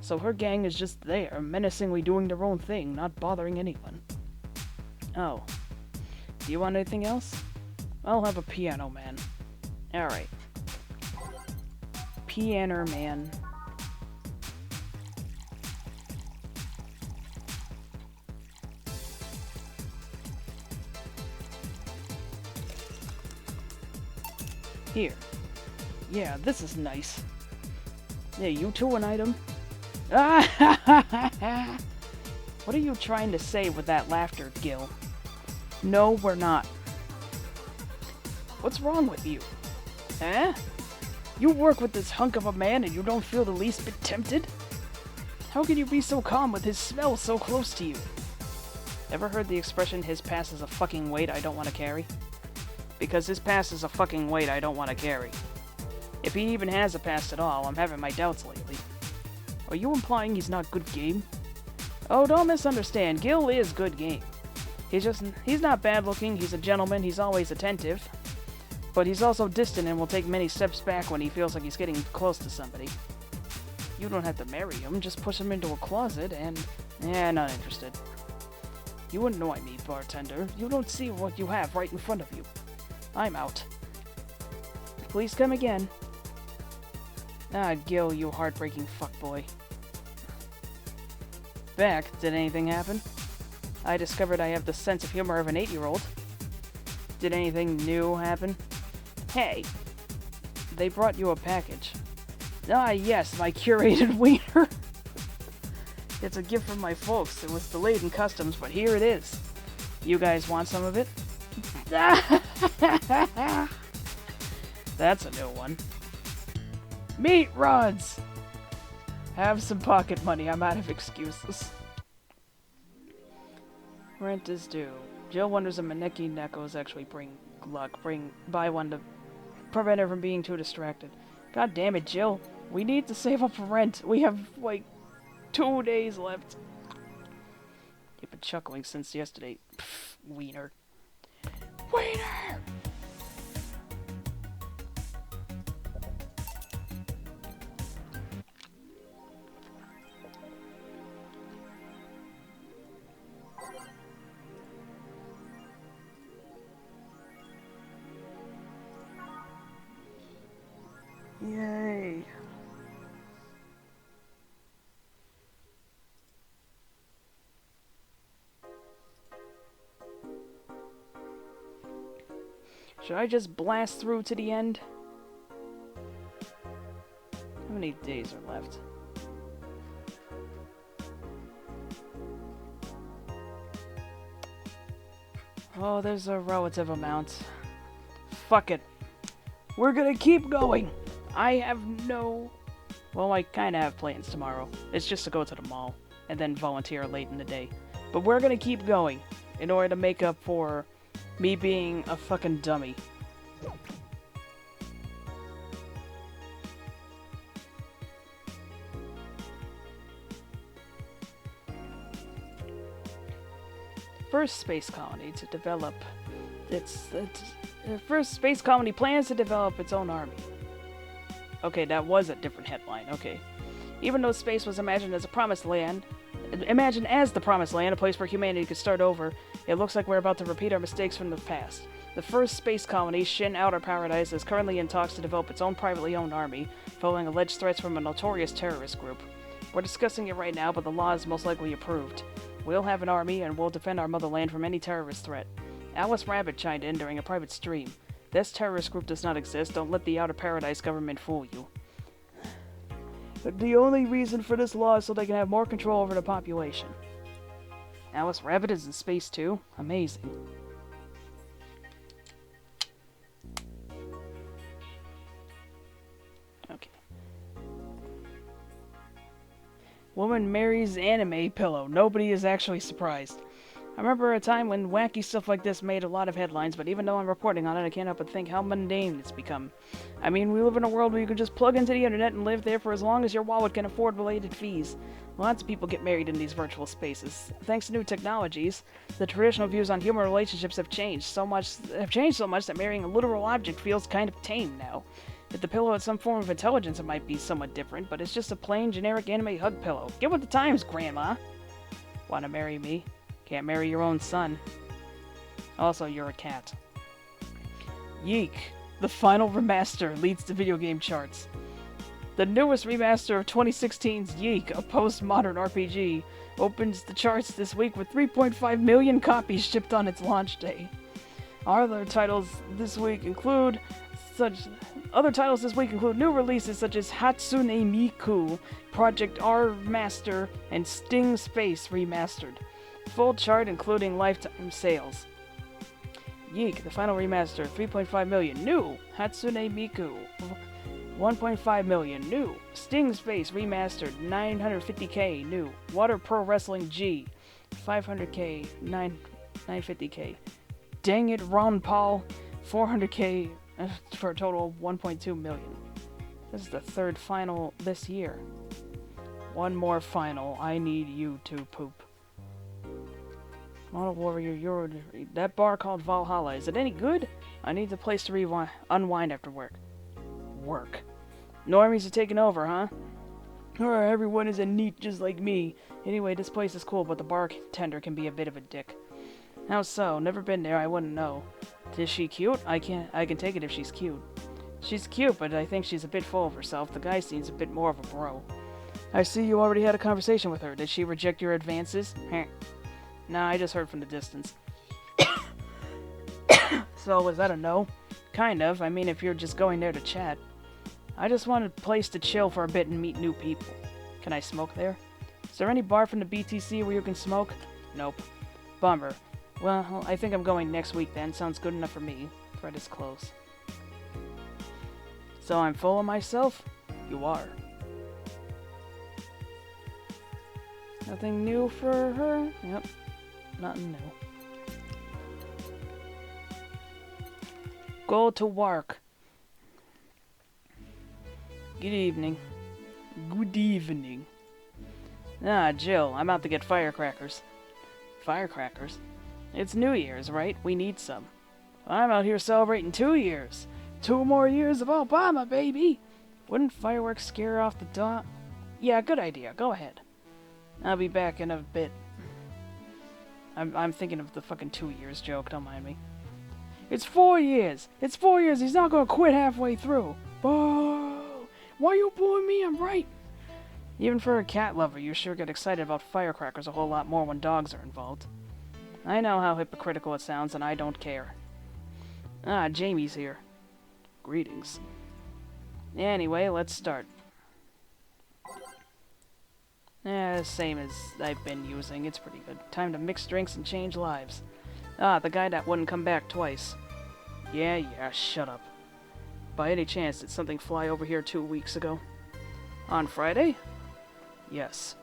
So her gang is just there, menacingly doing their own thing, not bothering anyone. Oh. Do you want anything else? I'll have a piano man. Alright. Piano man. Here. Yeah, this is nice. Yeah, you too an item? What are you trying to say with that laughter, Gil? No, we're not. What's wrong with you? Eh? You work with this hunk of a man and you don't feel the least bit tempted? How can you be so calm with his smell so close to you? Ever heard the expression, his past is a fucking weight I don't want to carry? Because his past is a fucking weight I don't want to carry. If he even has a past at all, I'm having my doubts lately. Are you implying he's not good game? Oh, don't misunderstand. Gil is good game. He's not bad looking, he's a gentleman, he's always attentive. But he's also distant and will take many steps back when he feels like he's getting close to somebody. You don't have to marry him, just push him into a closet and... not interested. You wouldn't know what I mean, bartender. You don't see what you have right in front of you. I'm out. Please come again. Ah, Gil, you heartbreaking fuckboy. Beck, did anything happen? I discovered I have the sense of humor of an 8-year-old. Did anything new happen? Hey, they brought you a package. Ah, yes, my curated wiener. It's a gift from my folks. It was delayed in customs, but here it is. You guys want some of it? That's a new one. Meat rods! Have some pocket money. I'm out of excuses. Rent is due. Jill wonders if Maneki Neko's actually bring luck. Buy one to prevent her from being too distracted. God damn it, Jill. We need to save up for rent. We have, like, 2 days left. You've been chuckling since yesterday. Pfft, wiener. Wiener! Yay. Should I just blast through to the end? How many days are left? Oh, there's a relative amount. Fuck it. We're gonna keep going. I have no... Well, I kinda have plans tomorrow. It's just to go to the mall, and then volunteer late in the day. But we're gonna keep going, in order to make up for me being a fucking dummy. First space colony to develop first space colony plans to develop its own army. Okay, that was a different headline. Okay. Even though space was imagined as the promised land, a place where humanity could start over, it looks like we're about to repeat our mistakes from the past. The first space colony, Shin Outer Paradise, is currently in talks to develop its own privately owned army, following alleged threats from a notorious terrorist group. We're discussing it right now, but the law is most likely approved. We'll have an army, and we'll defend our motherland from any terrorist threat. Alice Rabbit chimed in during a private stream. This terrorist group does not exist. Don't let the Outer Paradise government fool you. The only reason for this law is so they can have more control over the population. Alice Rabbit is in space too? Amazing. Okay. Woman marries anime pillow. Nobody is actually surprised. I remember a time when wacky stuff like this made a lot of headlines, but even though I'm reporting on it, I can't help but think how mundane it's become. I mean, we live in a world where you can just plug into the internet and live there for as long as your wallet can afford related fees. Lots of people get married in these virtual spaces. Thanks to new technologies, the traditional views on human relationships have changed so much that marrying a literal object feels kind of tame now. If the pillow had some form of intelligence, it might be somewhat different, but it's just a plain, generic anime hug pillow. Get with the times, Grandma! Wanna marry me? Can't marry your own son. Also, you're a cat. YIIK, the final remaster, leads the video game charts. The newest remaster of 2016's YIIK, a postmodern RPG, opens the charts this week with 3.5 million copies shipped on its launch day. Other titles this week include new releases such as Hatsune Miku, Project R Master, and Sting Space Remastered. Full chart including lifetime sales. YIIK, the final remaster, 3.5 million. New, Hatsune Miku, 1.5 million. New, Sting Space Remastered, 950k. New, Water Pro Wrestling G, 500k, 950k. Dang it, Ron Paul, 400k, for a total of 1.2 million. This is the third final this year. One more final. I need you to poop. Model Warrior, that bar called Valhalla. Is it any good? I need the place to unwind after work. Work. Normies are taking over, huh? Alright, everyone is a neat just like me. Anyway, this place is cool, but the bartender can be a bit of a dick. How so? Never been there, I wouldn't know. Is she cute? I can take it if she's cute. She's cute, but I think she's a bit full of herself. The guy seems a bit more of a bro. I see you already had a conversation with her. Did she reject your advances? Nah, I just heard from the distance. So, was that a no? Kind of. I mean, if you're just going there to chat. I just want a place to chill for a bit and meet new people. Can I smoke there? Is there any bar from the BTC where you can smoke? Nope. Bummer. Well, I think I'm going next week then. Sounds good enough for me. Fred is close. So I'm full of myself? You are. Nothing new for her? Yep. Nothing new. Go to work. Good evening. Good evening. Ah, Jill, I'm out to get firecrackers. Firecrackers? It's New Year's, right? We need some. I'm out here celebrating 2 years. 2 more years of Obama, baby! Wouldn't fireworks scare off the dog? Yeah, good idea. Go ahead. I'll be back in a bit. I'm thinking of the fucking 2 years joke, don't mind me. It's 4 years! It's 4 years! He's not gonna quit halfway through! Boo! Why you booing me? I'm right! Even for a cat lover, you sure get excited about firecrackers a whole lot more when dogs are involved. I know how hypocritical it sounds, and I don't care. Ah, Jamie's here. Greetings. Anyway, let's start. Same as I've been using. It's pretty good. Time to mix drinks and change lives. Ah, the guy that wouldn't come back twice. Yeah, shut up. By any chance, did something fly over here 2 weeks ago? On Friday? Yes.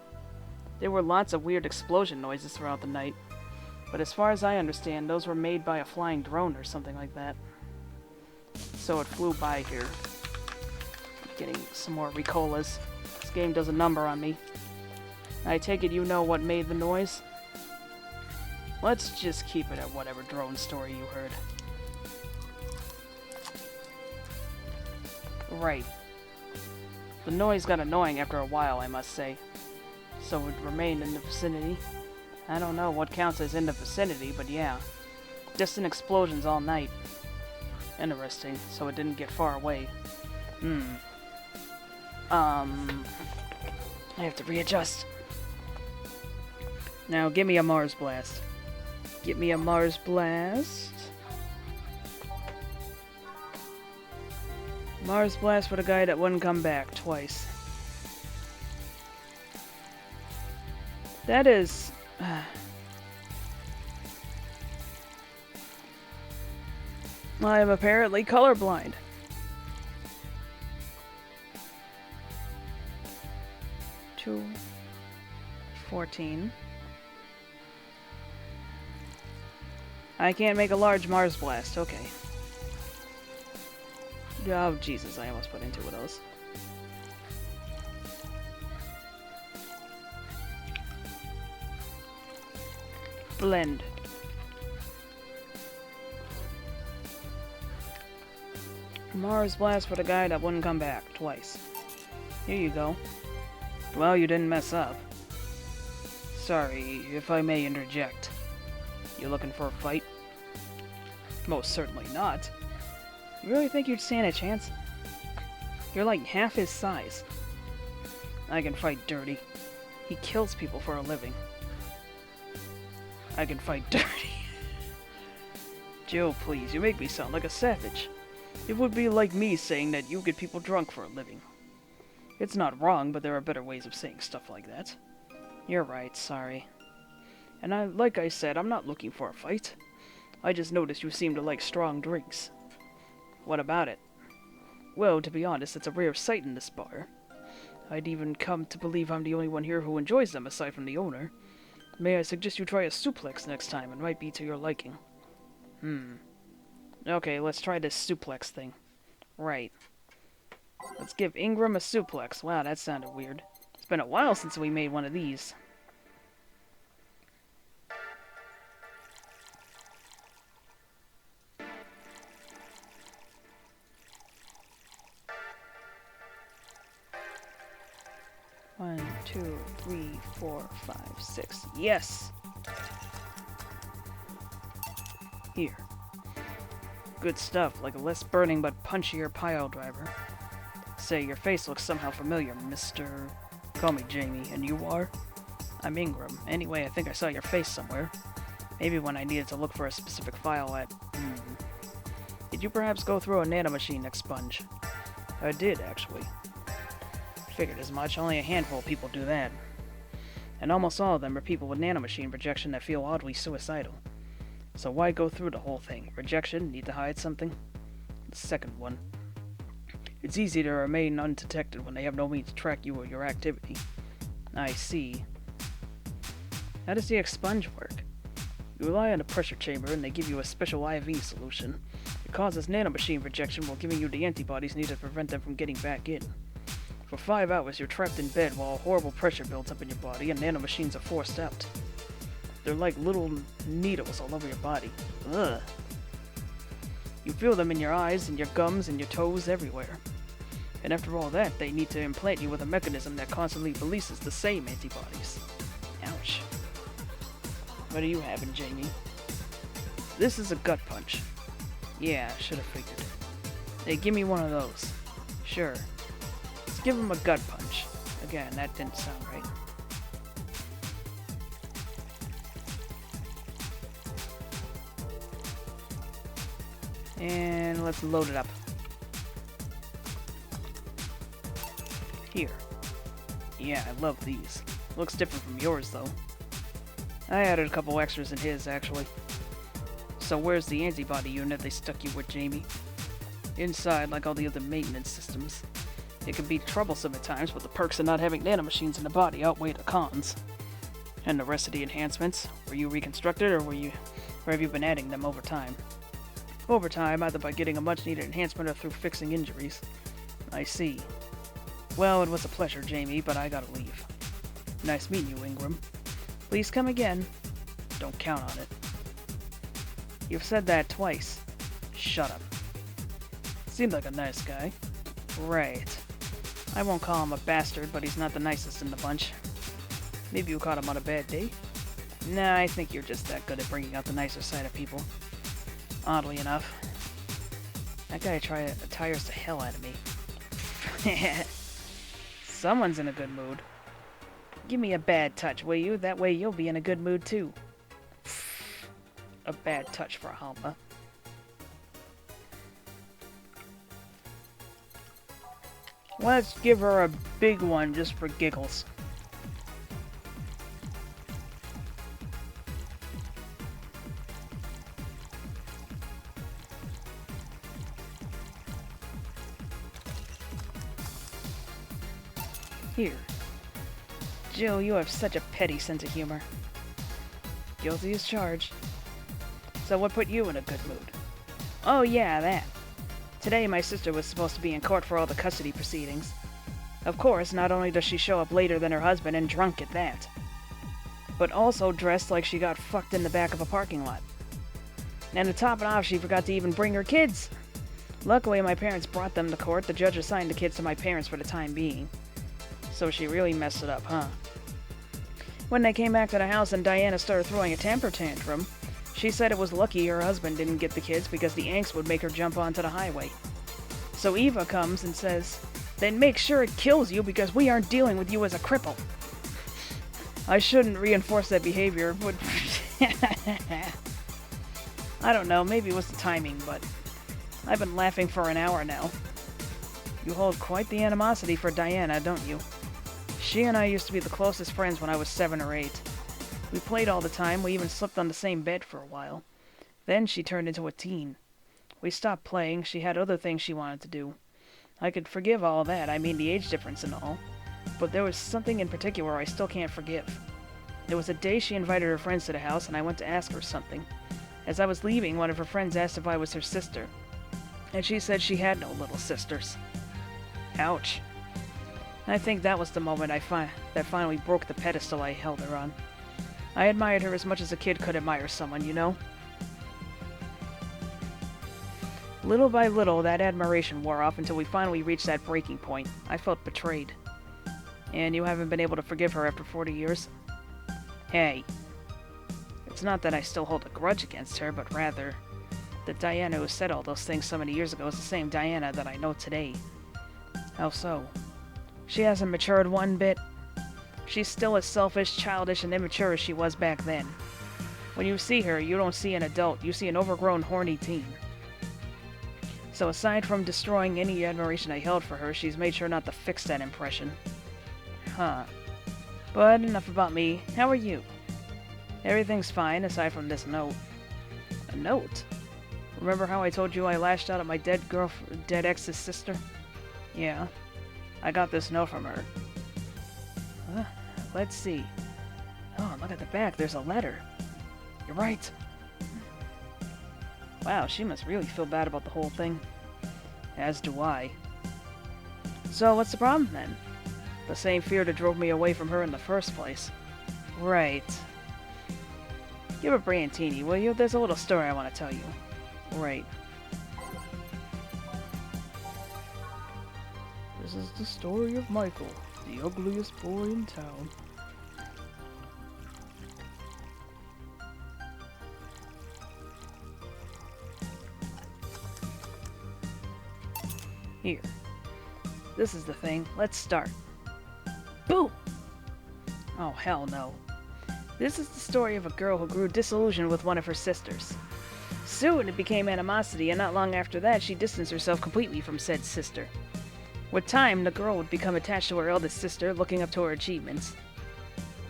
There were lots of weird explosion noises throughout the night. But as far as I understand, those were made by a flying drone or something like that. So it flew by here. Getting some more Ricolas. This game does a number on me. I take it you know what made the noise? Let's just keep it at whatever drone story you heard. Right. The noise got annoying after a while, I must say. So it remained in the vicinity. I don't know what counts as in the vicinity, but yeah. Distant explosions all night. Interesting, so it didn't get far away. I have to readjust. Now, give me a Mars Blast. Give me a Mars Blast. Mars Blast for the guy that wouldn't come back twice. That is... I am apparently colorblind. Two, 14. I can't make a large Mars Blast. Okay. Oh, Jesus, I almost put in 2 of those. Blend. Mars Blast for the guy that wouldn't come back twice. Here you go. Well, you didn't mess up. Sorry, if I may interject. You looking for a fight? Most certainly not. You really think you'd stand a chance? You're like half his size. I can fight dirty. He kills people for a living. I can fight dirty. Joe, please, you make me sound like a savage. It would be like me saying that you get people drunk for a living. It's not wrong, but there are better ways of saying stuff like that. You're right, sorry. And like I said, I'm not looking for a fight. I just noticed you seem to like strong drinks. What about it? Well, to be honest, it's a rare sight in this bar. I'd even come to believe I'm the only one here who enjoys them aside from the owner. May I suggest you try a suplex next time? It might be to your liking. Okay, let's try this suplex thing. Right. Let's give Ingram a suplex. Wow, that sounded weird. It's been a while since we made one of these. One, 2, 3, 4, 5, 6. Yes! Here. Good stuff, like a less burning but punchier pile driver. Say, your face looks somehow familiar, Mr. Call me Jamie, and you are? I'm Ingram. Anyway, I think I saw your face somewhere. Maybe when I needed to look for a specific file at... Did you perhaps go through a nanomachine expunge? I did, actually. Figured as much. Only a handful of people do that. And almost all of them are people with nanomachine projection that feel oddly suicidal. So why go through the whole thing? Rejection? Need to hide something? The second one. It's easy to remain undetected when they have no means to track you or your activity. I see. How does the expunge work? You rely on a pressure chamber and they give you a special IV solution. It causes nanomachine projection while giving you the antibodies needed to prevent them from getting back in. For 5 hours you're trapped in bed while horrible pressure builds up in your body and nanomachines are forced out. They're like little needles all over your body. Ugh. You feel them in your eyes, and your gums, and your toes, everywhere. And after all that, they need to implant you with a mechanism that constantly releases the same antibodies. Ouch. What are you having, Jamie? This is a gut punch. Yeah, should have figured. Hey, give me one of those. Sure. Let's give him a gut punch. Again, that didn't sound right. And let's load it up. Here. Yeah, I love these. Looks different from yours, though. I added a couple extras in his, actually. So where's the antibody unit they stuck you with, Jamie? Inside, like all the other maintenance systems. It can be troublesome at times, but the perks of not having nanomachines in the body outweigh the cons. And the rest of the enhancements? Were you reconstructed, or have you been adding them over time? Over time, either by getting a much-needed enhancement or through fixing injuries. I see. Well, it was a pleasure, Jamie, but I gotta leave. Nice meeting you, Ingram. Please come again. Don't count on it. You've said that twice. Shut up. Seemed like a nice guy. Right. I won't call him a bastard, but he's not the nicest in the bunch. Maybe you caught him on a bad day? Nah, I think you're just that good at bringing out the nicer side of people. Oddly enough. That guy tires the hell out of me. Someone's in a good mood. Give me a bad touch, will you? That way you'll be in a good mood too. A bad touch for Halma. Let's give her a big one just for giggles. Here. Jill, you have such a petty sense of humor. Guilty as charged. So what put you in a good mood? Oh yeah, that. Today my sister was supposed to be in court for all the custody proceedings. Of course, not only does she show up later than her husband and drunk at that, but also dressed like she got fucked in the back of a parking lot. And to top it off, she forgot to even bring her kids. Luckily, my parents brought them to court. The judge assigned the kids to my parents for the time being. So she really messed it up, huh? When they came back to the house and Diana started throwing a temper tantrum, she said it was lucky her husband didn't get the kids because the angst would make her jump onto the highway. So Eva comes and says, "Then make sure it kills you because we aren't dealing with you as a cripple." I shouldn't reinforce that behavior, but I don't know, maybe it was the timing, but I've been laughing for an hour now. You hold quite the animosity for Diana, don't you? She and I used to be the closest friends when I was 7 or 8. We played all the time, we even slept on the same bed for a while. Then she turned into a teen. We stopped playing, she had other things she wanted to do. I could forgive all that, I mean the age difference and all. But there was something in particular I still can't forgive. There was a day she invited her friends to the house and I went to ask her something. As I was leaving, one of her friends asked if I was her sister. And she said she had no little sisters. Ouch. I think that was the moment that finally broke the pedestal I held her on. I admired her as much as a kid could admire someone, you know? Little by little, that admiration wore off until we finally reached that breaking point. I felt betrayed. And you haven't been able to forgive her after 40 years? Hey. It's not that I still hold a grudge against her, but rather, the Diana who said all those things so many years ago is the same Diana that I know today. How so? She hasn't matured one bit. She's still as selfish, childish, and immature as she was back then. When you see her, you don't see an adult, you see an overgrown, horny teen. So aside from destroying any admiration I held for her, she's made sure not to fix that impression. Huh. But enough about me. How are you? Everything's fine, aside from this note. A note? Remember how I told you I lashed out at my dead ex's sister? Yeah. I got this note from her. Let's see. Oh, look at the back. There's a letter. You're right. Wow, she must really feel bad about the whole thing. As do I. So, what's the problem then? The same fear that drove me away from her in the first place. Right. Give a Brantini, will you? There's a little story I want to tell you. Right. This is the story of Michael, the ugliest boy in town. Here. This is the thing. Let's start. Boom! Oh, hell no. This is the story of a girl who grew disillusioned with one of her sisters. Soon it became animosity, and not long after that she distanced herself completely from said sister. With time, the girl would become attached to her eldest sister, looking up to her achievements.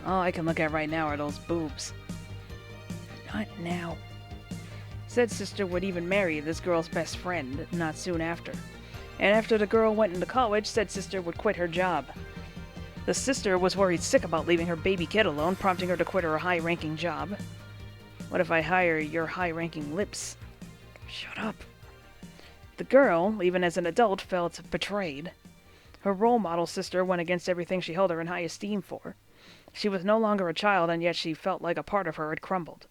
All I can look at right now are those boobs. Not now. Said sister would even marry this girl's best friend not soon after. And after the girl went into college, said sister would quit her job. The sister was worried sick about leaving her baby kid alone, prompting her to quit her high-ranking job. What if I hire your high-ranking lips? Shut up. The girl, even as an adult, felt betrayed. Her role model sister went against everything she held her in high esteem for. She was no longer a child, and yet she felt like a part of her had crumbled.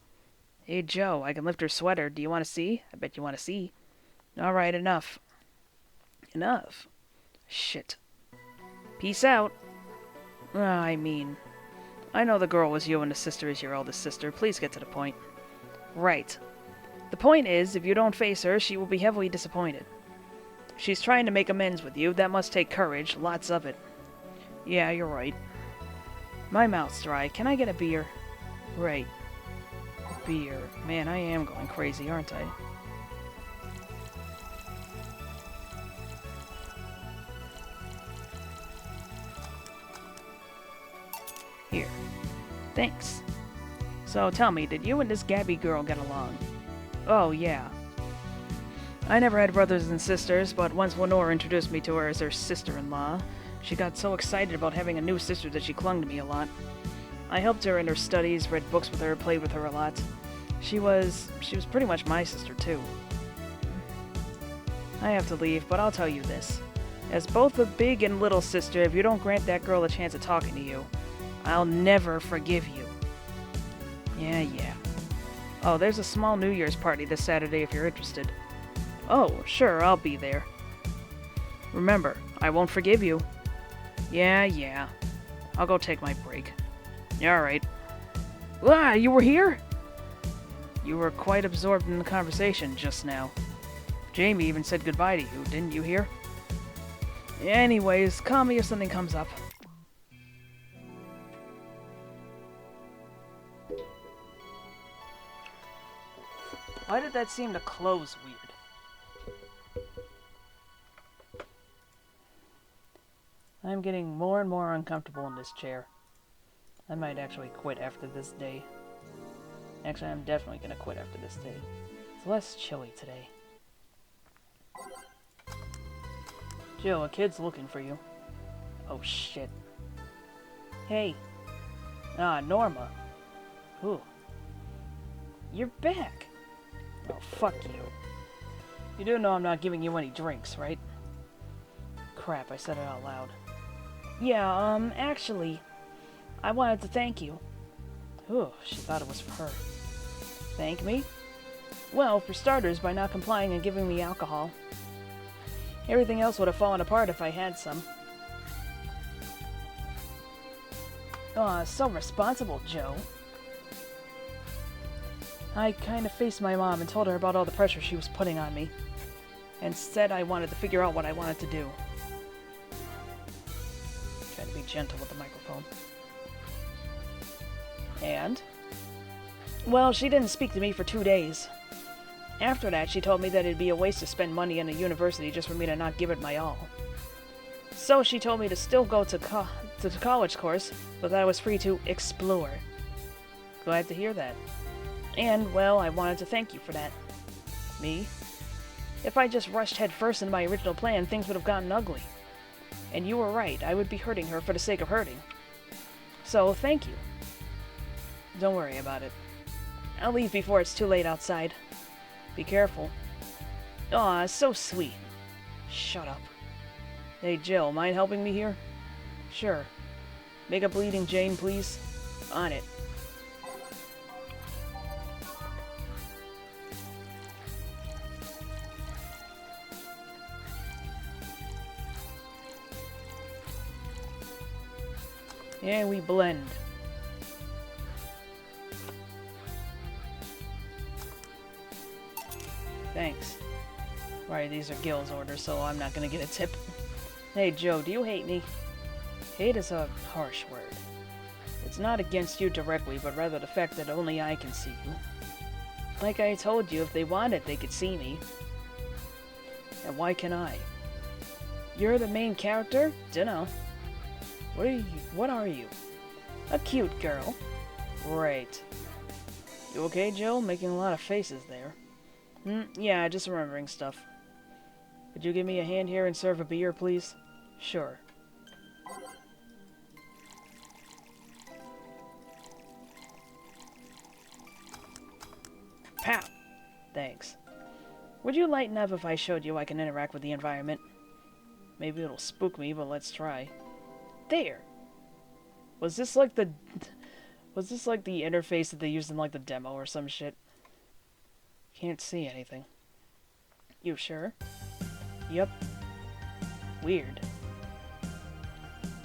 Hey, Joe, I can lift her sweater. Do you want to see? I bet you want to see. All right, enough. Enough. Shit. Peace out. I mean, I know the girl was you and the sister is your eldest sister. Please get to the point. Right. The point is, if you don't face her, she will be heavily disappointed. She's trying to make amends with you. That must take courage. Lots of it. Yeah, you're right. My mouth's dry. Can I get a beer? Right. Beer. Man, I am going crazy, aren't I? Here. Thanks. So tell me, did you and this Gabby girl get along? Oh, yeah. I never had brothers and sisters, but once Lenore introduced me to her as her sister-in-law, she got so excited about having a new sister that she clung to me a lot. I helped her in her studies, read books with her, played with her a lot. She was pretty much my sister, too. I have to leave, but I'll tell you this. As both a big and little sister, if you don't grant that girl a chance of talking to you, I'll never forgive you. Yeah. Oh, there's a small New Year's party this Saturday if you're interested. Oh, sure, I'll be there. Remember, I won't forgive you. Yeah. I'll go take my break. Alright. Ah, you were here? You were quite absorbed in the conversation just now. Jamie even said goodbye to you, didn't you hear? Anyways, call me if something comes up. Why did that seem to close weird? I'm getting more and more uncomfortable in this chair. I might actually quit after this day. Actually, I'm definitely gonna quit after this day. It's less chilly today. Jill, a kid's looking for you. Oh shit. Hey. Ah, Norma. Ooh. You're back. Oh, fuck you. You do know I'm not giving you any drinks, right? Crap, I said it out loud. Yeah, actually, I wanted to thank you. Ooh, she thought it was for her. Thank me? Well, for starters, by not complying and giving me alcohol. Everything else would have fallen apart if I had some. Aw, so responsible, Joe. I kind of faced my mom and told her about all the pressure she was putting on me. And said I wanted to figure out what I wanted to do. Try to be gentle with the microphone. And? Well, she didn't speak to me for 2 days. After that, she told me that it'd be a waste to spend money in a university just for me to not give it my all. So she told me to still go to the college course, but that I was free to explore. Glad to hear that. And, well, I wanted to thank you for that. Me? If I just rushed headfirst into my original plan, things would have gotten ugly. And you were right, I would be hurting her for the sake of hurting. So, thank you. Don't worry about it. I'll leave before it's too late outside. Be careful. Aw, so sweet. Shut up. Hey, Jill, mind helping me here? Sure. Make a bleeding Jane, please. On it. And we blend. Thanks. Right, these are Gil's orders, so I'm not gonna get a tip. Hey, Joe, do you hate me? Hate is a harsh word. It's not against you directly, but rather the fact that only I can see you. Like I told you, if they wanted, they could see me. And why can I? You're the main character? Dunno. What are you? A cute girl. Right. You okay, Joe? Making a lot of faces there. Yeah, just remembering stuff. Could you give me a hand here and serve a beer, please? Sure. Pow! Thanks. Would you lighten up if I showed you I can interact with the environment? Maybe it'll spook me, but let's try. There! Was this like the... Was this like the interface that they used in like the demo or some shit? Can't see anything. You sure? Yep. Weird.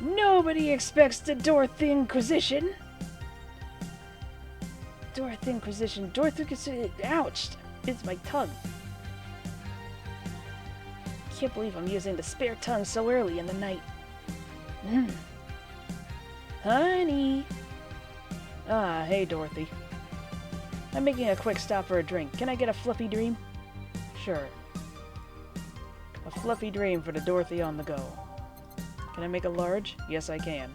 Nobody expects the Dorth Inquisition! Dorth Inquisition. Ouch! It's my tongue. Can't believe I'm using the spare tongue so early in the night. Honey! Ah, hey Dorothy. I'm making a quick stop for a drink. Can I get a fluffy dream? Sure. A fluffy dream for the Dorothy on the go. Can I make a large? Yes, I can.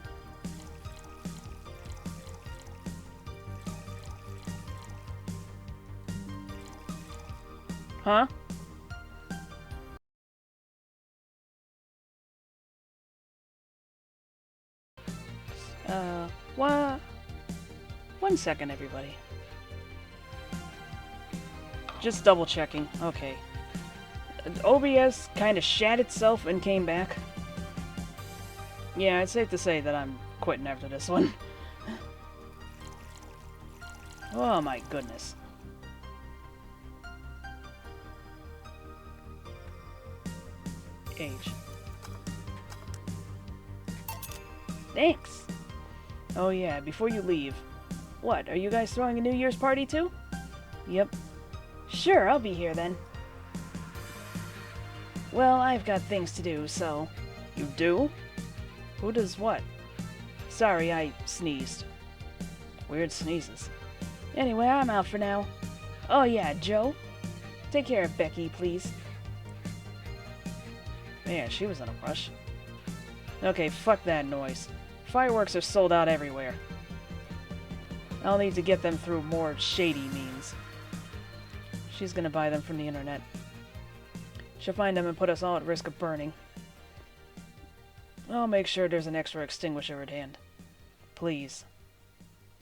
Huh? What? 1 second, everybody. Just double checking. Okay. OBS kind of shat itself and came back. Yeah, it's safe to say that I'm quitting after this one. Oh my goodness. Age. Thanks! Oh yeah, before you leave. What, are you guys throwing a New Year's party too? Yep. Sure, I'll be here then. Well, I've got things to do, so... You do? Who does what? Sorry, I sneezed. Weird sneezes. Anyway, I'm out for now. Oh yeah, Joe? Take care of Becky, please. Man, she was in a rush. Okay, fuck that noise. Fireworks are sold out everywhere. I'll need to get them through more shady means. She's gonna buy them from the internet. She'll find them and put us all at risk of burning. I'll make sure there's an extra extinguisher at hand. Please.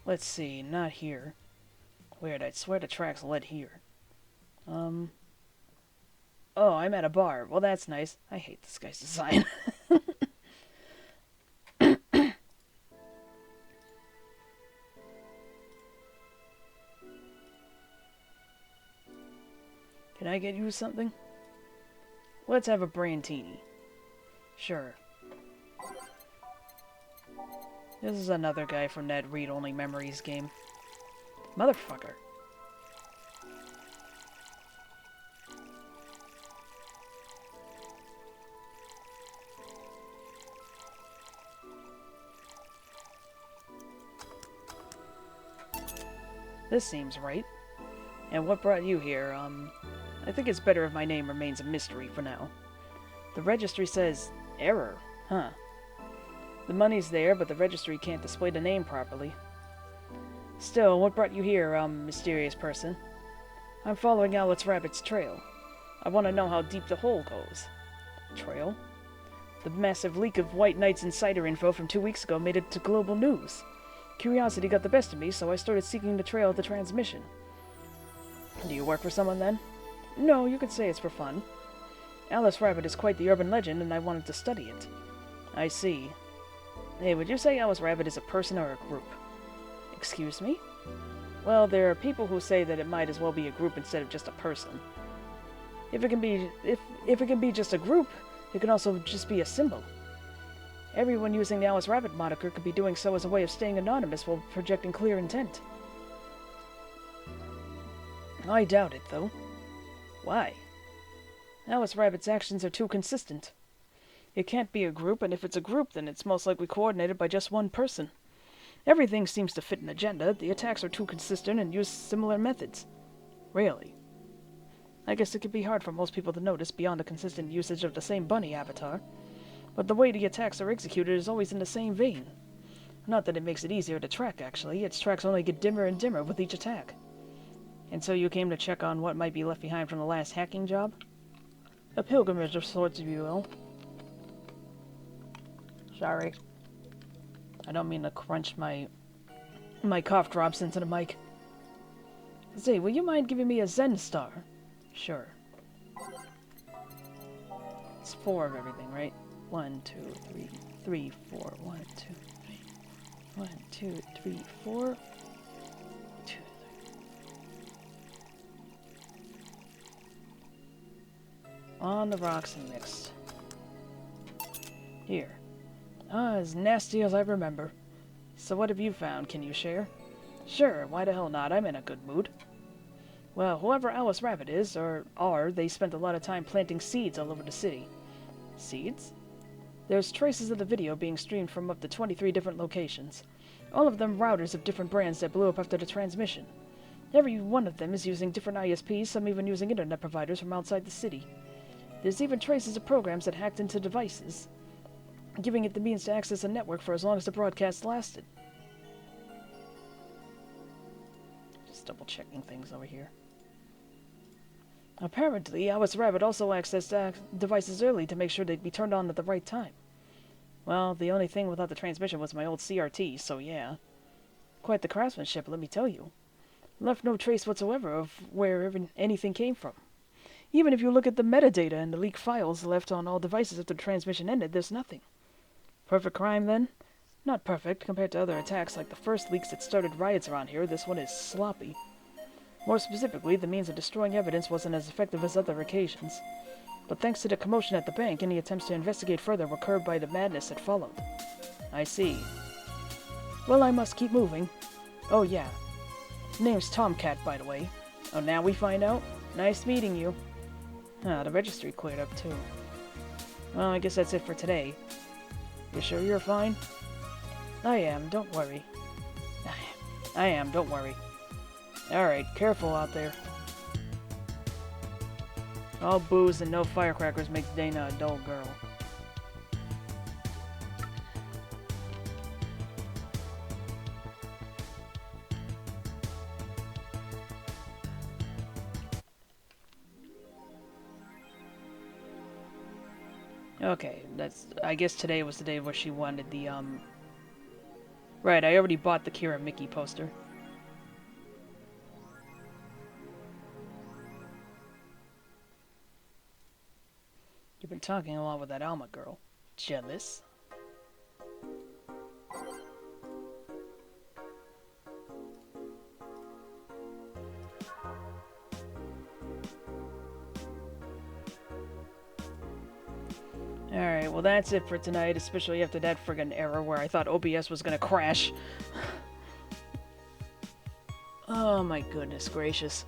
Let's see, not here. Weird, I'd swear the tracks led here. Oh, I'm at a bar. Well, that's nice. I hate this guy's design. Can I get you something? Let's have a brandini. Sure. This is another guy from that Read-Only Memories game. Motherfucker. This seems right. And what brought you here? I think it's better if my name remains a mystery for now. The registry says error, huh? The money's there, but the registry can't display the name properly. Still, what brought you here, mysterious person? I'm following Alex Rabbit's trail. I want to know how deep the hole goes. Trail? The massive leak of White Knight's insider info from 2 weeks ago made it to global news. Curiosity got the best of me, so I started seeking the trail of the transmission. Do you work for someone, then? No, you could say it's for fun. Alice Rabbit is quite the urban legend, and I wanted to study it. I see. Hey, would you say Alice Rabbit is a person or a group? Excuse me? Well, there are people who say that it might as well be a group instead of just a person. If it can be just a group, it can also just be a symbol. Everyone using the Alice Rabbit moniker could be doing so as a way of staying anonymous while projecting clear intent. I doubt it, though. Why? Alice Rabbit's actions are too consistent. It can't be a group, and if it's a group, then it's most likely coordinated by just one person. Everything seems to fit an agenda. The attacks are too consistent and use similar methods. Really? I guess it could be hard for most people to notice beyond the consistent usage of the same bunny avatar. But the way the attacks are executed is always in the same vein. Not that it makes it easier to track, actually. Its tracks only get dimmer and dimmer with each attack. And so you came to check on what might be left behind from the last hacking job? A pilgrimage of sorts, if you will. Sorry. I don't mean to crunch my cough drops into the mic. Say, will you mind giving me a Zen star? Sure. It's 4 of everything, right? 1, 2, 3, 3, 4. 1, 2, 3. 1, 2, 3, 4. 2, 3. On the rocks and mixed. Here. Ah, as nasty as I remember. So what have you found? Can you share? Sure, why the hell not? I'm in a good mood. Well, whoever Alice Rabbit is, or are, they spent a lot of time planting seeds all over the city. Seeds? There's traces of the video being streamed from up to 23 different locations. All of them routers of different brands that blew up after the transmission. Every one of them is using different ISPs, some even using internet providers from outside the city. There's even traces of programs that hacked into devices, giving it the means to access a network for as long as the broadcast lasted. Just double-checking things over here. Apparently, Alice Rabbit also accessed devices early to make sure they'd be turned on at the right time. Well, the only thing without the transmission was my old CRT, so yeah. Quite the craftsmanship, let me tell you. Left no trace whatsoever of where anything came from. Even if you look at the metadata and the leaked files left on all devices after the transmission ended, there's nothing. Perfect crime, then? Not perfect compared to other attacks like the first leaks that started riots around here. This one is sloppy. More specifically, the means of destroying evidence wasn't as effective as other occasions. But thanks to the commotion at the bank, any attempts to investigate further were curbed by the madness that followed. I see. Well, I must keep moving. Oh, yeah. Name's Tomcat, by the way. Oh, now we find out? Nice meeting you. Ah, the registry cleared up, too. Well, I guess that's it for today. You sure you're fine? I am, don't worry. I am, don't worry. Alright, careful out there. All booze and no firecrackers makes Dana a dull girl. Okay, I guess today was the day where she wanted the, Right, I already bought the Kira Mickey poster. You've been talking a lot with that Alma girl. Jealous? Alright, well that's it for tonight, especially after that friggin' error where I thought OBS was gonna crash. Oh my goodness gracious.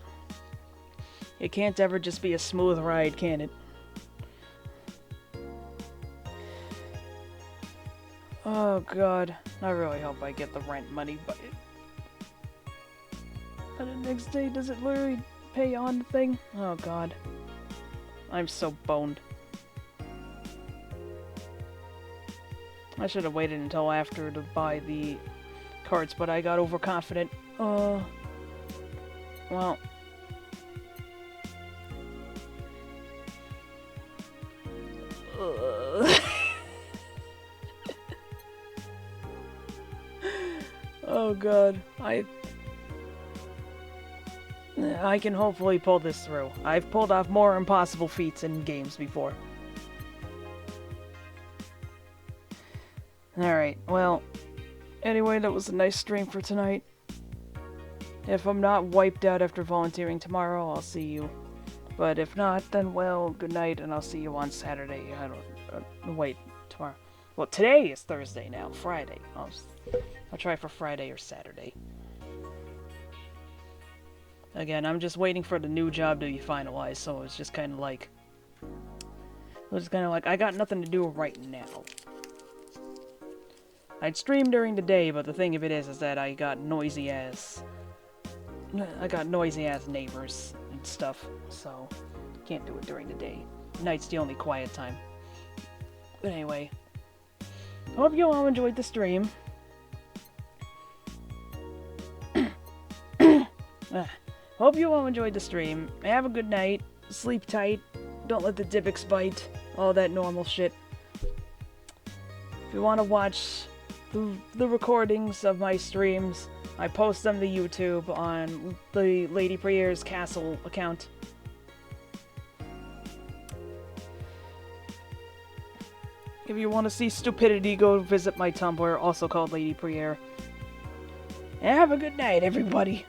It can't ever just be a smooth ride, can it? Oh god, I really hope I get the rent money, but the next day, does it literally pay on the thing? Oh god. I'm so boned. I should have waited until after to buy the cards, but I got overconfident. Well. Oh god, I can hopefully pull this through. I've pulled off more impossible feats in games before. Alright, well, anyway, that was a nice stream for tonight. If I'm not wiped out after volunteering tomorrow, I'll see you. But if not, then well, good night, and I'll see you on Saturday. I don't, wait, tomorrow. Well, today is Thursday now, Friday. I'll try for Friday or Saturday. Again, I'm just waiting for the new job to be finalized, so it's just kind of like... I got nothing to do right now. I'd stream during the day, but the thing of it is that I got noisy ass neighbors and stuff, so can't do it during the day. Night's the only quiet time. But anyway, hope you all enjoyed the stream. Hope you all enjoyed the stream. Have a good night. Sleep tight. Don't let the Dybbuk's bite. All that normal shit. If you want to watch the recordings of my streams, I post them to YouTube on the Lady Prayer's Castle account. If you want to see stupidity, go visit my Tumblr, also called Lady Priere. Have a good night, everybody.